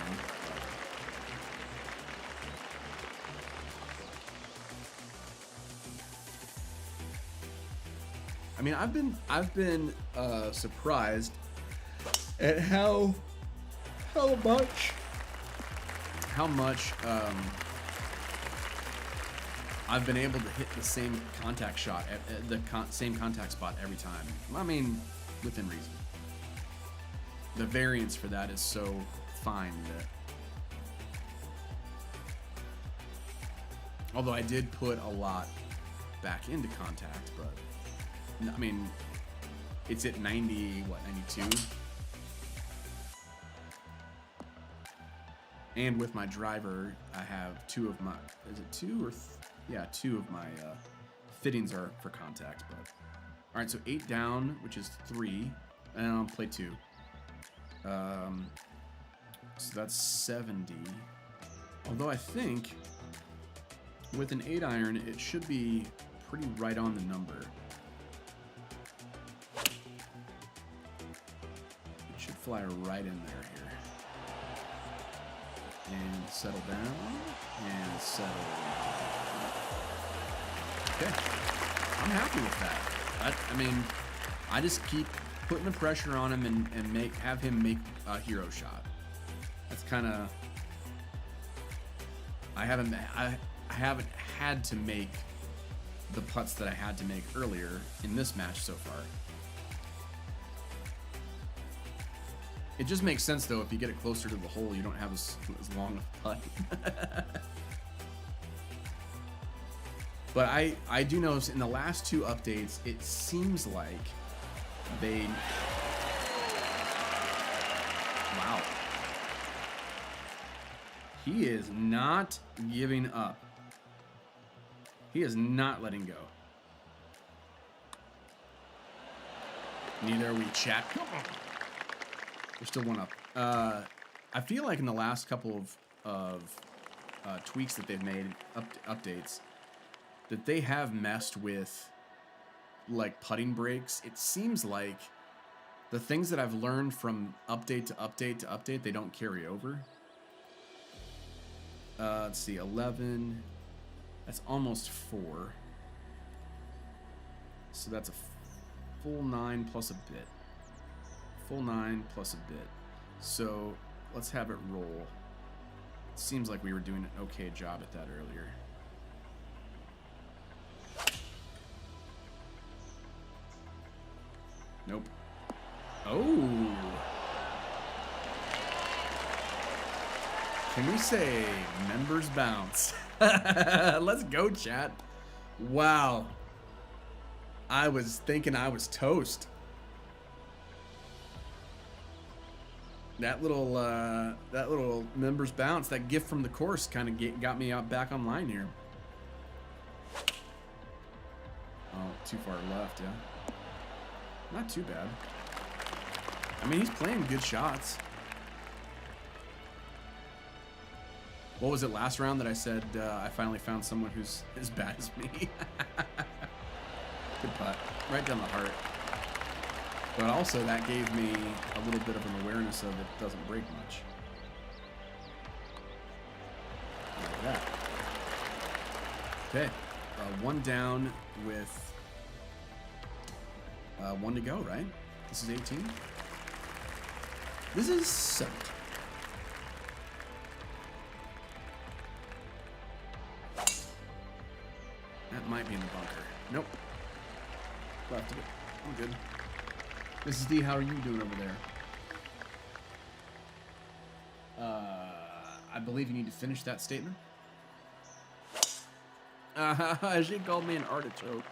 I mean, I've been surprised at how much I've been able to hit the same contact shot at the same contact spot every time. I mean, within reason. The variance for that is so fine that, although I did put a lot back into contact, but I mean, it's at 90, what, 92? And with my driver, I have 2 of my, is it 2 or, yeah, 2 of my fittings are for contact, but. All right, so 8 down, which is 3, and I'll play 2. So that's 70. Although I think with an 8 iron, it should be pretty right on the number. It should fly right in there here. And settle down, and settle. Okay. I'm happy with that. I mean, I just keep putting the pressure on him and have him make a hero shot. That's kind of... I haven't had to make the putts that I had to make earlier in this match so far. It just makes sense, though, if you get it closer to the hole, you don't have as long a putt. But I do notice in the last two updates, it seems like they... Wow. He is not giving up. He is not letting go. Neither are we, chat. Come on. We're still one up. I feel like in the last couple of tweaks that they've made, updates, that they have messed with like putting breaks. It seems like the things that I've learned from update to update to update, they don't carry over. Let's see, 11. That's almost 4. So that's a full 9 plus a bit. Full 9 plus a bit. So let's have it roll. It seems like we were doing an okay job at that earlier. Nope. Oh. Can we say members bounce? Let's go, chat. Wow. I was thinking I was toast. That little members bounce, that gift from the course kind of got me out back online here. Oh, too far left, yeah. Not too bad. I mean, he's playing good shots. What was it last round that I said I finally found someone who's as bad as me? Good putt. Right down the heart. But also that gave me a little bit of an awareness of it doesn't break much. Like that. Okay. One down with 1 to go, right? This is 18. This is 17. That might be in the bunker. Nope. Left of it. I'm good. Mrs. D, how are you doing over there? I believe you need to finish that statement. She called me an artichoke.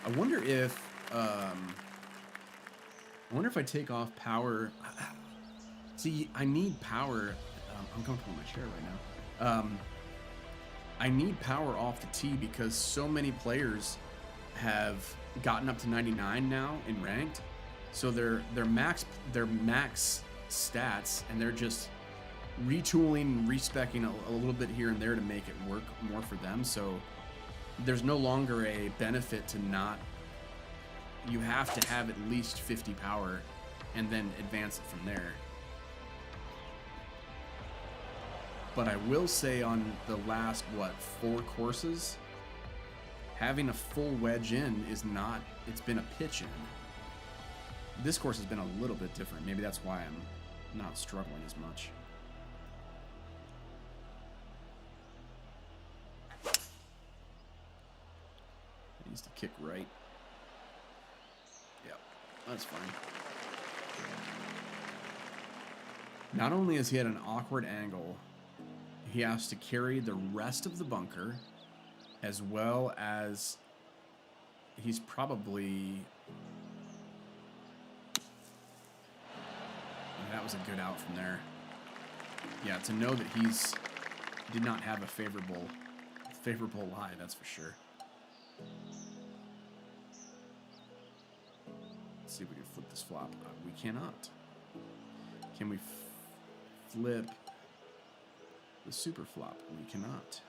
I wonder if I take off power. See, I need power. I'm comfortable in my chair right now. I need power off the tee because so many players have gotten up to 99 now in ranked, so they're max stats, and they're just retooling and respecking a little bit here and there to make it work more for them. So there's no longer a benefit to not. You have to have at least 50 power and then advance it from there. But I will say on the last, 4 courses, having a full wedge in is not, it's been a pitch in. This course has been a little bit different. Maybe that's why I'm not struggling as much. It needs to kick right. Yep, that's fine. Not only is he at an awkward angle, he has to carry the rest of the bunker, as well as he's probably... That was a good out from there. Yeah, to know that he's did not have a favorable lie, that's for sure. Let's see if we can flip this flop. We cannot. Can we flip the super flop? We cannot.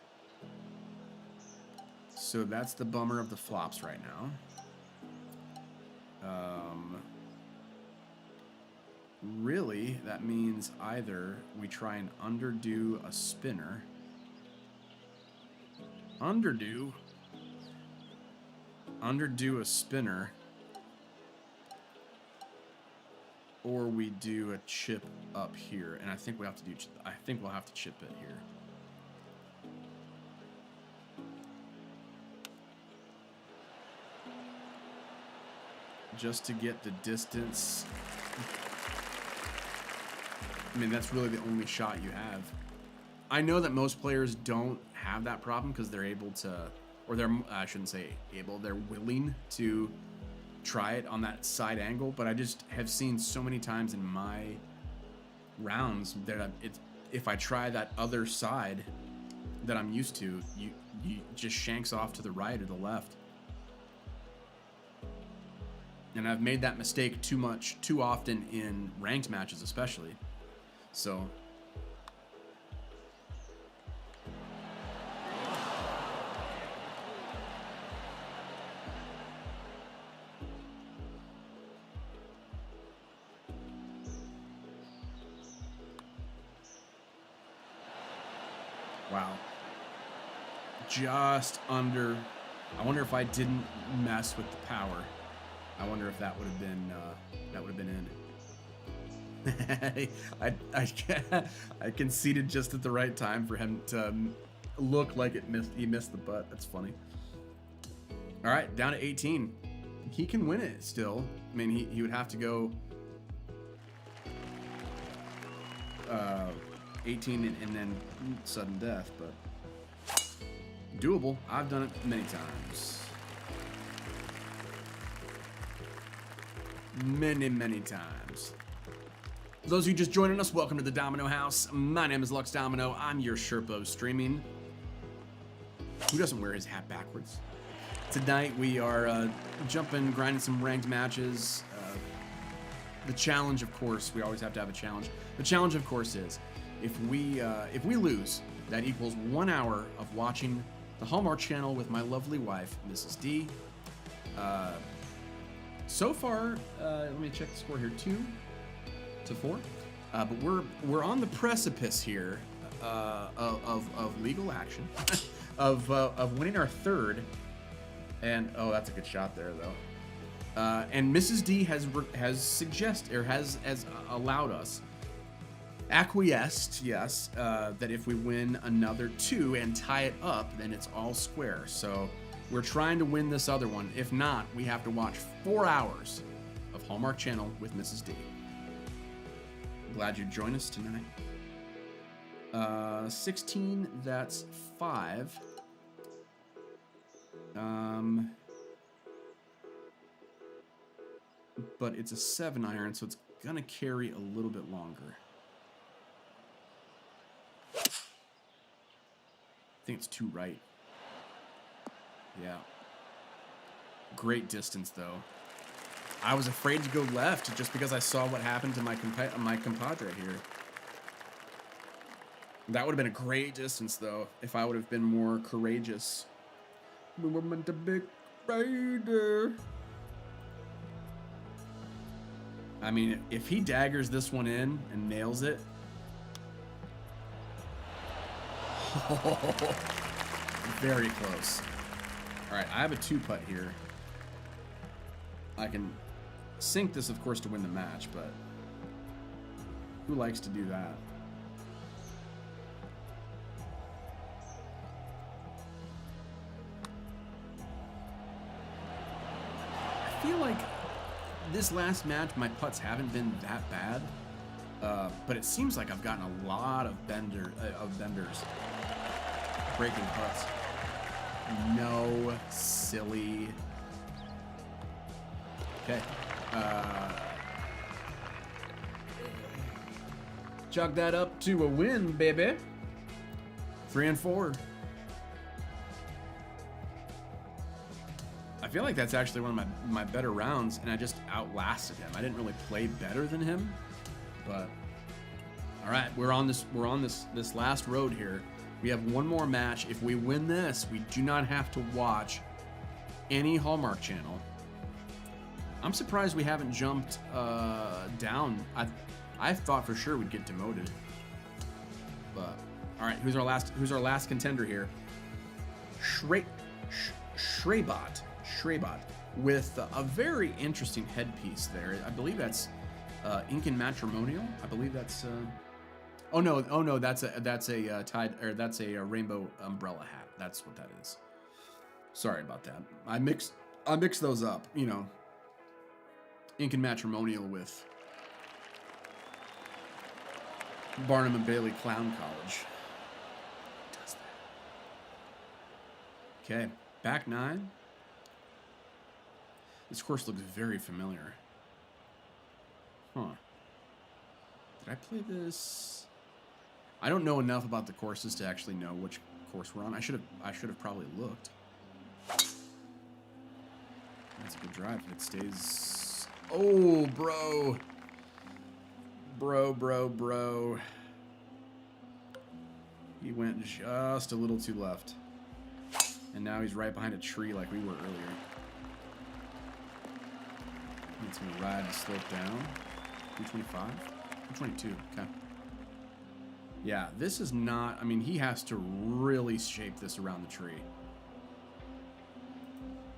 So that's the bummer of the flops right now. Really, that means either we try and underdo a spinner, underdo a spinner, or we do a chip up here, and I think we'll have to chip it here. Just to get the distance. I mean, that's really the only shot you have. I know that most players don't have that problem because they're able to, or I shouldn't say able, they're willing to try it on that side angle, but I just have seen so many times in my rounds that if I try that other side that I'm used to, you just shanks off to the right or the left. And I've made that mistake too often in ranked matches especially. So wow. Just under. I wonder if I didn't mess with the power. I wonder if that would have been in. I conceded just at the right time for him to look like he missed the putt. That's funny. All right, down to 18. He can win it still. I mean, he would have to go 18 and then sudden death, but doable. I've done it many times. Many times. For those of you just joining us, welcome to the Domino House. My name is Lux Domino. I'm your Sherpo streaming. Who doesn't wear his hat backwards? Tonight we are grinding some ranked matches. The challenge, of course, we always have to have a challenge. The challenge, of course, is if we lose, that equals 1 hour of watching the Hallmark channel with my lovely wife, Mrs. D. So far, let me check the score here, 2-4. But we're on the precipice here of legal action, of winning our third. And oh, that's a good shot there, though. And Mrs. D has suggested, or has allowed us, acquiesced, yes, that if we win another 2 and tie it up, then it's all square. So we're trying to win this other one. If not, we have to watch 4 hours of Hallmark Channel with Mrs. D. Glad you joined us tonight. 16, that's 5. But it's a 7-iron, so it's gonna carry a little bit longer. I think it's 2 right. Yeah. Great distance, though. I was afraid to go left just because I saw what happened to my compadre here. That would have been a great distance, though, if I would have been more courageous. We were meant to be raider. I mean, if he daggers this one in and nails it. Very close. All right, I have a 2-putt here. I can sink this, of course, to win the match, but who likes to do that? I feel like this last match, my putts haven't been that bad, but it seems like I've gotten a lot of benders breaking putts. No, silly. Okay. Chalk that up to a win, baby. 3 and 4. I feel like that's actually one of my better rounds, and I just outlasted him. I didn't really play better than him, but all right, we're on this last road here. We have one more match. If we win this, we do not have to watch any Hallmark Channel. I'm surprised we haven't jumped down. I thought for sure we'd get demoted. But all right, who's our last contender here? Shrebot with a very interesting headpiece there. I believe that's Incan Matrimonial. I believe that's oh no, that's a tide, or that's a rainbow umbrella hat. That's what that is. Sorry about that. I mixed those up, you know. Incan Matrimonial with Barnum and Bailey Clown College. Does that. Okay, back 9. This course looks very familiar. Huh. Did I play this? I don't know enough about the courses to actually know which course we're on. I should have probably looked. That's a good drive. It stays. Oh, bro. Bro. He went just a little too left. And now he's right behind a tree like we were earlier. It's going to ride the slope down. 225? 222. Okay. Yeah, this is not... I mean, he has to really shape this around the tree.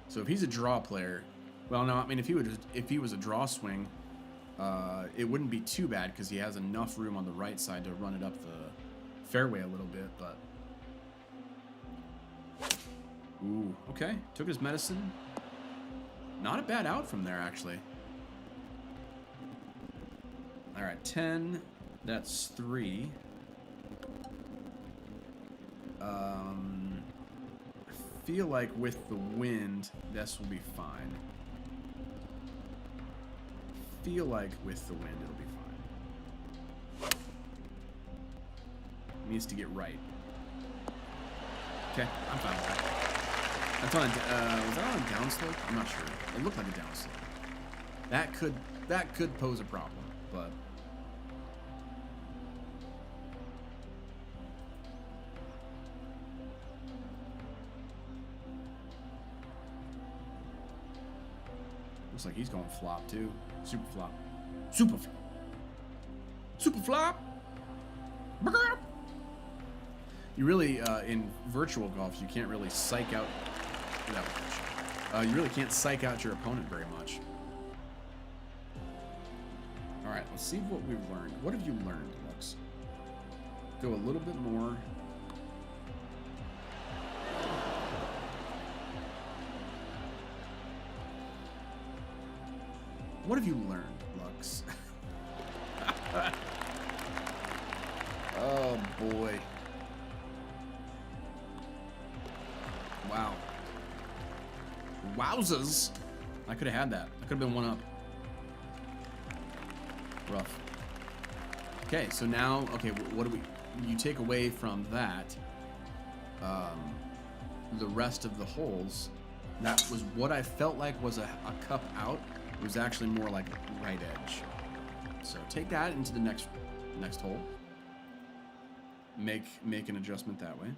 So if he's a draw player... Well, no, I mean, if he was a draw swing, it wouldn't be too bad because he has enough room on the right side to run it up the fairway a little bit, but... Ooh, okay. Took his medicine. Not a bad out from there, actually. All right, 10. That's 3. I feel like with the wind, this will be fine. Feel like with the wind, it'll be fine. Needs to get right. Okay, I'm fine with that. That's on was that on a downslope? I'm not sure. It looked like a downslope. That could pose a problem, but looks like he's going flop too. Super flop. Super flop. You really in virtual golf you can't really psych out. You really can't psych out your opponent very much. All right, let's see what we've learned. What have you learned, Lux? Go a little bit more. What have you learned, Lux? Oh, boy. Wow. Wowzers. I could have had that. I could have been one up. Rough. Okay, so now, okay, what do you take away from that? The rest of the holes, that was what I felt like was a cup out. It was actually more like right edge. So take that into the next hole. Make an adjustment that way.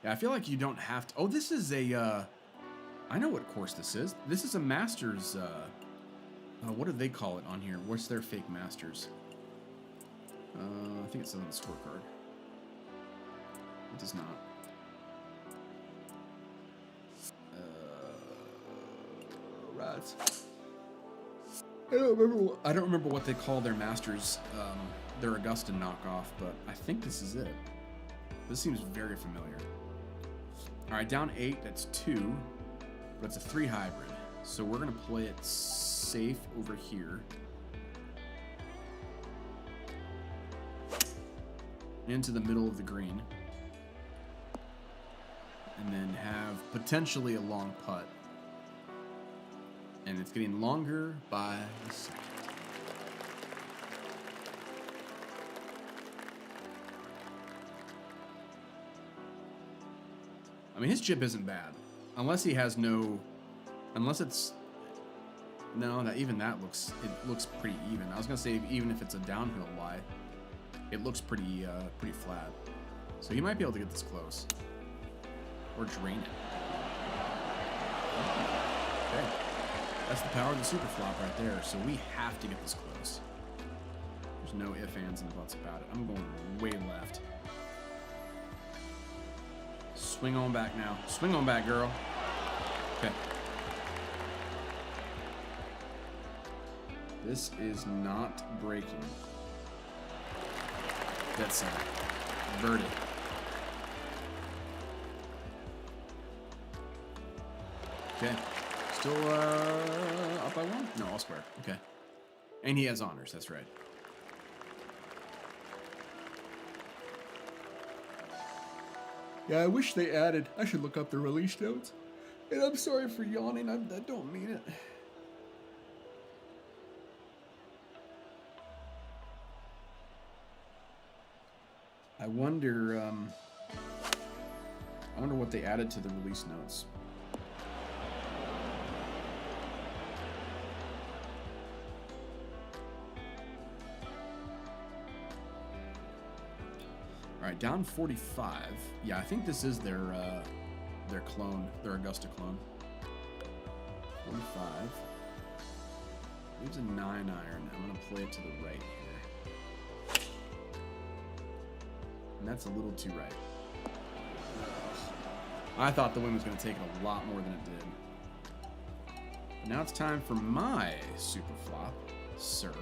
Yeah, I feel like you don't have to. Oh, this is a. I know what course this is. This is a Masters. What do they call it on here? What's their fake Masters? I think it's on the scorecard. It does not. Right. I don't remember what they call their Masters. Their Augusta knockoff, but I think this is it. This seems very familiar. All right, down 8. That's 2, but it's a 3 hybrid. So we're gonna play it safe over here. Into the middle of the green. And then have potentially a long putt. And it's getting longer by the second. I mean, his chip isn't bad. Unless he has no... Unless it's... No, that looks... It looks pretty even. I was going to say, even if it's a downhill lie, it looks pretty flat. So he might be able to get this close. Or drain it. That's the power of the super flop right there. So we have to get this close. There's no ifs, ands, and buts about it. I'm going way left. Swing on back now. Swing on back, girl. Okay. This is not breaking. Dead center. Birdie. Okay. Still up by one? No, all square. Okay. And he has honors, that's right. Yeah, I wish they added. I should look up the release notes. And I'm sorry for yawning. I don't mean it. I wonder what they added to the release notes. All right, down 45. Yeah, I think this is their clone, their Augusta clone. 45. Leaves a 9-iron. I'm gonna play it to the right here, and that's a little too right. I thought the wind was gonna take it a lot more than it did. But now it's time for my super flop, sir.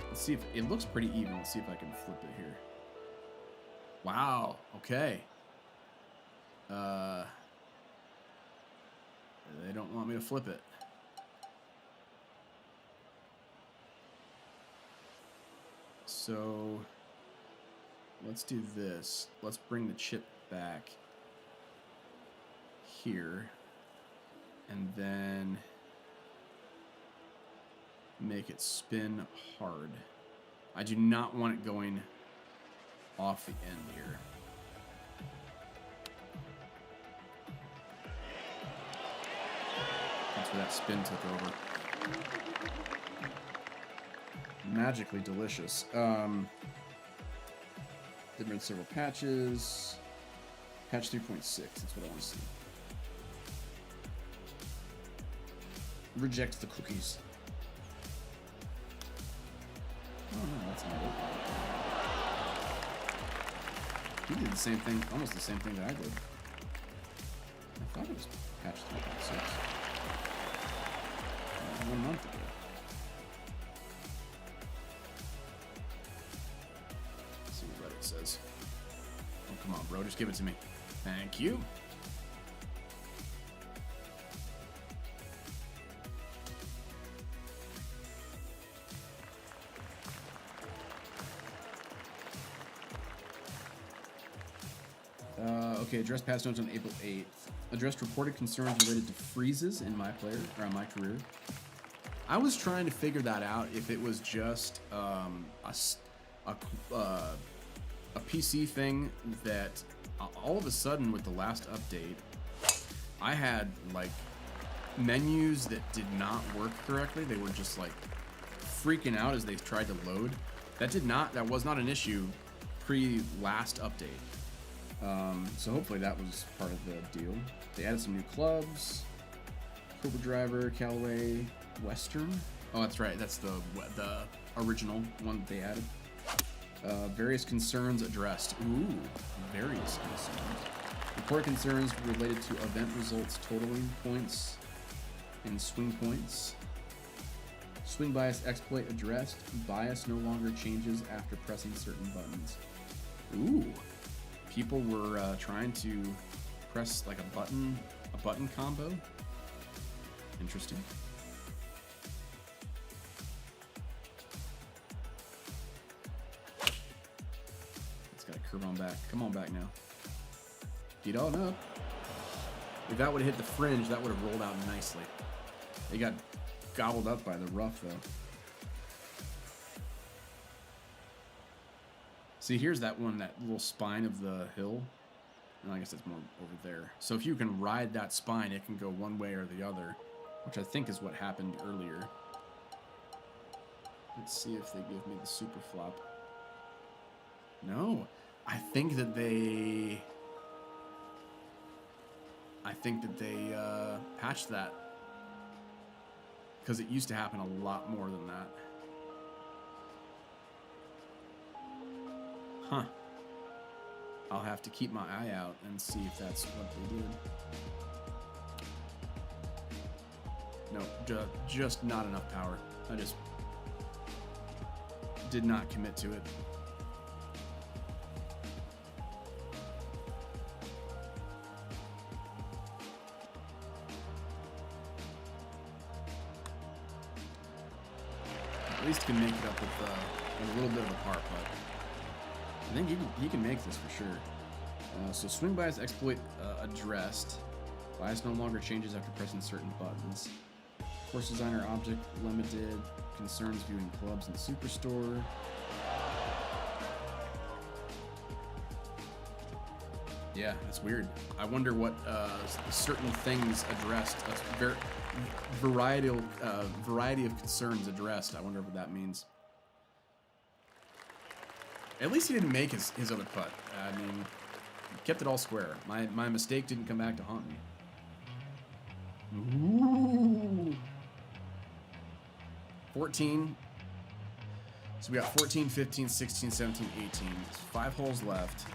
Let's see if it looks pretty even. Let's see if I can flip it here. Wow, okay. They don't want me to flip it. So let's do this. Let's bring the chip back here and then make it spin hard. I do not want it going off the end here. That's where that spin took over. Magically delicious. Did run several patches. Patch 3.6, that's what I want to see. Rejects the cookies. Oh no, that's not it. He did the same thing, almost the same thing that I did. I thought it was patch 3.6. 1 month ago. Let's see what Reddit says. Oh, come on, bro, just give it to me. Thank you. Okay, addressed past notes on April 8th. Addressed reported concerns related to freezes in my player, or on my career. I was trying to figure that out if it was just a PC thing that all of a sudden with the last update, I had like menus that did not work correctly. They were just like freaking out as they tried to load. That was not an issue pre-last update. So hopefully that was part of the deal. They added some new clubs. Cobra Driver, Callaway, Western. Oh, that's right. That's the original one that they added. Various concerns addressed. Ooh, various concerns. Report concerns related to event results totaling points and swing points. Swing bias exploit addressed. Bias no longer changes after pressing certain buttons. Ooh. People were trying to press like a button combo. Interesting. It's got a curve on back. Come on back now. Get on up. If that would have hit the fringe, that would have rolled out nicely. They got gobbled up by the rough though. See, here's that little spine of the hill. And I guess it's more over there. So if you can ride that spine, it can go one way or the other, which I think is what happened earlier. Let's see if they give me the super flop. No, I think that they patched that. because it used to happen a lot more than that. Huh. I'll have to keep my eye out and see if that's what they did. No, just not enough power. I just did not commit to it. At least can make it up with a little bit of a par putt. I think you can make this for sure. So swing bias exploit addressed. Bias no longer changes after pressing certain buttons. Course designer object limited. Concerns viewing clubs in Superstore. Yeah, that's weird. I wonder what certain things addressed. Variety of concerns addressed. I wonder what that means. At least he didn't make his other putt. I mean, he kept it all square. My mistake didn't come back to haunt me. Ooh. 14. So we got 14, 15, 16, 17, 18. 5 holes left.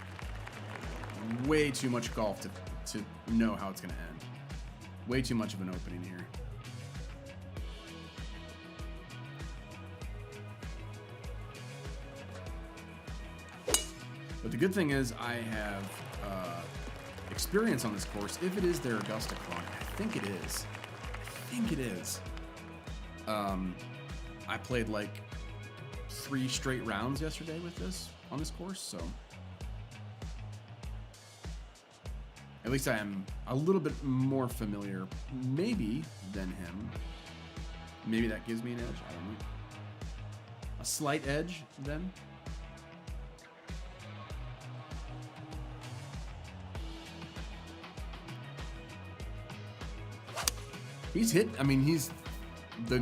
Way too much golf to know how it's going to end. Way too much of an opening here. But the good thing is I have experience on this course. If it is their Augusta clone, I think it is. I played like 3 straight rounds yesterday with this on this course, so at least I am a little bit more familiar, maybe, than him. Maybe that gives me an edge. I don't know. A slight edge, then. He's hit. I mean, he's the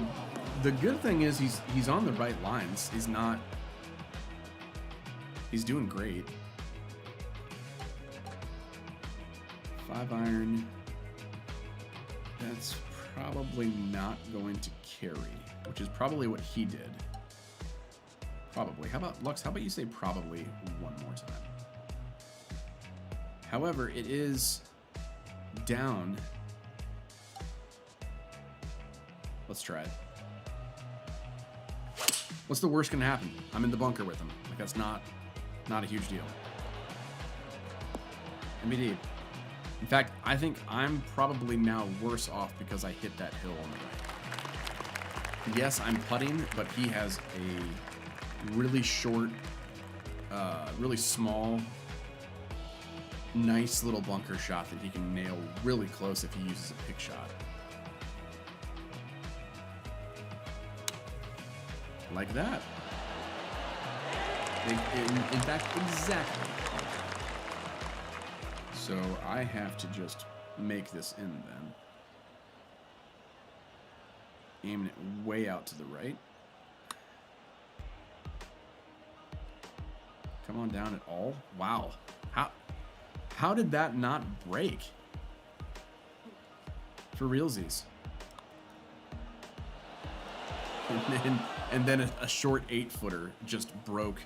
good thing is he's on the right lines. He's not. He's doing great. 5 iron. That's probably not going to carry, which is probably what he did. Probably. How about Lux? How about you say probably one more time? However, it is down. Let's try it. What's the worst gonna happen? I'm in the bunker with him. Like, that's not a huge deal. MBD. In fact, I think I'm probably now worse off because I hit that hill on the right. Yes, I'm putting, but he has a really short, really small, nice little bunker shot that he can nail really close if he uses a pick shot. Like that. In fact, exactly. So I have to just make this in then. Aiming it way out to the right. Come on down at all. Wow. How did that not break? For realsies. And then a short 8-footer just broke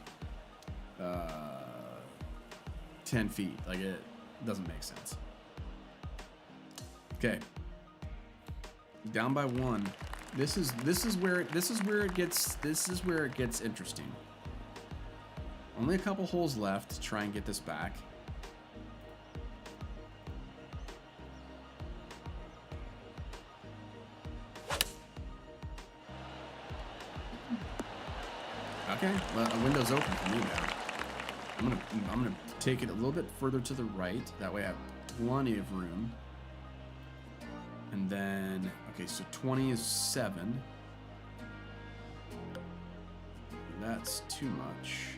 10 feet. Like, it doesn't make sense. Okay. Down by 1. This is where it gets interesting. Only a couple holes left to try and get this back. Okay, well, a window's open for me now. I'm gonna take it a little bit further to the right. That way I have plenty of room. And then, okay, so 20 is 7. That's too much.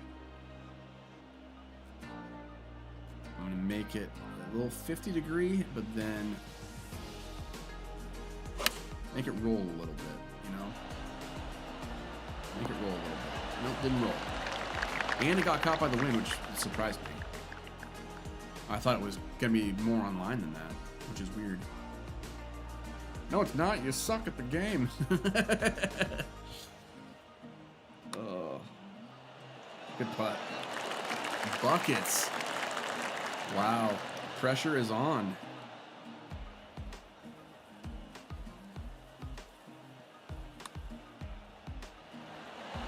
I'm gonna make it a little 50 degree, but then make it roll a little bit, you know? Make it roll a little bit. Nope, didn't roll. And it got caught by the wind, which surprised me. I thought it was going to be more online than that, which is weird. No, it's not. You suck at the game. Oh, good putt. Buckets. Wow. Pressure is on.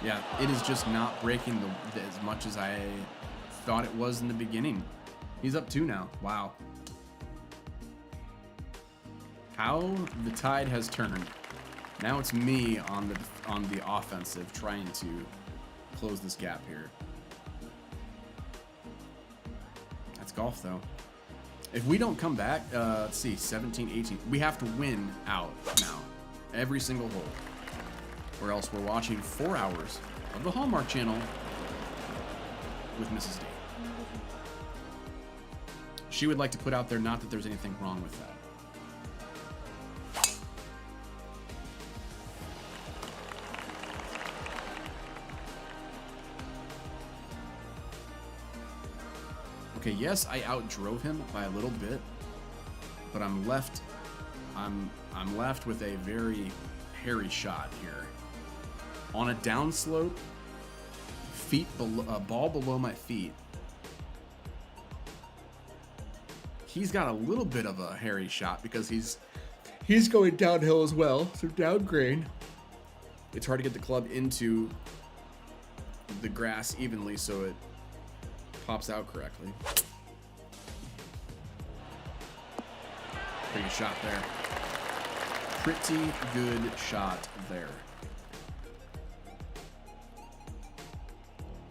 Yeah, it is just not breaking as much as I thought it was in the beginning. He's up 2 now. Wow. How the tide has turned. Now it's me on the offensive trying to close this gap here. That's golf though. If we don't come back, let's see, 17, 18. We have to win out now. Every single hole. Or else we're watching 4 hours of the Hallmark Channel with Mrs. D. She would like to put out there, not that there's anything wrong with that. Okay, yes, I outdrove him by a little bit, but I'm left with a very hairy shot here. On a downslope, ball below my feet. He's got a little bit of a hairy shot because he's going downhill as well, so downgrade. It's hard to get the club into the grass evenly so it pops out correctly. Pretty good shot there. Pretty good shot there.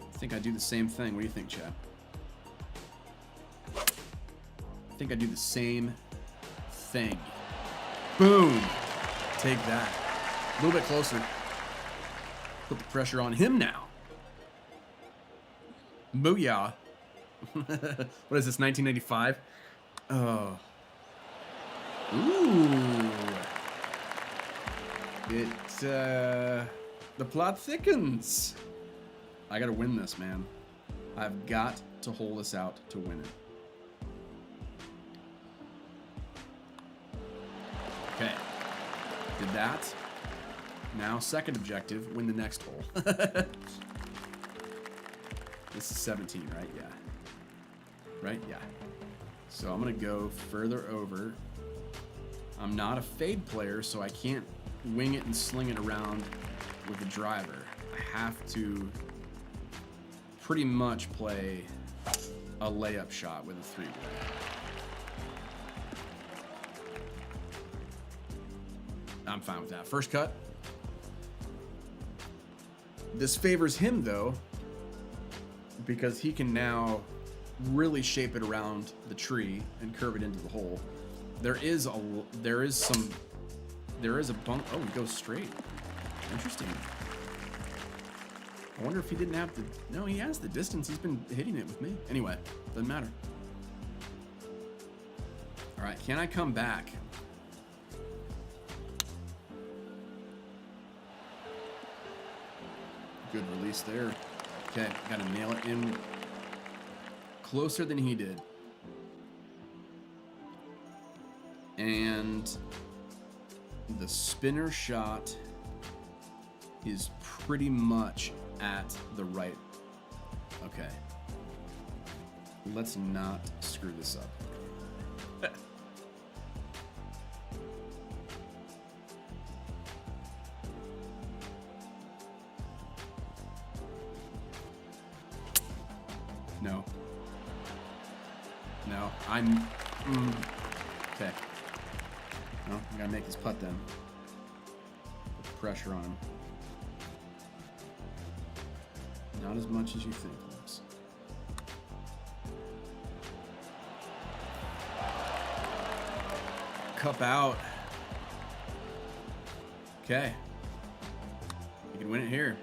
I think I do the same thing. What do you think, Chad? I think I do the same thing. Boom! Take that. A little bit closer. Put the pressure on him now. Booyah. What is this, 1995? Oh. Ooh. The plot thickens. I gotta win this, man. I've got to hold this out to win it. Okay. Did that. Now, second objective, win the next hole. This is 17, right? Yeah. Right? Yeah. So I'm going to go further over. I'm not a fade player, so I can't wing it and sling it around with the driver. I have to pretty much play a layup shot with a 3-wood. I'm fine with that. First cut. This favors him, though, because he can now really shape it around the tree and curve it into the hole. There is a bump. Oh, he goes straight. Interesting. I wonder if he didn't have the... No, he has the distance. He's been hitting it with me. Anyway, doesn't matter. All right, can I come back? Good release there. Okay, gotta nail it in closer than he did. And the spinner shot is pretty much at the right. Okay. Let's not screw this up. No. No, I'm... okay. No, I gotta make this putt then. Put the pressure on him. Not as much as you think, Lips. Cup out. Okay. You can win it here.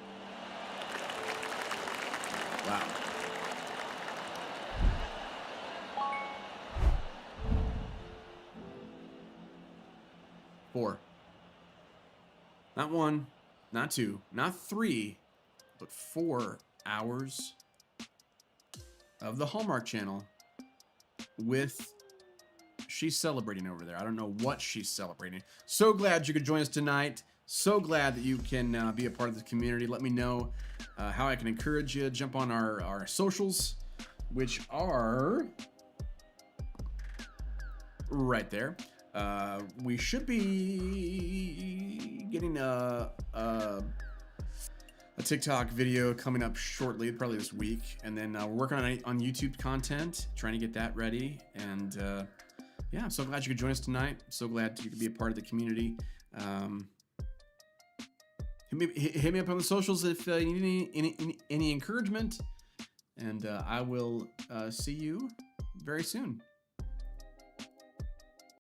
Wow. Four. Not one, not two, not three, but 4 hours of the Hallmark Channel with She's celebrating over there. I don't know what she's celebrating. So glad you could join us tonight. So glad that you can be a part of the community. Let me know how I can encourage you. Jump on our socials, which are right there. We should be getting a TikTok video coming up shortly, probably this week, and then we're working on YouTube content, trying to get that ready. And yeah, I'm so glad you could join us tonight. So glad you could be a part of the community. Hit me up on the socials if you need any encouragement, and I will see you very soon.